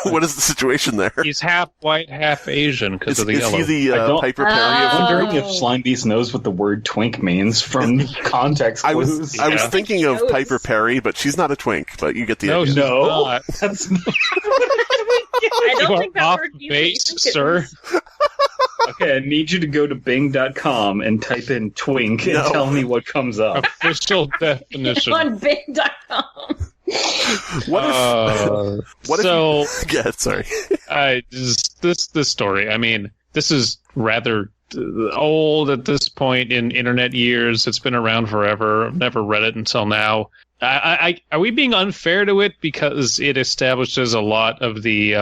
What is the situation there? He's half white, half Asian because of the Is yellow. he the Piper Perry of I'm the wondering group? if Slimebeast knows what the word twink means from context I clues. was thinking of Piper Perry, but she's not a twink, but you get the No, idea. she's not. That's I You don't are think that off word means base, what you think it sir. means. okay. I need you to go to Bing.com and type in twink and tell me what comes up. Official definition. On Bing.com. What if So, yeah, sorry. this story, I mean, this is rather old at this point in internet years. It's been around forever. I've never read it until now. Are we being unfair to it because it establishes a lot of the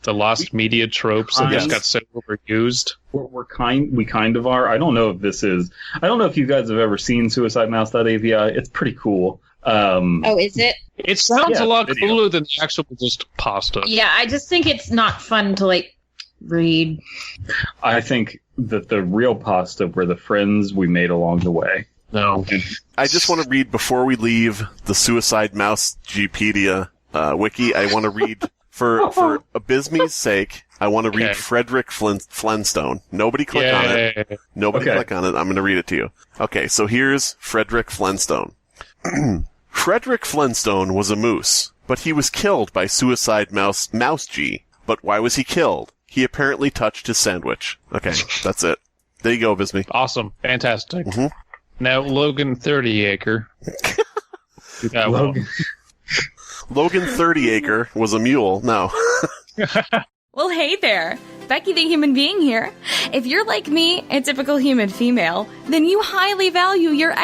lost media tropes that just got so overused? We kind of are. I don't know if you guys have ever seen SuicideMouse.avi. It's pretty cool. Is it? It sounds a lot video. cooler than the actual just pasta. Yeah, I just think it's not fun to read. I think that the real pasta were the friends we made along the way. No. I just want to read before we leave the Suicide Mouse Gpedia wiki. I want to read for Abysmii's sake. I want to read Frederick Flintstone. Nobody click on it. Nobody click on it. I'm going to read it to you. Okay, so here's Frederick Flintstone. Frederick Flintstone was a moose, but he was killed by Suicide Mouse G. But why was he killed? He apparently touched his sandwich. Okay, that's it. There you go, Abysmii. Awesome. Fantastic. Mm-hmm. Now, Logan 30-acre. Logan 30-acre was a mule. No. Well, hey there. Becky the human being here. If you're like me, a typical human female, then you highly value your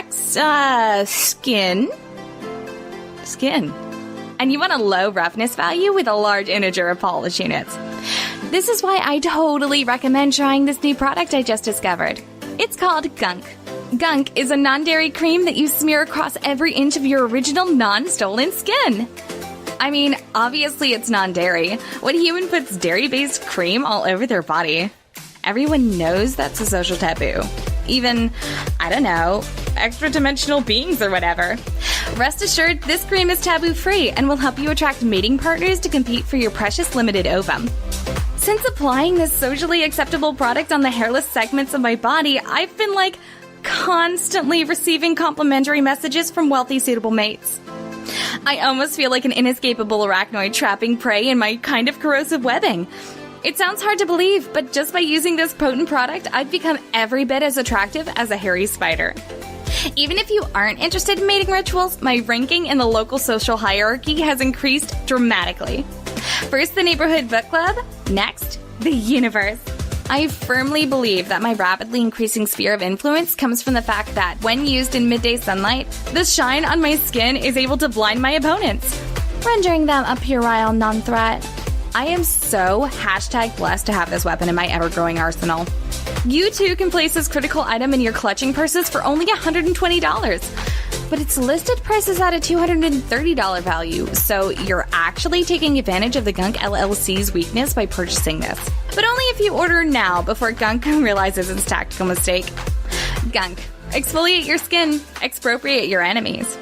skin. And you want a low roughness value with a large integer of polish units. This is why I totally recommend trying this new product I just discovered. It's called Gunk. Gunk is a non-dairy cream that you smear across every inch of your original non-stolen skin. I mean, obviously it's non-dairy. What human puts dairy-based cream all over their body? Everyone knows that's a social taboo. even, I don't know, extra-dimensional beings or whatever. Rest assured, this cream is taboo-free and will help you attract mating partners to compete for your precious limited ovum. Since applying this socially acceptable product on the hairless segments of my body, I've been, constantly receiving complimentary messages from wealthy, suitable mates. I almost feel like an inescapable arachnoid trapping prey in my kind of corrosive webbing. It sounds hard to believe, but just by using this potent product, I've become every bit as attractive as a hairy spider. Even if you aren't interested in mating rituals, my ranking in the local social hierarchy has increased dramatically. First, the neighborhood book club. Next, the universe. I firmly believe that my rapidly increasing sphere of influence comes from the fact that, when used in midday sunlight, the shine on my skin is able to blind my opponents, rendering them a puerile non-threat. I am so #blessed to have this weapon in my ever-growing arsenal. You too can place this critical item in your clutching purses for only $120. But its listed price is at a $230 value, so you're actually taking advantage of the Gunk LLC's weakness by purchasing this. But only if you order now before Gunk realizes its tactical mistake. Gunk. Exfoliate your skin. Expropriate your enemies.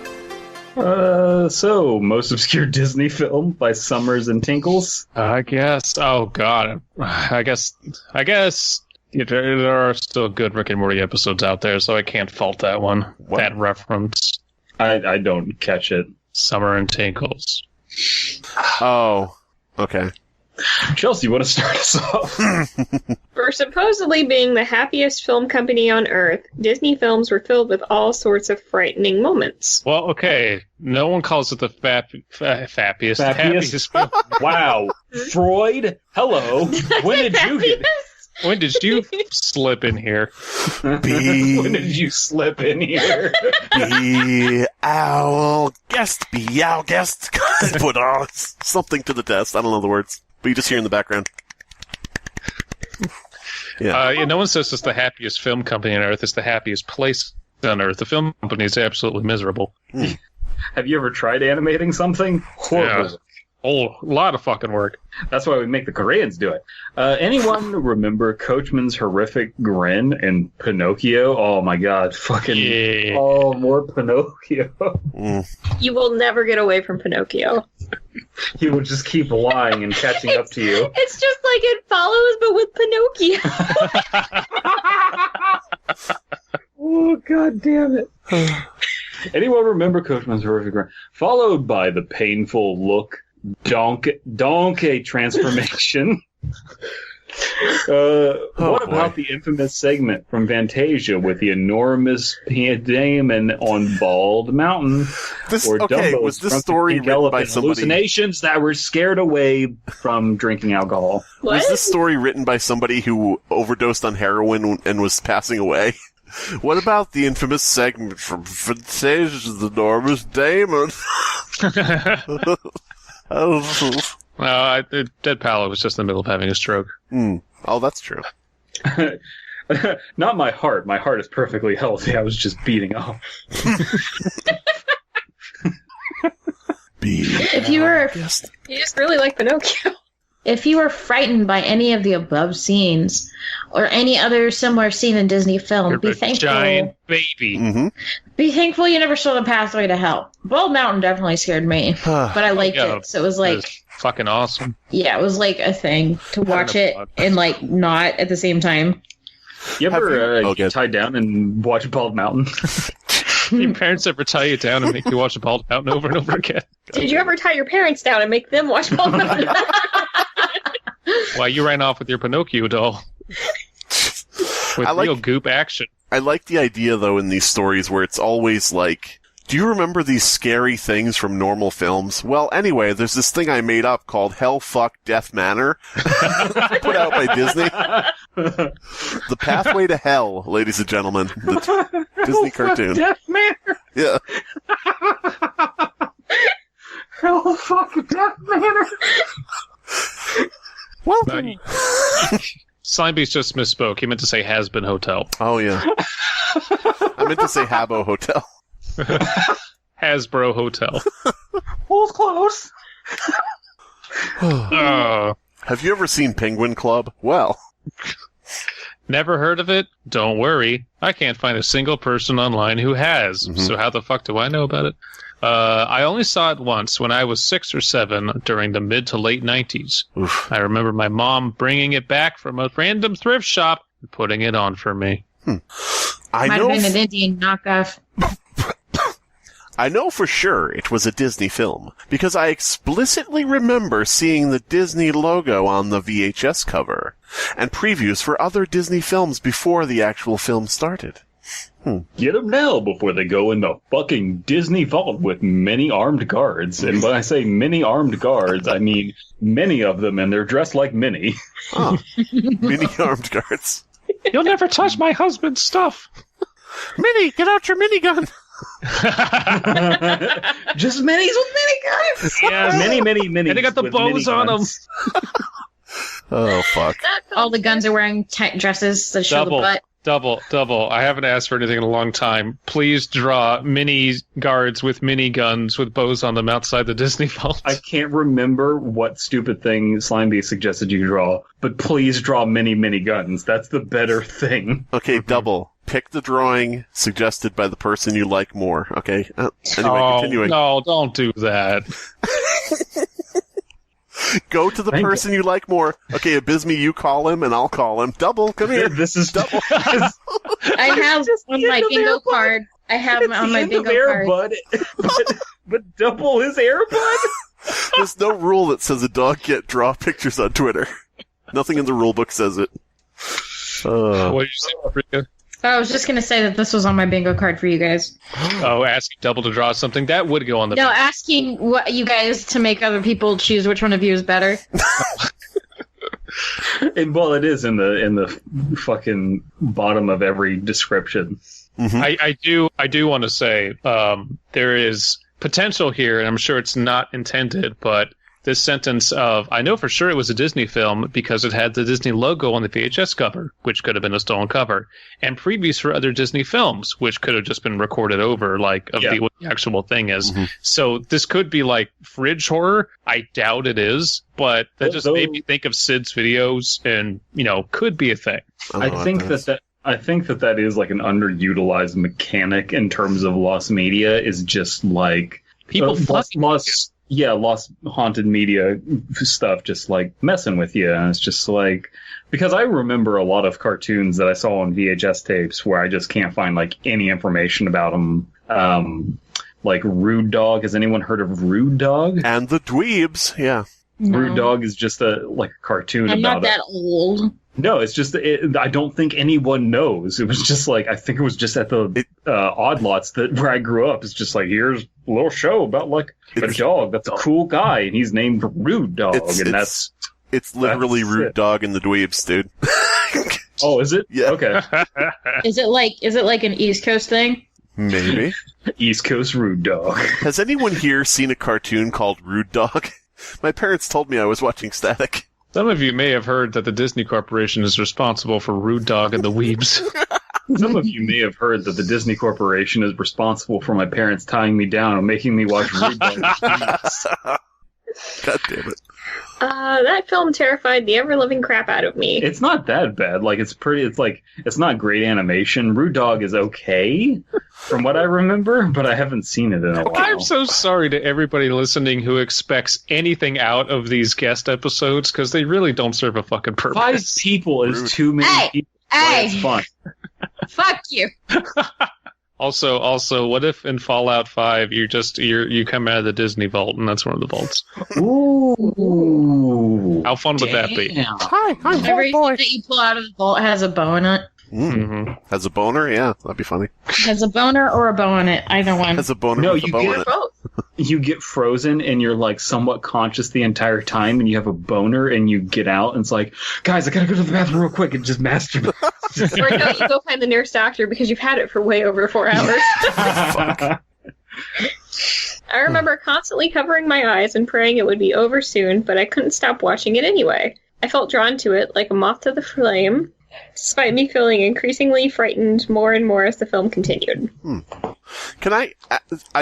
So, most obscure Disney film by SummerAndTinkles? I guess. Oh, God. I guess there are still good Rick and Morty episodes out there, so I can't fault that one. What? That reference. I don't catch it. SummerAndTinkles. Oh, okay. Chelsea, you want to start us off? For supposedly being the happiest film company on Earth, Disney films were filled with all sorts of frightening moments. Well, okay. No one calls it the happiest film. Wow. Freud? Hello. When did you slip in here? When did you slip in here? Be our guest. Put something to the test. I don't know the words, but you just hear in the background. Yeah. No one says it's the happiest film company on Earth. It's the happiest place on Earth. The film company is absolutely miserable. Have you ever tried animating something? Horrible. Yeah. Oh, a lot of fucking work. That's why we make the Koreans do it. Anyone remember Coachman's horrific grin in Pinocchio? Oh my god, fucking... Yeah. Oh, more Pinocchio. You will never get away from Pinocchio. He will just keep lying and catching up to you. It's just like It Follows, but with Pinocchio. Oh, god damn it. Anyone remember Coachman's horrific grin? Followed by the painful look... Donkey transformation. What about the infamous segment from Fantasia with the enormous daemon on Bald Mountain? Was this story written by somebody? Hallucinations that were scared away from drinking alcohol. What? Was this story written by somebody who overdosed on heroin and was passing away? What about the infamous segment from Fantasia, the enormous daemon? Dead Palo was just in the middle of having a stroke. Oh, that's true. Not my heart. My heart is perfectly healthy. I was just beating off. If you were, You just really like Pinocchio. if you were frightened by any of the above scenes or any other similar scene in Disney film, You're be a thankful. giant baby. Mm-hmm. Be thankful you never saw the pathway to hell. Bald Mountain definitely scared me, but I liked it. So it was like, It's fucking awesome. yeah, it was like a thing to watch it and like not at the same time. You ever Have you- get tied down and watch Bald Mountain? Your parents ever tie you down and make you watch a Bald Mountain over and over again? Did you ever tie your parents down and make them watch Bald Mountain? Why, you ran off with your Pinocchio doll. With real goop action. I like the idea, though, in these stories where it's always like, do you remember these scary things from normal films? Well, anyway, there's this thing I made up called Hell Fuck Death Manor, put out by Disney. The Pathway to Hell, ladies and gentlemen. The Disney cartoon. Death Manor. Yeah. Hell fuck Death Manor. Welcome. Slimebeast just misspoke. He meant to say Has-Been Hotel. Oh, yeah. I meant to say Habbo Hotel. Hasbro Hotel. All's close. Have you ever seen Penguin Club? Well, Never heard of it? Don't worry. I can't find a single person online who has. So how the fuck do I know about it? I only saw it once when I was 6 or 7 during the mid to late 90s. Oof. I remember my mom bringing it back from a random thrift shop and putting it on for me. I Might know have been an Indian knockoff. I know for sure it was a Disney film, because I explicitly remember seeing the Disney logo on the VHS cover, and previews for other Disney films before the actual film started. Get them now before they go in the fucking Disney vault with many armed guards. And when I say many armed guards, I mean many of them, and they're dressed like Minnie. Oh, mini armed guards. You'll never touch my husband's stuff. Minnie, get out your minigun. Just minis with mini guns. Yeah, many. And they got the bows on them. Oh, fuck. All the guns are wearing tight dresses that show the butt. Double. I haven't asked for anything in a long time. Please draw mini guards with mini guns with bows on them outside the Disney vault. I can't remember what stupid thing Slimebeast suggested you draw, but please draw mini guns. That's the better thing. Okay, Double. Pick the drawing suggested by the person you like more, okay? Anyway, continuing. No, don't do that. Go to the person you like more. Okay, Abysmii, you call him, and I'll call him. Double, come here. This is Double. I have on my bingo card. I have on my bingo card. But Double is Airbud? There's no rule that says a dog can't draw pictures on Twitter. Nothing in the rule book says it. What did you say, Paprika? I was just going to say that this was on my bingo card for you guys. Oh, asking Double to draw something? That would go on the... No, asking what you guys to make other people choose which one of you is better. And well, it is in the fucking bottom of every description. Mm-hmm. I do want to say there is potential here, and I'm sure it's not intended, but this sentence of, I know for sure it was a Disney film because it had the Disney logo on the VHS cover, which could have been a stolen cover, and previews for other Disney films, which could have just been recorded over, like, what the actual thing is. Mm-hmm. So this could be, like, fridge horror. I doubt it is, but that just made me think of Sid's videos and, could be a thing. I think that is, like, an underutilized mechanic in terms of lost media, is just, like... People lost haunted media stuff, just like messing with you. And it's just like, because I remember a lot of cartoons that I saw on VHS tapes where I just can't find like any information about them. Like Rude Dog. Has anyone heard of Rude Dog? And the Dweebs, yeah. No. Rude Dog is just a cartoon I'm about not that old. No, it's just, I don't think anyone knows. It was just like, I think it was just at the Odd Lots where I grew up. It's just like, here's a little show about like a dog that's a cool guy, and he's named Rude Dog, it's literally Rude Dog and the Dweebs, dude. Oh, is it? Yeah. Okay. Is it like an East Coast thing? Maybe. East Coast Rude Dog. Has anyone here seen a cartoon called Rude Dog? My parents told me I was watching Static. Some of you may have heard that the Disney Corporation is responsible for Rude Dog and the Weebs. Some of you may have heard that the Disney Corporation is responsible for my parents tying me down and making me watch Rude Dog. God damn it. That film terrified the ever-living crap out of me. It's not that bad. Like, it's not great animation. Rude Dog is okay, from what I remember, but I haven't seen it in a while. I'm so sorry to everybody listening who expects anything out of these guest episodes, because they really don't serve a fucking purpose. 5 people is too many people. Hey! It's fun. Fuck you! Also, what if in Fallout 5 you come out of the Disney vault and that's one of the vaults? Ooh. How fun would that be? Hi, I'm Vault Everything Boy. that you pull out of the vault has a bow in it. Mm-hmm. Has a boner? Yeah, that'd be funny. Has a boner or a bow in it. Either one. Has a boner No, with a you bow in get it. Both. You get frozen and you're like somewhat conscious the entire time, and you have a boner and you get out and it's like, guys, I gotta go to the bathroom real quick and just masturbate. Or no, you go find the nearest doctor because you've had it for way over 4 hours. Fuck. I remember constantly covering my eyes and praying it would be over soon, but I couldn't stop watching it anyway. I felt drawn to it like a moth to the flame, despite me feeling increasingly frightened more and more as the film continued. Can I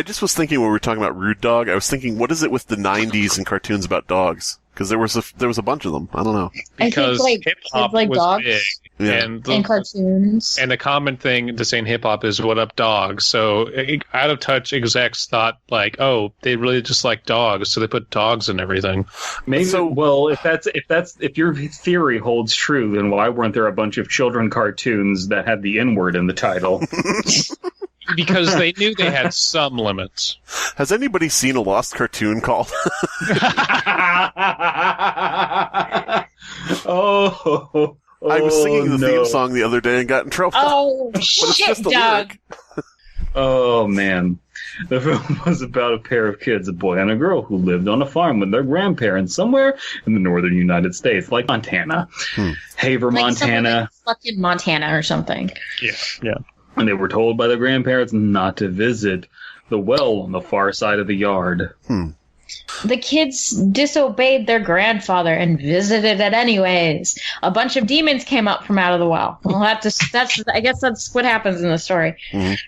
just was thinking when we were talking about Rude Dog, I was thinking, what is it with the 90s and cartoons about dogs? Because there was a bunch of them. I don't know. Because hip hop was dogs. big. Yeah. And cartoons. And the common thing to saying hip hop is "what up, dogs." So out of touch execs thought like, oh, they really just like dogs, so they put dogs in everything. Maybe. Well, if your theory holds true, then why weren't there a bunch of children cartoons that had the N-word in the title? Because they knew they had some limits. Has anybody seen a lost cartoon called? Oh. I was singing the theme song the other day and got in trouble. Oh, but shit, it's just a Doug. lyric. Oh, man. The film was about a pair of kids, a boy and a girl, who lived on a farm with their grandparents somewhere in the northern United States, like Montana. Haver, Like Montana. fucking Montana or something. Yeah. And they were told by their grandparents not to visit the well on the far side of the yard. The kids disobeyed their grandfather and visited it anyways. A bunch of demons came up from out of the well. Well, I guess that's what happens in the story.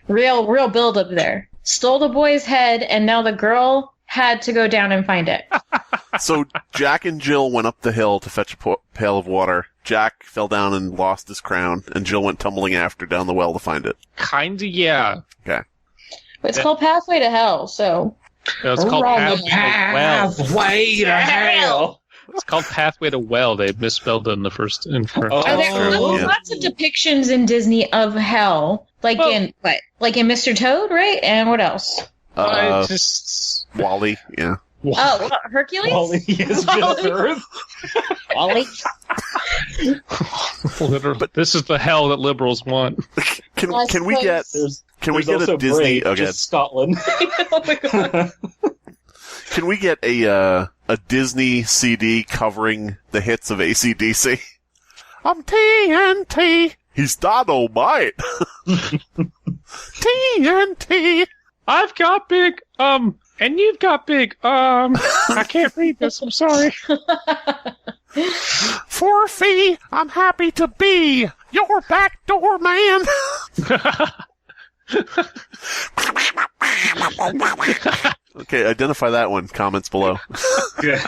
Real build up there. Stole the boy's head, and now the girl had to go down and find it. So Jack and Jill went up the hill to fetch a pail of water. Jack fell down and lost his crown, and Jill went tumbling after down the well to find it. Kinda, yeah. Okay. But it's called Pathway to Hell, so... It's called Pathway to Hell. It's called Pathway to Well. They misspelled it in the first. Are there lots of depictions in Disney of hell? Like in Mr. Toad, right? And what else? Wally, yeah. Oh, Hercules? Wally is just Earth. Wally. Literally. But this is the hell that liberals want. Can we get a Disney? Just Scotland. Oh my god. Can we get a Disney CD covering the hits of AC/DC? I'm TNT. He's dynamite. TNT. I've got big, and you've got big, I can't read this, I'm sorry. For a fee, I'm happy to be your backdoor man. Okay, identify that one. Comments below. Yeah.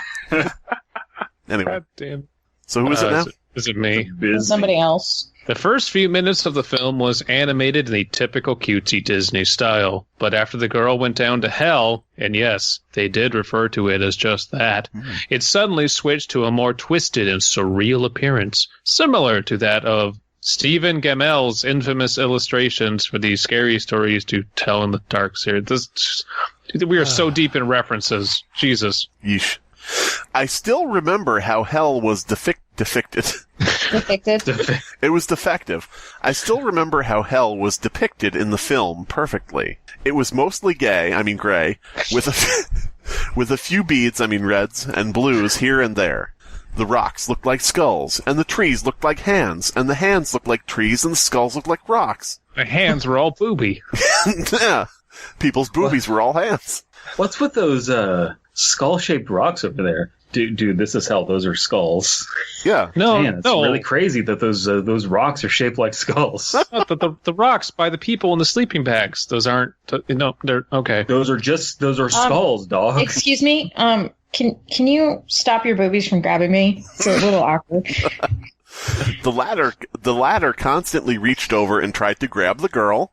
Anyway. God damn. So who is it now? Is it me? Somebody else. The first few minutes of the film was animated in the typical cutesy Disney style, but after the girl went down to hell, and yes, they did refer to it as just that, it suddenly switched to a more twisted and surreal appearance, similar to that of Stephen Gamel's infamous illustrations for the Scary Stories to Tell in the Dark series. We are so deep in references. Jesus. Yeesh. I still remember how hell was depicted. It was defective. I still remember how hell was depicted in the film perfectly. It was mostly gray, with a few beads, reds, and blues here and there. The rocks looked like skulls, and the trees looked like hands, and the hands looked like trees, and the skulls looked like rocks. The hands were all booby. Yeah. People's boobies were all hands. What's with those skull-shaped rocks over there? Dude, this is hell. Those are skulls. Yeah. Man, it's really crazy that those rocks are shaped like skulls. The rocks by the people in the sleeping bags. Those aren't. They're okay. Those are skulls, dog. Excuse me. Can you stop your boobies from grabbing me? It's a little awkward. The latter constantly reached over and tried to grab the girl.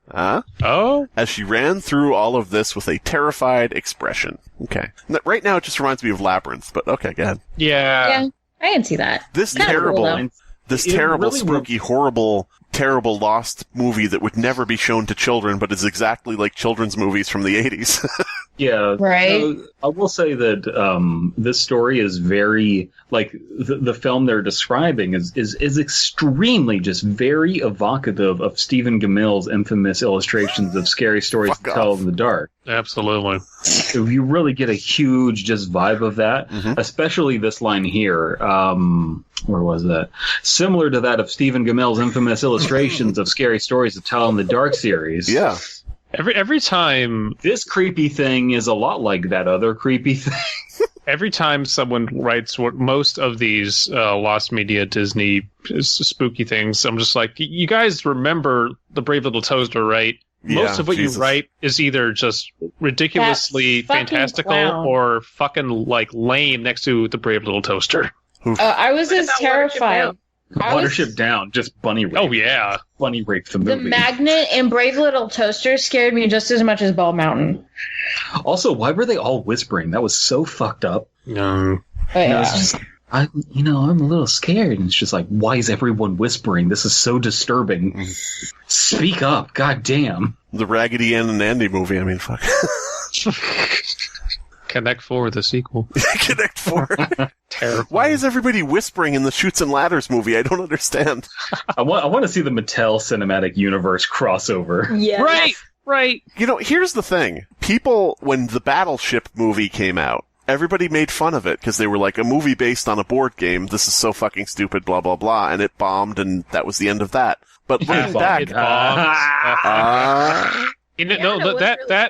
As she ran through all of this with a terrified expression. Okay. Right now it just reminds me of Labyrinth, but okay, go ahead. Yeah, I can see that. This terrible, spooky, horrible, terrible lost movie that would never be shown to children, but is exactly like children's movies from the 80s. Yeah. Right. I will say that this story is very, like, the film they're describing is extremely just very evocative of Stephen Gamel's infamous illustrations of Scary Stories to Tell in the Dark. Absolutely. You really get a huge just vibe of that, especially this line here. Where was that? Similar to that of Stephen Gamel's infamous illustrations of Scary Stories to Tell in the Dark series. Yeah. Every time this creepy thing is a lot like that other creepy thing. Every time someone writes what most of these lost media Disney spooky things, I'm just like, you guys remember the Brave Little Toaster, right? most of what Jesus. you write is either just ridiculously That fucking fantastical clown. or fucking like lame next to the brave little toaster. I was as About Watership terrified. Down? Watership Down, just bunny rape. Oh yeah. Bunny rape the The movie. magnet in Brave Little Toaster scared me just as much as Ball Mountain. Also, why were they all whispering? That was so fucked up. No. But yeah. It's just, I'm a little scared. And it's just like, why is everyone whispering? This is so disturbing. Speak up, goddamn. The Raggedy Ann and Andy movie, I mean, fuck. Connect 4, the sequel. Connect 4. Terrible. Why is everybody whispering in the Chutes and Ladders movie? I don't understand. I want to see the Mattel Cinematic Universe crossover. Yeah. Right. You know, here's the thing. People, when the Battleship movie came out, everybody made fun of it because they were like, a movie based on a board game, this is so fucking stupid, blah, blah, blah, and it bombed, and that was the end of that. But looking back... It bombs.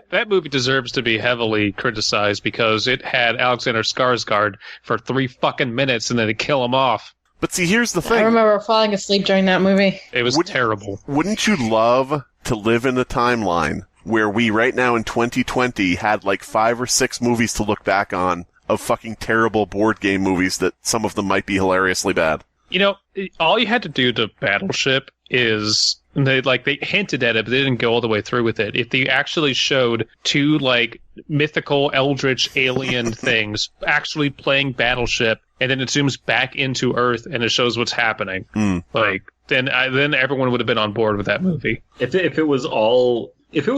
That movie deserves to be heavily criticized because it had Alexander Skarsgård for 3 fucking minutes and then they kill him off. But see, here's the thing. I remember falling asleep during that movie. It was terrible. Wouldn't you love to live in a timeline where we, right now in 2020, had like 5 or 6 movies to look back on of fucking terrible board game movies that some of them might be hilariously bad? You know, all you had to do to Battleship is they hinted at it, but they didn't go all the way through with it. If they actually showed 2 like mythical eldritch alien things actually playing Battleship, and then it zooms back into Earth and it shows what's happening, then everyone would have been on board with that movie. If it was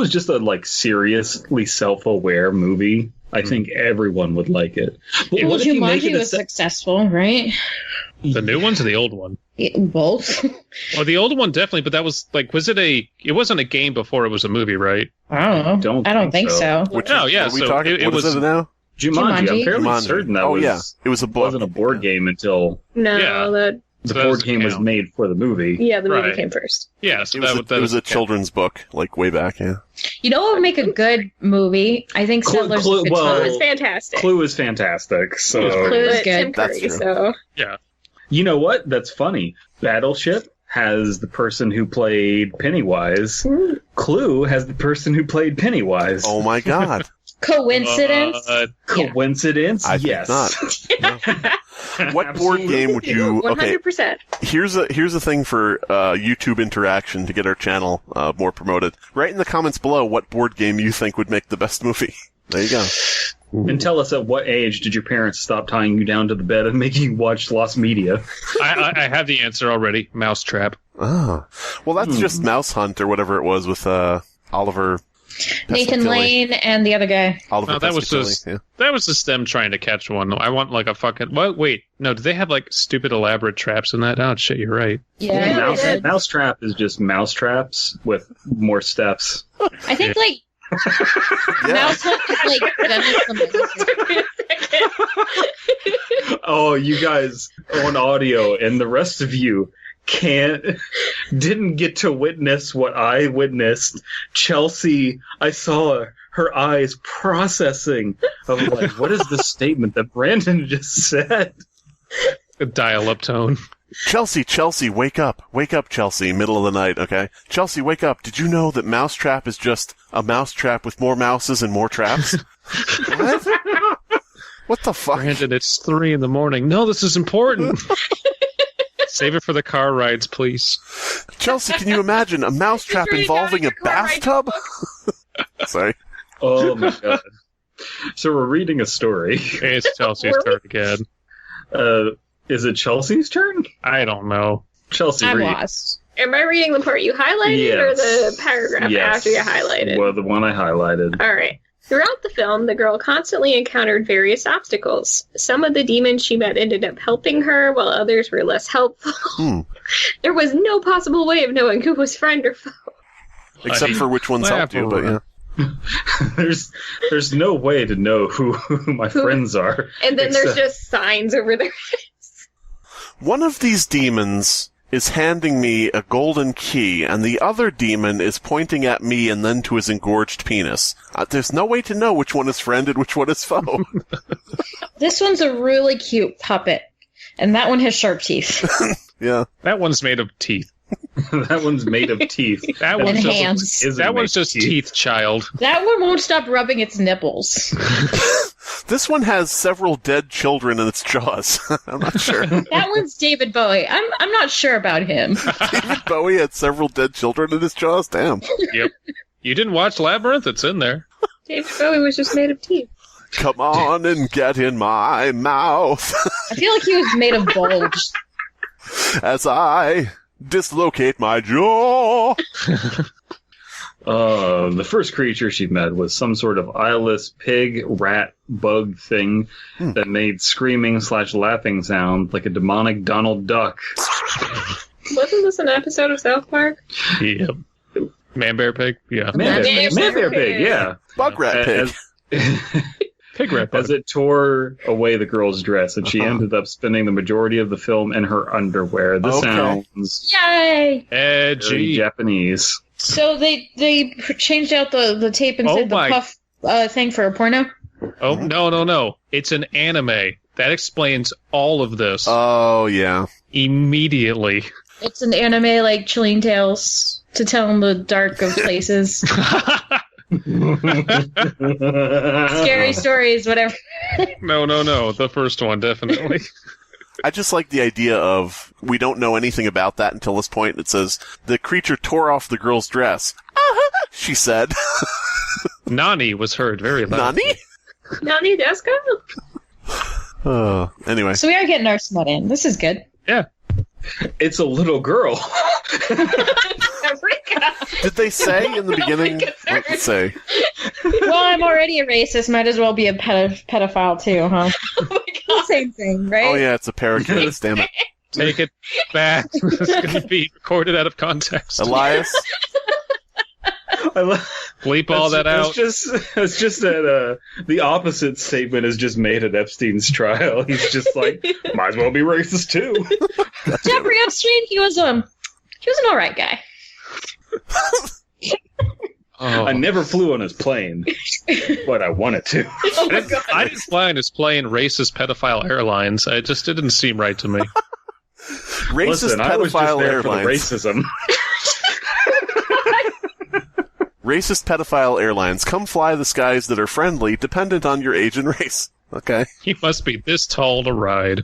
just a like seriously self-aware movie, I think everyone would like it. But Well, what if you make Jumanji it was successful, right? The new one's or the old one? Both. Well, the old one definitely, but that was like, it wasn't a game before it was a movie, right? I don't think so. Which No, yeah, are we so talking? it What was is it now? Jumanji. I'm fairly Jumanji. certain that It was a book. wasn't a board game until No, Yeah. the board game was made for the movie. the movie Right. came first. Yeah, so It was a children's book, like way back, yeah. You know what would make a good movie? I think Settlers of Clue- well- Catan. It's fantastic. Clue is fantastic. So Clue is But good. Tim That's Curry, true. so Yeah. you know what? That's funny. Battleship has the person who played Pennywise. Clue has the person who played Pennywise. Oh my god. Coincidence? Coincidence? I think Yes. not. What board game would you... Okay, 100%. here's a thing for YouTube interaction to get our channel more promoted. Write in the comments below what board game you think would make the best movie. There you go. And tell us, at what age did your parents stop tying you down to the bed and making you watch Lost Media? I have the answer already. Mousetrap. Oh. Well, that's just Mouse Hunt or whatever it was with Oliver... Nathan Pestillo. Lane and the other guy. Oliver No, that was Pestillo, just yeah. that was just them trying to catch one. I want like a fucking. Wait, no. Do they have like stupid elaborate traps in that? Oh shit, you're right. Yeah. Mousetrap is just mousetraps with more steps. I think, like, Mouse Hunt is like Dennis the Menace. Oh, you guys on audio and the rest of you didn't get to witness what I witnessed. Chelsea, I saw her eyes processing of like, what is the statement that Brandon just said? A dial-up tone. Chelsea, wake up. Wake up, Chelsea, middle of the night, okay? Chelsea, wake up. Did you know that Mousetrap is just a mousetrap with more mouses and more traps? What? What the fuck? Brandon, it's 3 a.m. No, this is important. Save it for the car rides, please. Chelsea, can you imagine a mousetrap It's really involving a not your car ride bathtub? Sorry. Oh my god. So we're reading a story. It's Chelsea's turn again. Is it Chelsea's turn? I don't know. Chelsea, I'm read. lost. Am I reading the part you highlighted or the paragraph Yes. after you highlighted? Well, the one I highlighted. All right. Throughout the film, the girl constantly encountered various obstacles. Some of the demons she met ended up helping her, while others were less helpful. There was no possible way of knowing who was friend or foe. Except for which ones helped you, but yeah. There's no way to know who my friends are. And then there's Except- just signs over their face. One of these demons is handing me a golden key, and the other demon is pointing at me and then to his engorged penis. There's no way to know which one is friend and which one is foe. This one's a really cute puppet, and that one has sharp teeth. Yeah. That one's made of teeth. That one's made of teeth. That And one's hands. just teeth, child. That one won't stop rubbing its nipples. This one has several dead children in its jaws. I'm not sure. That one's David Bowie. I'm not sure about him. David Bowie had several dead children in his jaws? Damn. Yep. You didn't watch Labyrinth? It's in there. David Bowie was just made of teeth. Come on and get in my mouth. I feel like he was made of bulge. As I dislocate my jaw. The first creature she met was some sort of eyeless pig, rat, bug thing that made screaming/laughing sound like a demonic Donald Duck. Wasn't this an episode of South Park? Yep. Man, bear, pig? Yeah. Man, bear, pig, yeah. Bug rat pig. Pig rat bug. As it tore away the girl's dress, and she ended up spending the majority of the film in her underwear. This sounds Yay! very Edgy. Japanese. So they changed out the tape and said the puff thing for a porno? Oh, no. It's an anime. That explains all of this. Oh, yeah. Immediately. It's an anime like Chilling Tales to tell in the dark of places. Scary stories, whatever. No. The first one, definitely. I just like the idea of, we don't know anything about that until this point. It says, the creature tore off the girl's dress. She said. Nani was heard very loud. Nani? Nani Deska? Anyway. So we are getting our smut in. This is good. Yeah. It's a little girl. Did they say in the beginning? What did it say? Well, I'm already a racist. Might as well be a pedophile too, huh? Oh my God. Same thing, right? Oh yeah, it's a parakeet. Damn it. Take it back. It's going to be recorded out of context. Elias? Bleep all that out. It's just that the opposite statement is just made at Epstein's trial. He's just like, might as well be racist too. Jeffrey Epstein, he was an alright guy. I never flew on his plane, but I wanted to. Oh my God. I didn't fly on his plane racist pedophile airlines. It just didn't seem right to me. Racist I was just pedophile there for the airlines. racism. Racist pedophile airlines. Come fly the skies that are friendly, dependent on your age and race. Okay. You must be this tall to ride.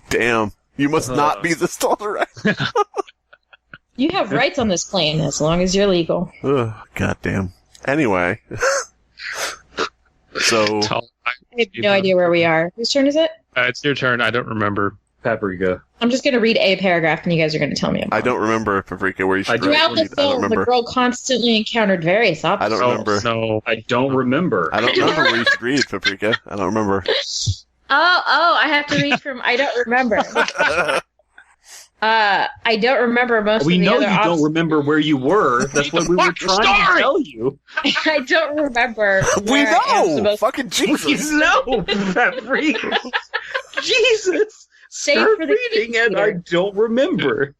Damn. You must not be this tall to ride. You have rights on this plane as long as you're legal. Ugh, goddamn. Anyway. So. I have no idea where we are. Whose turn is it? It's your turn. I don't remember. Paprika. I'm just going to read a paragraph and you guys are going to tell me about I don't remember, Paprika, where you should Throughout the film, the girl constantly encountered various I obstacles. don't remember. No. I don't remember. I don't remember where you should read, Paprika. I don't remember. Oh, I have to read from I don't remember. I don't remember most We of the know other you don't remember where you were. That's what we were trying to tell you. I don't remember. We where I am know! supposed- Fucking Jesus! We know, Paprika. Jesus! Save Start for the reading and I don't remember.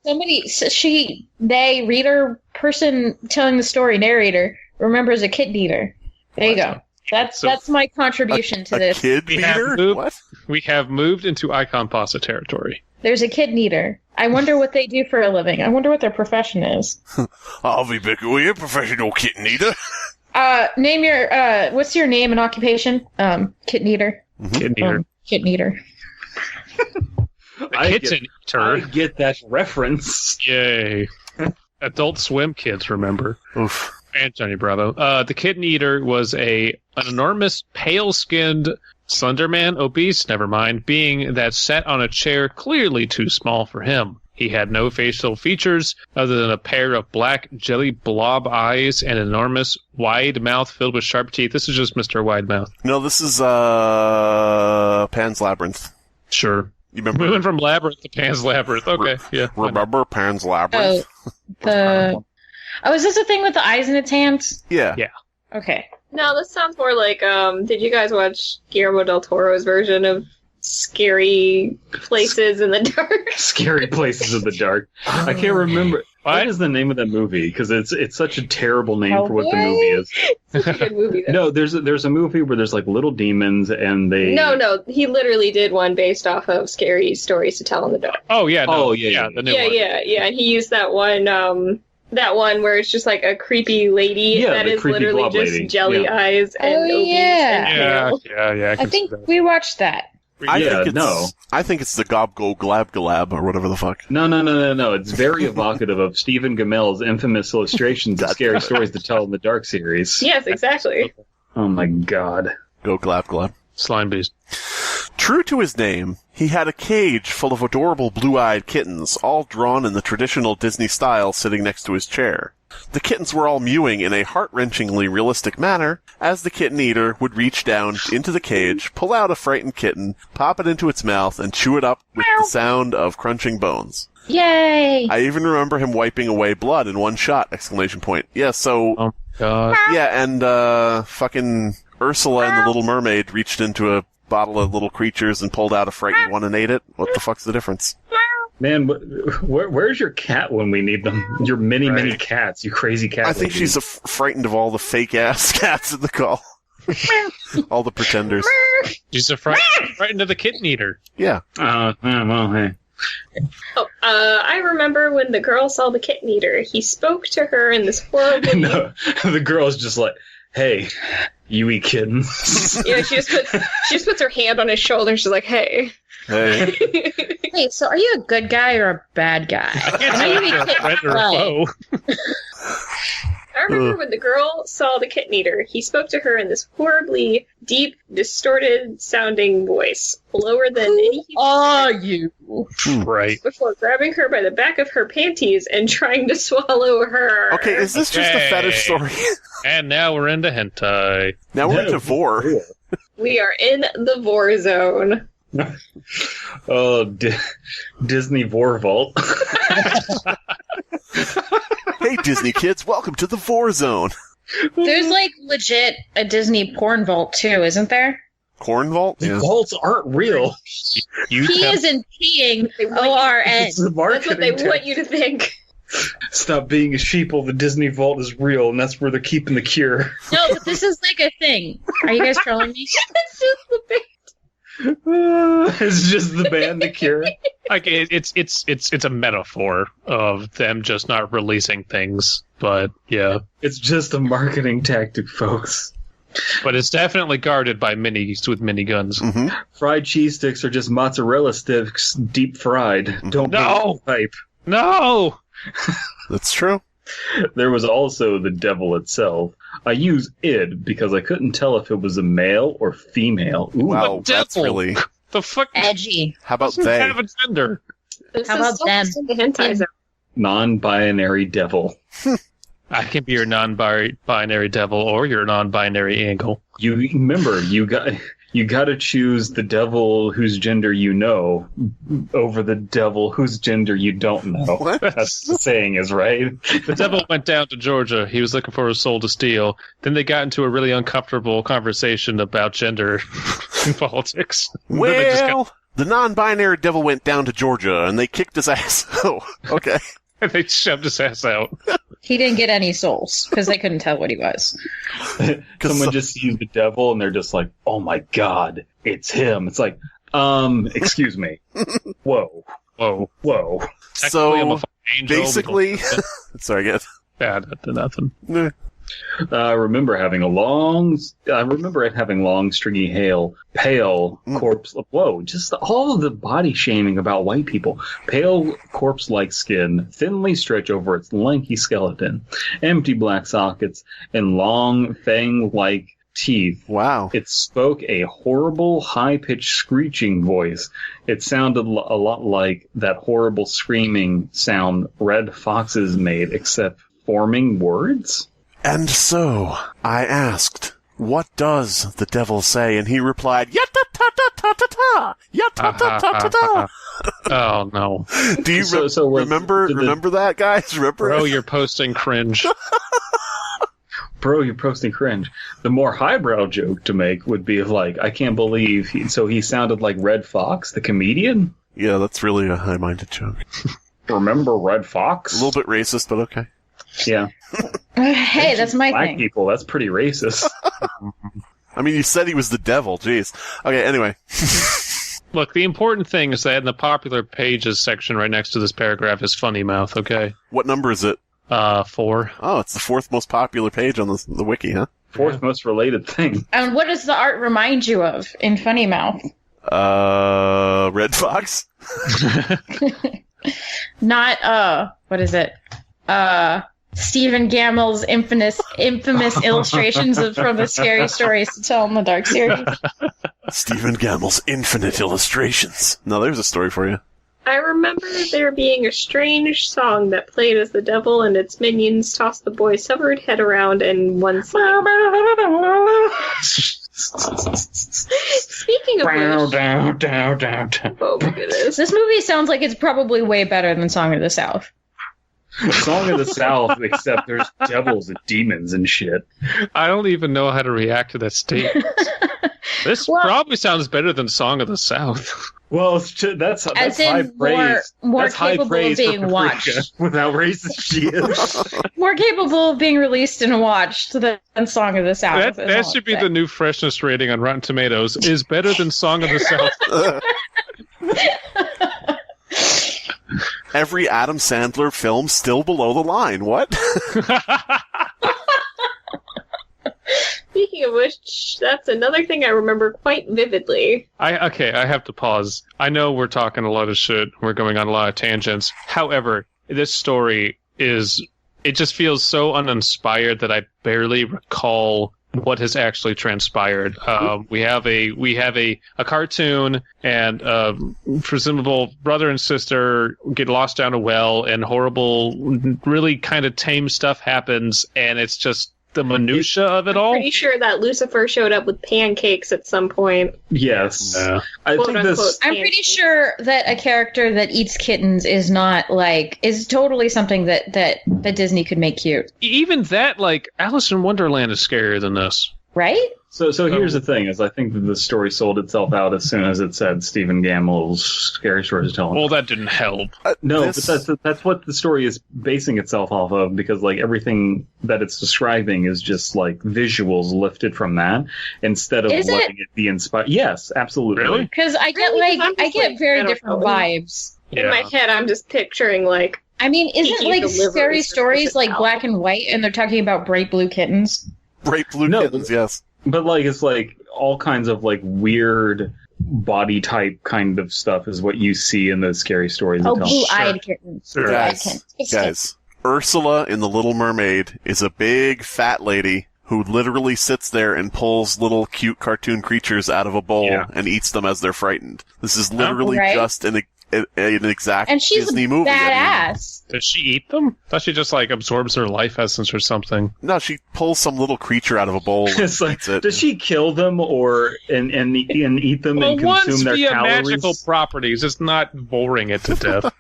They, reader, person telling the story, narrator, remembers a kid eater. There you go. That's my contribution to this. Kid beater? What? We have moved into Icon Pasta territory. There's a kid eater. I wonder what they do for a living. I wonder what their profession is. I'll be Becky. We're a professional kitten eater. Name your, what's your name and occupation? Kitten eater. Kitten eater. Kitten eater. I Kitten eater. I get that reference. Yay. Adult Swim kids remember. Oof. And Johnny Bravo. The Kitten Eater was an enormous, pale-skinned Slenderman, obese, never mind, being that sat on a chair clearly too small for him. He had no facial features other than a pair of black jelly blob eyes and an enormous wide mouth filled with sharp teeth. This is just Mr. Wide Mouth. No, this is Pan's Labyrinth. Sure. You remember? We went from Labyrinth to Pan's Labyrinth. Okay, yeah. Remember Pan's Labyrinth? Is this a thing with the eyes in its hands? Yeah. Yeah. Okay. No, this sounds more like, did you guys watch Guillermo del Toro's version of Scary Places in the Dark? Scary Places in the Dark. I can't remember. What is the name of that movie? Because it's such a terrible name for what the movie is. Such a good movie, though. No, there's a movie where there's like little demons and they. No, he literally did one based off of scary stories to tell in the dark. Oh yeah, no, oh yeah, the new one. Yeah. And he used that one where it's just like a creepy lady that is literally just jelly eyes and obese and pale. Yeah. I think we watched that. I think it's the Gob Go Glab Galab or whatever the fuck. No. It's very evocative of Stephen Gamel's infamous illustrations of scary stories to tell in the dark series. Yes, exactly. Oh my god. Go Glab Galab. Slimebeast. True to his name, he had a cage full of adorable blue-eyed kittens, all drawn in the traditional Disney style, sitting next to his chair. The kittens were all mewing in a heart-wrenchingly realistic manner, as the kitten eater would reach down into the cage, pull out a frightened kitten, pop it into its mouth, and chew it up with the sound of crunching bones. Yay! I even remember him wiping away blood in one shot! Yeah, so... Oh, God. Yeah, and, fucking Ursula and the Little Mermaid reached into a bottle of little creatures and pulled out a frightened one and ate it. What the fuck's the difference? Man, where's your cat when we need them? Your many cats, you crazy cat. I think she's frightened of all the fake-ass cats in the call. All the pretenders. She's frightened of the kitten eater. Yeah. Well, hey. I remember when the girl saw the kitten eater. He spoke to her in this horrible... No, the girl's just like, hey, you eat kittens. Yeah, she just puts her hand on his shoulder. She's like, hey. Hey. Hey, so are you a good guy or a bad guy? I remember when the girl saw the kitten eater, he spoke to her in this horribly deep, distorted sounding voice, lower than any Who are you? Right. Before grabbing her by the back of her panties and trying to swallow her. Okay, is this just a fetish story? And now we're into hentai. Now we're into vor. We are in the vor zone. Oh, Disney vor vault. Hey, Disney kids, welcome to the vor zone. There's like legit a Disney porn vault too, isn't there? Corn vault? The vaults aren't real. He isn't peeing O-R-N. It's the That's what they marketing want you to think. Stop being a sheeple. The Disney vault is real, and that's where they're keeping the cure. No, but this is like a thing. Are you guys trolling me? It's just the big... It's just the band, The Cure. Like it's a metaphor of them just not releasing things, but yeah. It's just a marketing tactic, folks. But it's definitely guarded by minis with miniguns. Mm-hmm. Fried cheese sticks are just mozzarella sticks deep fried. Don't pipe. No! That's true. There was also the devil itself. I use id because I couldn't tell if it was a male or female. Ooh, wow, that's devil. really... The fuck? Edgy. How about Doesn't they? have a gender. This How is about so them? the hentai zone. non-binary devil. I can be your non-binary devil or your non-binary angle. You remember, you got to choose the devil whose gender you know over the devil whose gender you don't know. What? That's the saying is, right? The devil went down to Georgia. He was looking for a soul to steal. Then they got into a really uncomfortable conversation about gender in politics. Well, the non-binary devil went down to Georgia, and they kicked his ass. Oh, okay. And they shoved his ass out. He didn't get any souls because they couldn't tell what he was. Someone just sees the devil and they're just like, "Oh my god, it's him!" It's like, excuse me, whoa. Technically, So, I'm a fucking angel. basically... Sorry, again. Bad at nothing. I remember it having long, stringy pale corpse. Whoa, just all of the body shaming about white people. Pale corpse-like skin, thinly stretched over its lanky skeleton, empty black sockets, and long fang-like teeth. Wow. It spoke a horrible, high-pitched screeching voice. It sounded a lot like that horrible screaming sound red foxes made, except forming words. And so, I asked, what does the devil say? And he replied, ya-ta-ta-ta-ta-ta-ta! Ya-ta-ta-ta-ta-ta! Oh, no. Do you remember that, guys? Remember Bro, it? you're posting cringe. Bro, you're posting cringe. The more highbrow joke to make would be like, I can't believe he sounded like Red Fox, the comedian? Yeah, that's really a high-minded joke. Remember Red Fox? A little bit racist, but okay. Yeah. Hey, that's my Black thing. people, that's pretty racist. I mean, you said he was the devil. Jeez. Okay, anyway. Look, the important thing is that in the popular pages section right next to this paragraph is Funny Mouth, okay? What number is it? 4. Oh, it's the 4th most popular page on the wiki, huh? 4th most related thing. And what does the art remind you of in Funny Mouth? Red Fox? Not, what is it? Stephen Gammell's infamous illustrations from the Scary Stories to Tell in the Dark series. Stephen Gammell's infinite illustrations. Now, there's a story for you. I remember there being a strange song that played as the devil and its minions tossed the boy's severed head around and one side. Speaking of which, oh my goodness. This movie sounds like it's probably way better than Song of the South. Song of the South, except there's devils and demons and shit. I don't even know how to react to that statement. This probably sounds better than Song of the South. Well, that's high praise. More that's high capable praise of being for Paprika, watched. with how racist she is. More capable of being released and watched than Song of the South. That should be the new freshness rating on Rotten Tomatoes. Is better than Song of the South. Every Adam Sandler film still below the line. What? Speaking of which, that's another thing I remember quite vividly. I have to pause. I know we're talking a lot of shit. We're going on a lot of tangents. However, this story it just feels so uninspired that I barely recall what has actually transpired. We have a cartoon, and presumable brother and sister get lost down a well, and horrible, really kind of tame stuff happens, and it's just the minutia of it all. Pretty sure that Lucifer showed up with pancakes at some point. Yes. Yeah. I think this. I'm pretty sure that a character that eats kittens is totally something that Disney could make cute. Even that, like, Alice in Wonderland is scarier than this. Right? So here's the thing: is I think that the story sold itself out as soon as it said Stephen Gammell's Scary Stories to Tell. Well, that didn't help. No, but that's what the story is basing itself off of, because like everything that it's describing is just like visuals lifted from that instead of letting it be inspired. Yes, absolutely. Really? Because I get very different vibes. In my head, I'm just picturing like. I mean, isn't like Scary Stories like out. black and white, and they're talking about bright blue kittens? Bright blue kittens, yes. But like it's like all kinds of like weird body type kind of stuff is what you see in those Scary Stories. Oh, blue-eyed kittens. Guys, Ursula in The Little Mermaid is a big fat lady who literally sits there and pulls little cute cartoon creatures out of a bowl and eats them as they're frightened. This is literally just an exact and she's Disney movie. Badass. Does she eat them? I thought she just like absorbs her life essence or something. No, she pulls some little creature out of a bowl and It's like, eats it. does she kill them or and eat them and once consume their via calories? magical properties, it's not boring it to death.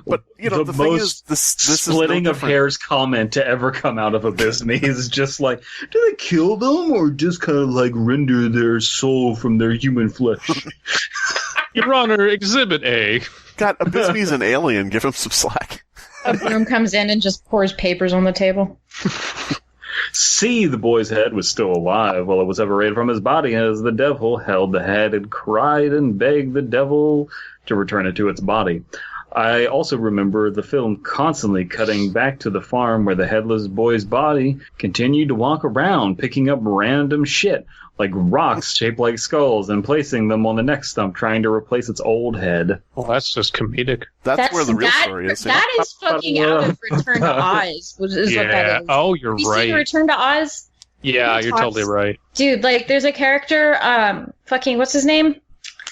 But you know, the thing is, this splitting is of hairs comment to ever come out of Abysmii is just like, do they kill them or just kind of like render their soul from their human flesh? Your Honor, Exhibit A. God, Abysmii's an alien. Give him some slack. A broom comes in and just pours papers on the table. See, the boy's head was still alive while it was separated from his body as the devil held the head and cried and begged the devil to return it to its body. I also remember the film constantly cutting back to the farm where the headless boy's body continued to walk around, picking up random shit, like rocks shaped like skulls, and placing them on the next stump, trying to replace its old head. Well, that's just comedic. That's where the real story is. That is fucking out of Return to Oz, is what that is. Oh, you're you right. seen Return to Oz? Yeah, you're totally right. Dude, like, there's a character, what's his name?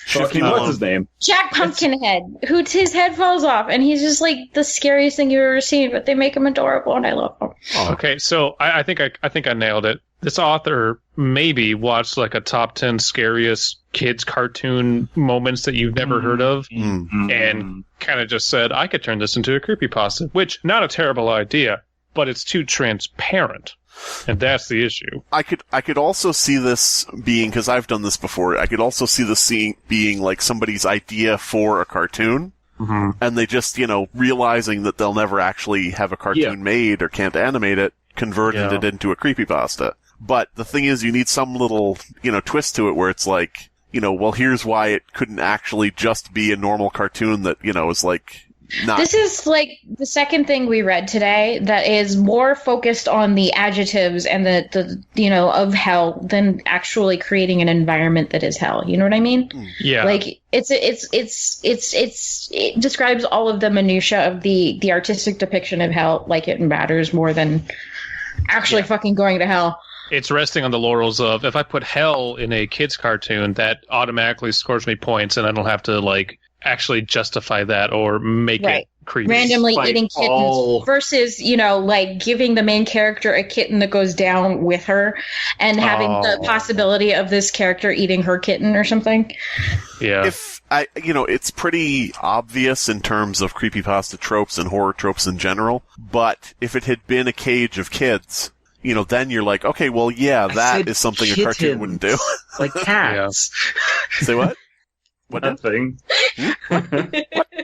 Fucking what's his name? Jack Pumpkinhead, his head falls off, and he's just like the scariest thing you've ever seen, but they make him adorable, and I love him. Oh, okay, so I think I nailed it. This author maybe watched like a top 10 scariest kids cartoon moments that you've never heard of, and kind of just said, I could turn this into a creepypasta, which, not a terrible idea, but it's too transparent. And that's the issue. I could also see this being, because I've done this before, I could also see this being like somebody's idea for a cartoon. and they just, realizing that they'll never actually have a cartoon made or can't animate it, converted it into a creepypasta. But the thing is, you need some little, twist to it where it's like, well, here's why it couldn't actually just be a normal cartoon that, is like, not. This is like the second thing we read today that is more focused on the adjectives and the of hell than actually creating an environment that is hell. You know what I mean? Yeah. Like it describes all of the minutia of the artistic depiction of hell like it matters more than actually fucking going to hell. It's resting on the laurels of, if I put hell in a kid's cartoon, that automatically scores me points, and I don't have to, like, actually justify that or make it creepy. Randomly eating kittens versus, like giving the main character a kitten that goes down with her and having the possibility of this character eating her kitten or something. Yeah. It's pretty obvious in terms of creepypasta tropes and horror tropes in general, but if it had been a cage of kids, then you're like, okay, well, that is something kittens, a cartoon wouldn't do. Like cats. Say what? What nothing?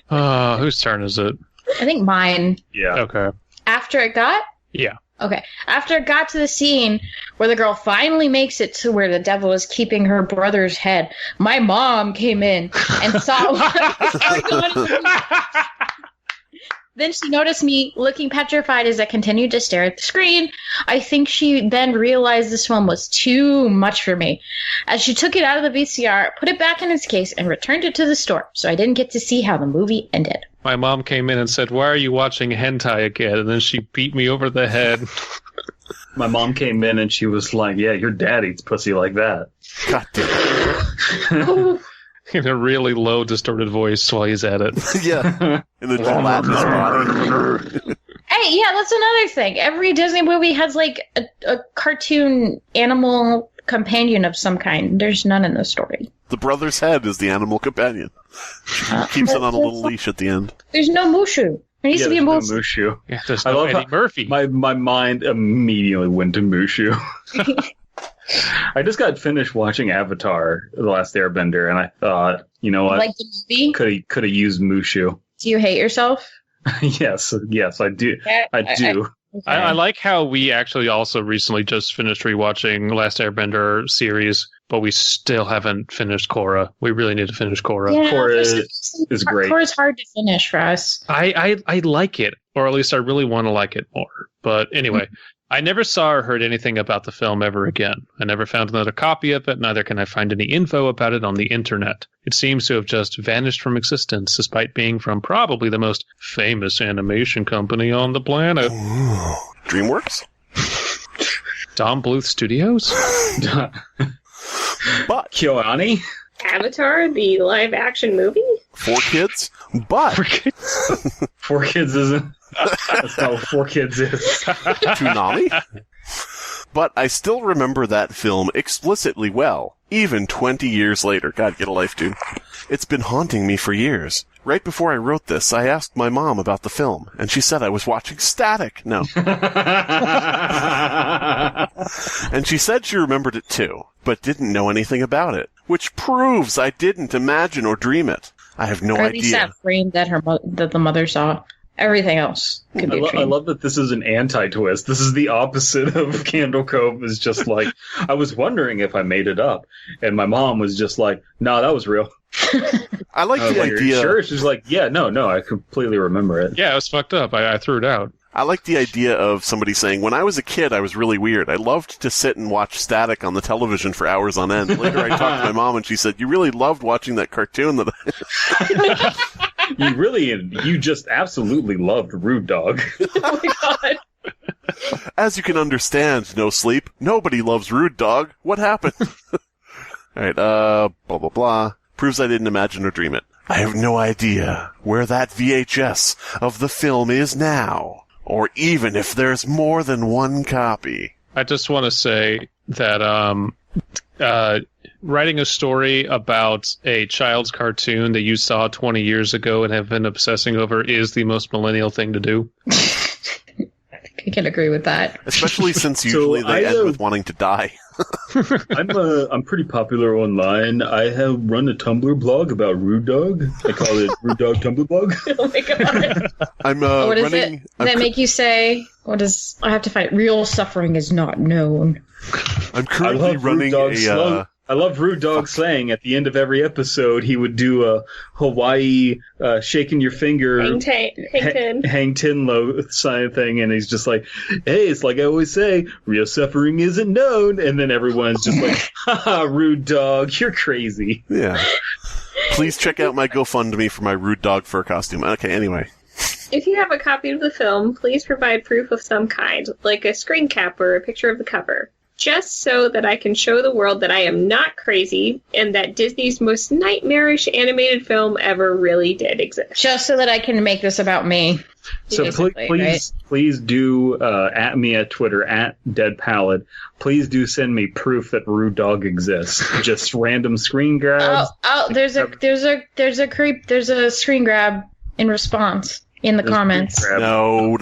Whose turn is it? I think mine. Yeah. Okay. After it got? Yeah. Okay. After it got to the scene where the girl finally makes it to where the devil is keeping her brother's head, my mom came in and saw what was going on. Then she noticed me looking petrified as I continued to stare at the screen. I think she then realized this film was too much for me. As she took it out of the VCR, put it back in its case, and returned it to the store, so I didn't get to see how the movie ended. My mom came in and said, "Why are you watching hentai again?" And then she beat me over the head. My mom came in and she was like, "Yeah, your dad eats pussy like that." God damn it. In a really low, distorted voice while he's at it. Yeah. In the gelatinous body. Hey, yeah, that's another thing. Every Disney movie has, like, a cartoon animal companion of some kind. There's none in the story. The brother's head is the animal companion. Keeps it on a little leash at the end. There's no Mushu. There needs to be a Mushu. No Mushu. Yeah, there's no Eddie Murphy. My mind immediately went to Mushu. I just got finished watching Avatar: The Last Airbender, and I thought, you know what? Like the movie? Could have used Mushu. Do you hate yourself? Yes, I do. I do. Okay. I like how we actually also recently just finished rewatching Last Airbender series, but we still haven't finished Korra. We really need to finish Korra. Yeah, Korra is great. Korra's hard to finish for us. I like it, or at least I really want to like it more. But anyway, I never saw or heard anything about the film ever again. I never found another copy of it, neither can I find any info about it on the internet. It seems to have just vanished from existence, despite being from probably the most famous animation company on the planet. Ooh. DreamWorks? Don Bluth Studios? But KyoAni? Avatar, the live-action movie? 4 kids? But 4 kids isn't. That's not what 4 kids is. Toonami? But I still remember that film explicitly well, even 20 years later. God, get a life, dude. It's been haunting me for years. Right before I wrote this, I asked my mom about the film, and she said I was watching Static. No. And she said she remembered it too, but didn't know anything about it, which proves I didn't imagine or dream it. I have no or at least idea. that frame that the mother saw. Everything else could be I love that this is an anti-twist. This is the opposite of Candle Cove. Is just like, I was wondering if I made it up, and my mom was just like, "No, that was real." I like the idea. Sure, she's like, "Yeah, no, I completely remember it." Yeah, it was fucked up. I threw it out. I like the idea of somebody saying, when I was a kid, I was really weird. I loved to sit and watch Static on the television for hours on end. Later, I talked to my mom, and she said, you really loved watching that cartoon that You just absolutely loved Rude Dog. Oh my god. As you can understand, No Sleep, nobody loves Rude Dog. What happened? Alright, blah, blah, blah. Proves I didn't imagine or dream it. I have no idea where that VHS of the film is now. Or even if there's more than one copy. I just want to say that writing a story about a child's cartoon that you saw 20 years ago and have been obsessing over is the most millennial thing to do. I can agree with that. Especially since usually they end with wanting to die. I'm pretty popular online. I have run a Tumblr blog about Rude Dog. I call it Rude Dog Tumblr blog. Oh my god. I'm what is running. it? Does that make you say? What is? I have to fight. Real suffering is not known. I'm currently running a. I love Rude Dog saying at the end of every episode he would do a Hawaii shaking your finger hang tin low sign thing, and he's just like, hey, it's like I always say, real suffering isn't known, and then everyone's just like, haha, Rude Dog, you're crazy. Yeah. Please check out my GoFundMe for my Rude Dog fur costume. Okay, anyway. If you have a copy of the film, please provide proof of some kind, like a screen cap or a picture of the cover. Just so that I can show the world that I am not crazy and that Disney's most nightmarish animated film ever really did exist. Just so that I can make this about me. So please do at me at Twitter at DeadPalad. Please do send me proof that Rude Dog exists. Just random screen grabs. There's a screen grab in response. In the comments. No,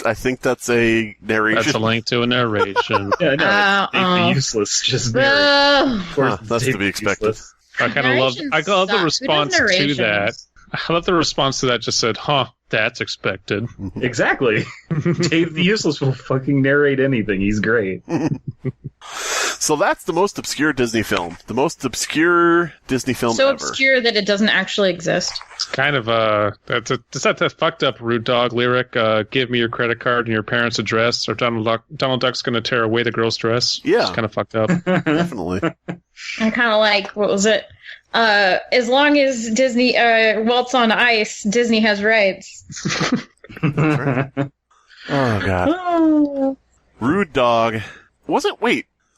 I think that's a narration. That's a link to a narration. Yeah, no, useless. Just that's to be expected. Useless. I love the response to that. I love the response to that. Just said, "Huh, that's expected." Exactly. Dave the Useless will fucking narrate anything. He's great. So that's the most obscure Disney film. The most obscure Disney film so ever. So obscure that it doesn't actually exist. It's kind of is that the fucked up Rude Dog lyric? Give me your credit card and your parents' address, or Donald Duck's going to tear away the girl's dress. Yeah, it's kind of fucked up. Definitely. I'm kind of like, what was it? As long as Disney Walt's on ice, Disney has rights. Right. Oh god. Rude Dog.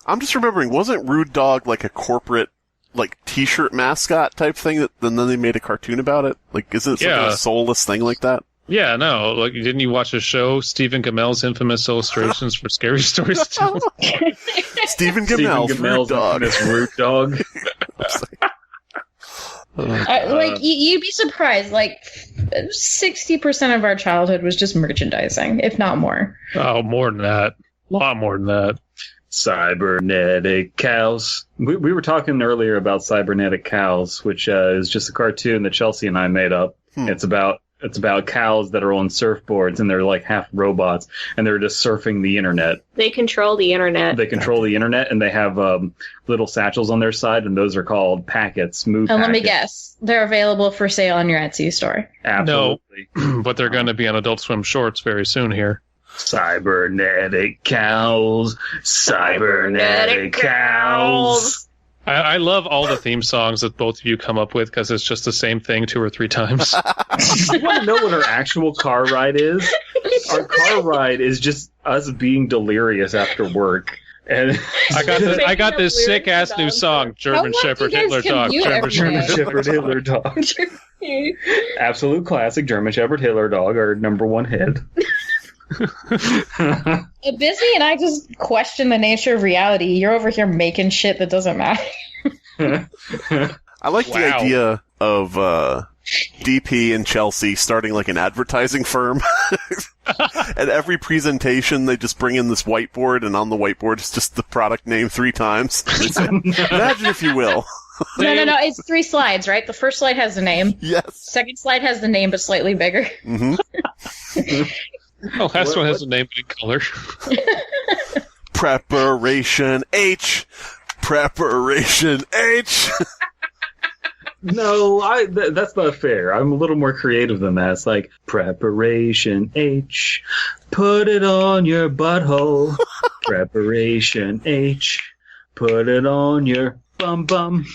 I'm just remembering, wasn't Rude Dog like a corporate, like, t-shirt mascot type thing and then they made a cartoon about it? Like, is it some kind of soulless thing like that? Yeah, no. Like, didn't you watch a show, Stephen Gamel's infamous illustrations for Scary Stories 2? Stephen Gamel's Rude Dog. You'd be surprised. Like, 60% of our childhood was just merchandising, if not more. Oh, more than that. A lot more than that. Cybernetic cows. We were talking earlier about cybernetic cows, which is just a cartoon that Chelsea and I made up. It's about cows that are on surfboards, and they're like half robots, and they're just surfing the internet. They control the internet. And they have little satchels on their side, and those are called packets. And let me guess, they're available for sale on your Etsy store. Absolutely. No, but they're going to be on Adult Swim Shorts very soon here. Cybernetic cows. Cybernetic cows. I love all the theme songs that both of you come up with because it's just the same thing 2 or 3 times. You want to know what our actual car ride is? Our car ride is just us being delirious after work. And I got this sick ass new song, German Shepherd Hitler Dog. German Shepherd Hitler Dog. Absolute classic German Shepherd Hitler Dog, our number 1 hit. Abysmii and I just question the nature of reality. You're over here making shit that doesn't matter. I like the idea of DP and Chelsea starting like an advertising firm. At every presentation, they just bring in this whiteboard, and on the whiteboard is just the product name 3 times. They say, imagine if you will. No. It's 3 slides, right? The first slide has the name. Yes. Second slide has the name, but slightly bigger. Mm-hmm. Oh, last one has a name in color. Preparation H. Preparation H. No, that's not fair. I'm a little more creative than that. It's like, Preparation H. Put it on your butthole. Preparation H. Put it on your bum.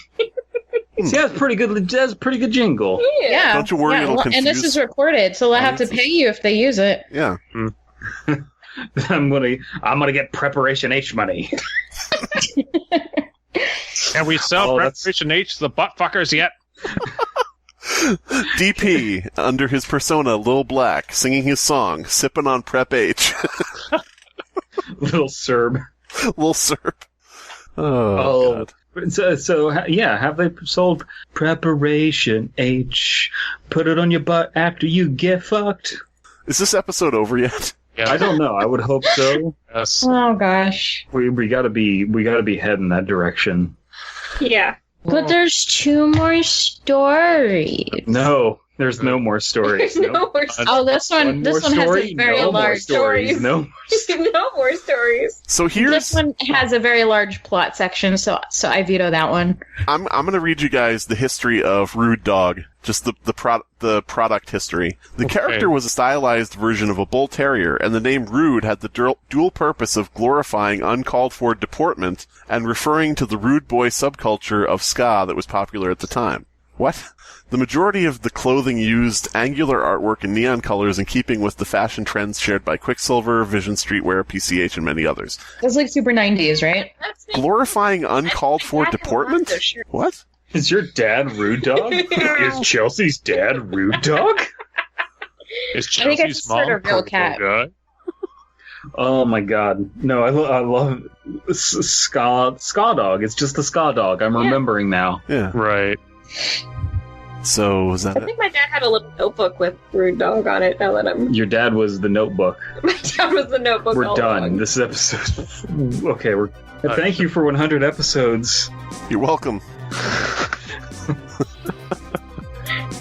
See, that's pretty good. That's a pretty good jingle. Yeah. Don't you worry, it'll confuse. And this is recorded, so they'll have to pay you if they use it. Yeah. I'm gonna get Preparation H money. Can we sell Preparation H to the butt fuckers yet? DP, under his persona, Lil Black, singing his song, sipping on Prep H. Little Serb. Oh, God. So, have they sold Preparation H? Put it on your butt after you get fucked. Is this episode over yet? Yeah. I don't know. I would hope so. Yes. Oh gosh. We gotta be heading that direction. Yeah. But there's 2 more stories. No, there's no more stories. No more stories. Oh, this one more has a story? very No more large stories. No. No more stories. So here's This one has a very large plot section, so I veto that one. I'm going to read you guys the history of Rude Dog, just the product history. The character was a stylized version of a bull terrier, and the name Rude had the dual purpose of glorifying uncalled for deportment and referring to the rude boy subculture of ska that was popular at the time. What? The majority of the clothing used angular artwork in neon colors in keeping with the fashion trends shared by Quicksilver, Vision Streetwear, PCH, and many others. It's like super 90s, right? Glorifying uncalled for deportment? What? Is your dad Rude Dog? Is Chelsea's dad Rude Dog? Is I think I Chelsea's just heard mom a real cat. guy? Oh my god. No, I love Ska Dog. It's just the Ska Dog. I'm remembering now. Yeah. Right. So, was that I think my dad had a little notebook with Rude Dog on it. Now that Your dad was the Notebook. my dad was the notebook. We're all done. along. This is episode. Okay, thank you for 100 episodes. You're welcome.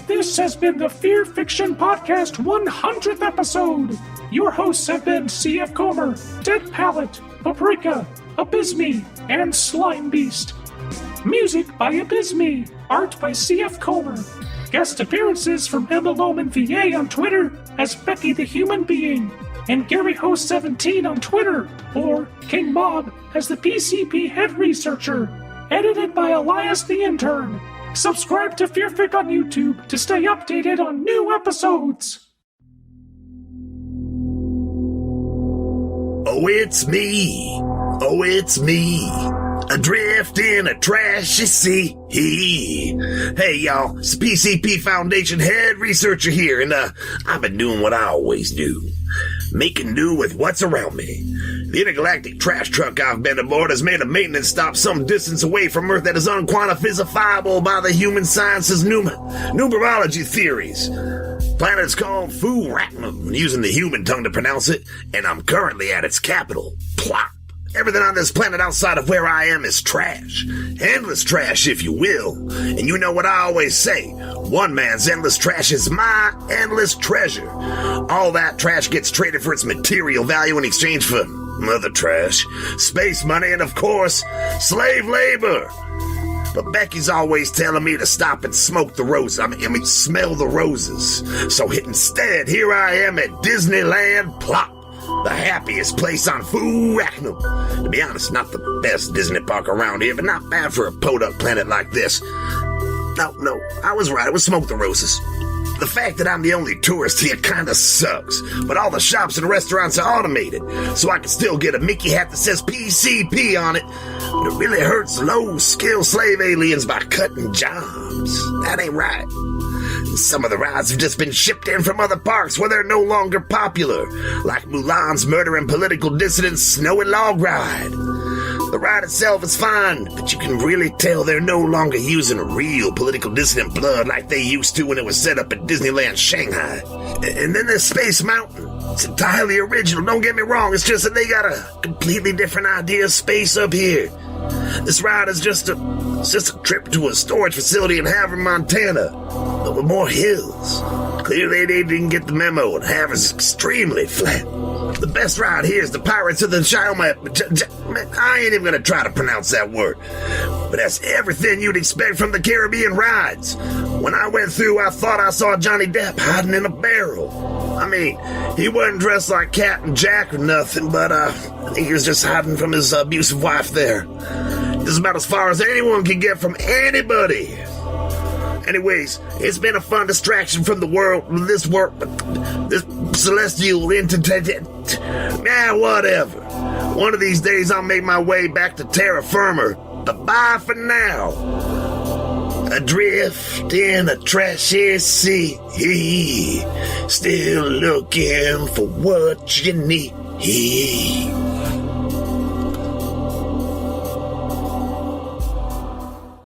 This has been the Fear Fiction Podcast 100th episode. Your hosts have been C.F. Comer, Dead Palette, Paprika, Abysmii, and Slimebeast. Music by Abysmii. Art by C.F. Comer. Guest appearances from Emma Lohman VA on Twitter as Becky the Human Being, and Gary Host 17 on Twitter, or King Mob as the PCP Head Researcher. Edited by Elias the Intern. Subscribe to Fearfic on YouTube to stay updated on new episodes. Oh, it's me. Oh, it's me. Adrift in a trashy sea. Hey, y'all. It's PCP Foundation Head Researcher here, and I've been doing what I always do. Making do with what's around me. The intergalactic trash truck I've been aboard has made a maintenance stop some distance away from Earth that is unquantifiable by the human science's numerology theories. Planet is called Fearfic, using the human tongue to pronounce it, and I'm currently at its capital, Plop. Everything on this planet outside of where I am is trash. Endless trash, if you will. And you know what I always say. One man's endless trash is my endless treasure. All that trash gets traded for its material value in exchange for other trash, space money, and of course, slave labor. But Becky's always telling me to stop and smoke the roses. I mean, smell the roses. So instead, here I am at Disneyland Plop. The happiest place on Fearfic. To be honest, not the best Disney park around here, but not bad for a podunk planet like this. No, I was right. It was Smoke the Roses. The fact that I'm the only tourist here kinda sucks, but all the shops and restaurants are automated, so I can still get a Mickey hat that says PCP on it, but it really hurts low-skill slave aliens by cutting jobs. That ain't right. Some of the rides have just been shipped in from other parks where they're no longer popular, like Mulan's murder and political dissident Snowy Log Ride. The ride itself is fine, but you can really tell they're no longer using real political dissident blood like they used to when it was set up at Disneyland Shanghai. And then there's Space Mountain. It's entirely original, don't get me wrong, it's just that they got a completely different idea of space up here. This ride is just a trip to a storage facility in Havre, Montana, but with more hills. Clearly they didn't get the memo, and Havre is extremely flat. The best ride here is the Pirates of the I ain't even gonna try to pronounce that word. But that's everything you'd expect from the Caribbean rides. When I went through, I thought I saw Johnny Depp hiding in a barrel. I mean, he wasn't dressed like Captain Jack or nothing, but I think he was just hiding from his abusive wife there. This is about as far as anyone can get from anybody. Anyways, it's been a fun distraction from the world, this celestial entity. Whatever. One of these days I'll make my way back to terra firma, but bye for now. Adrift in a trashy sea, still looking for what you need.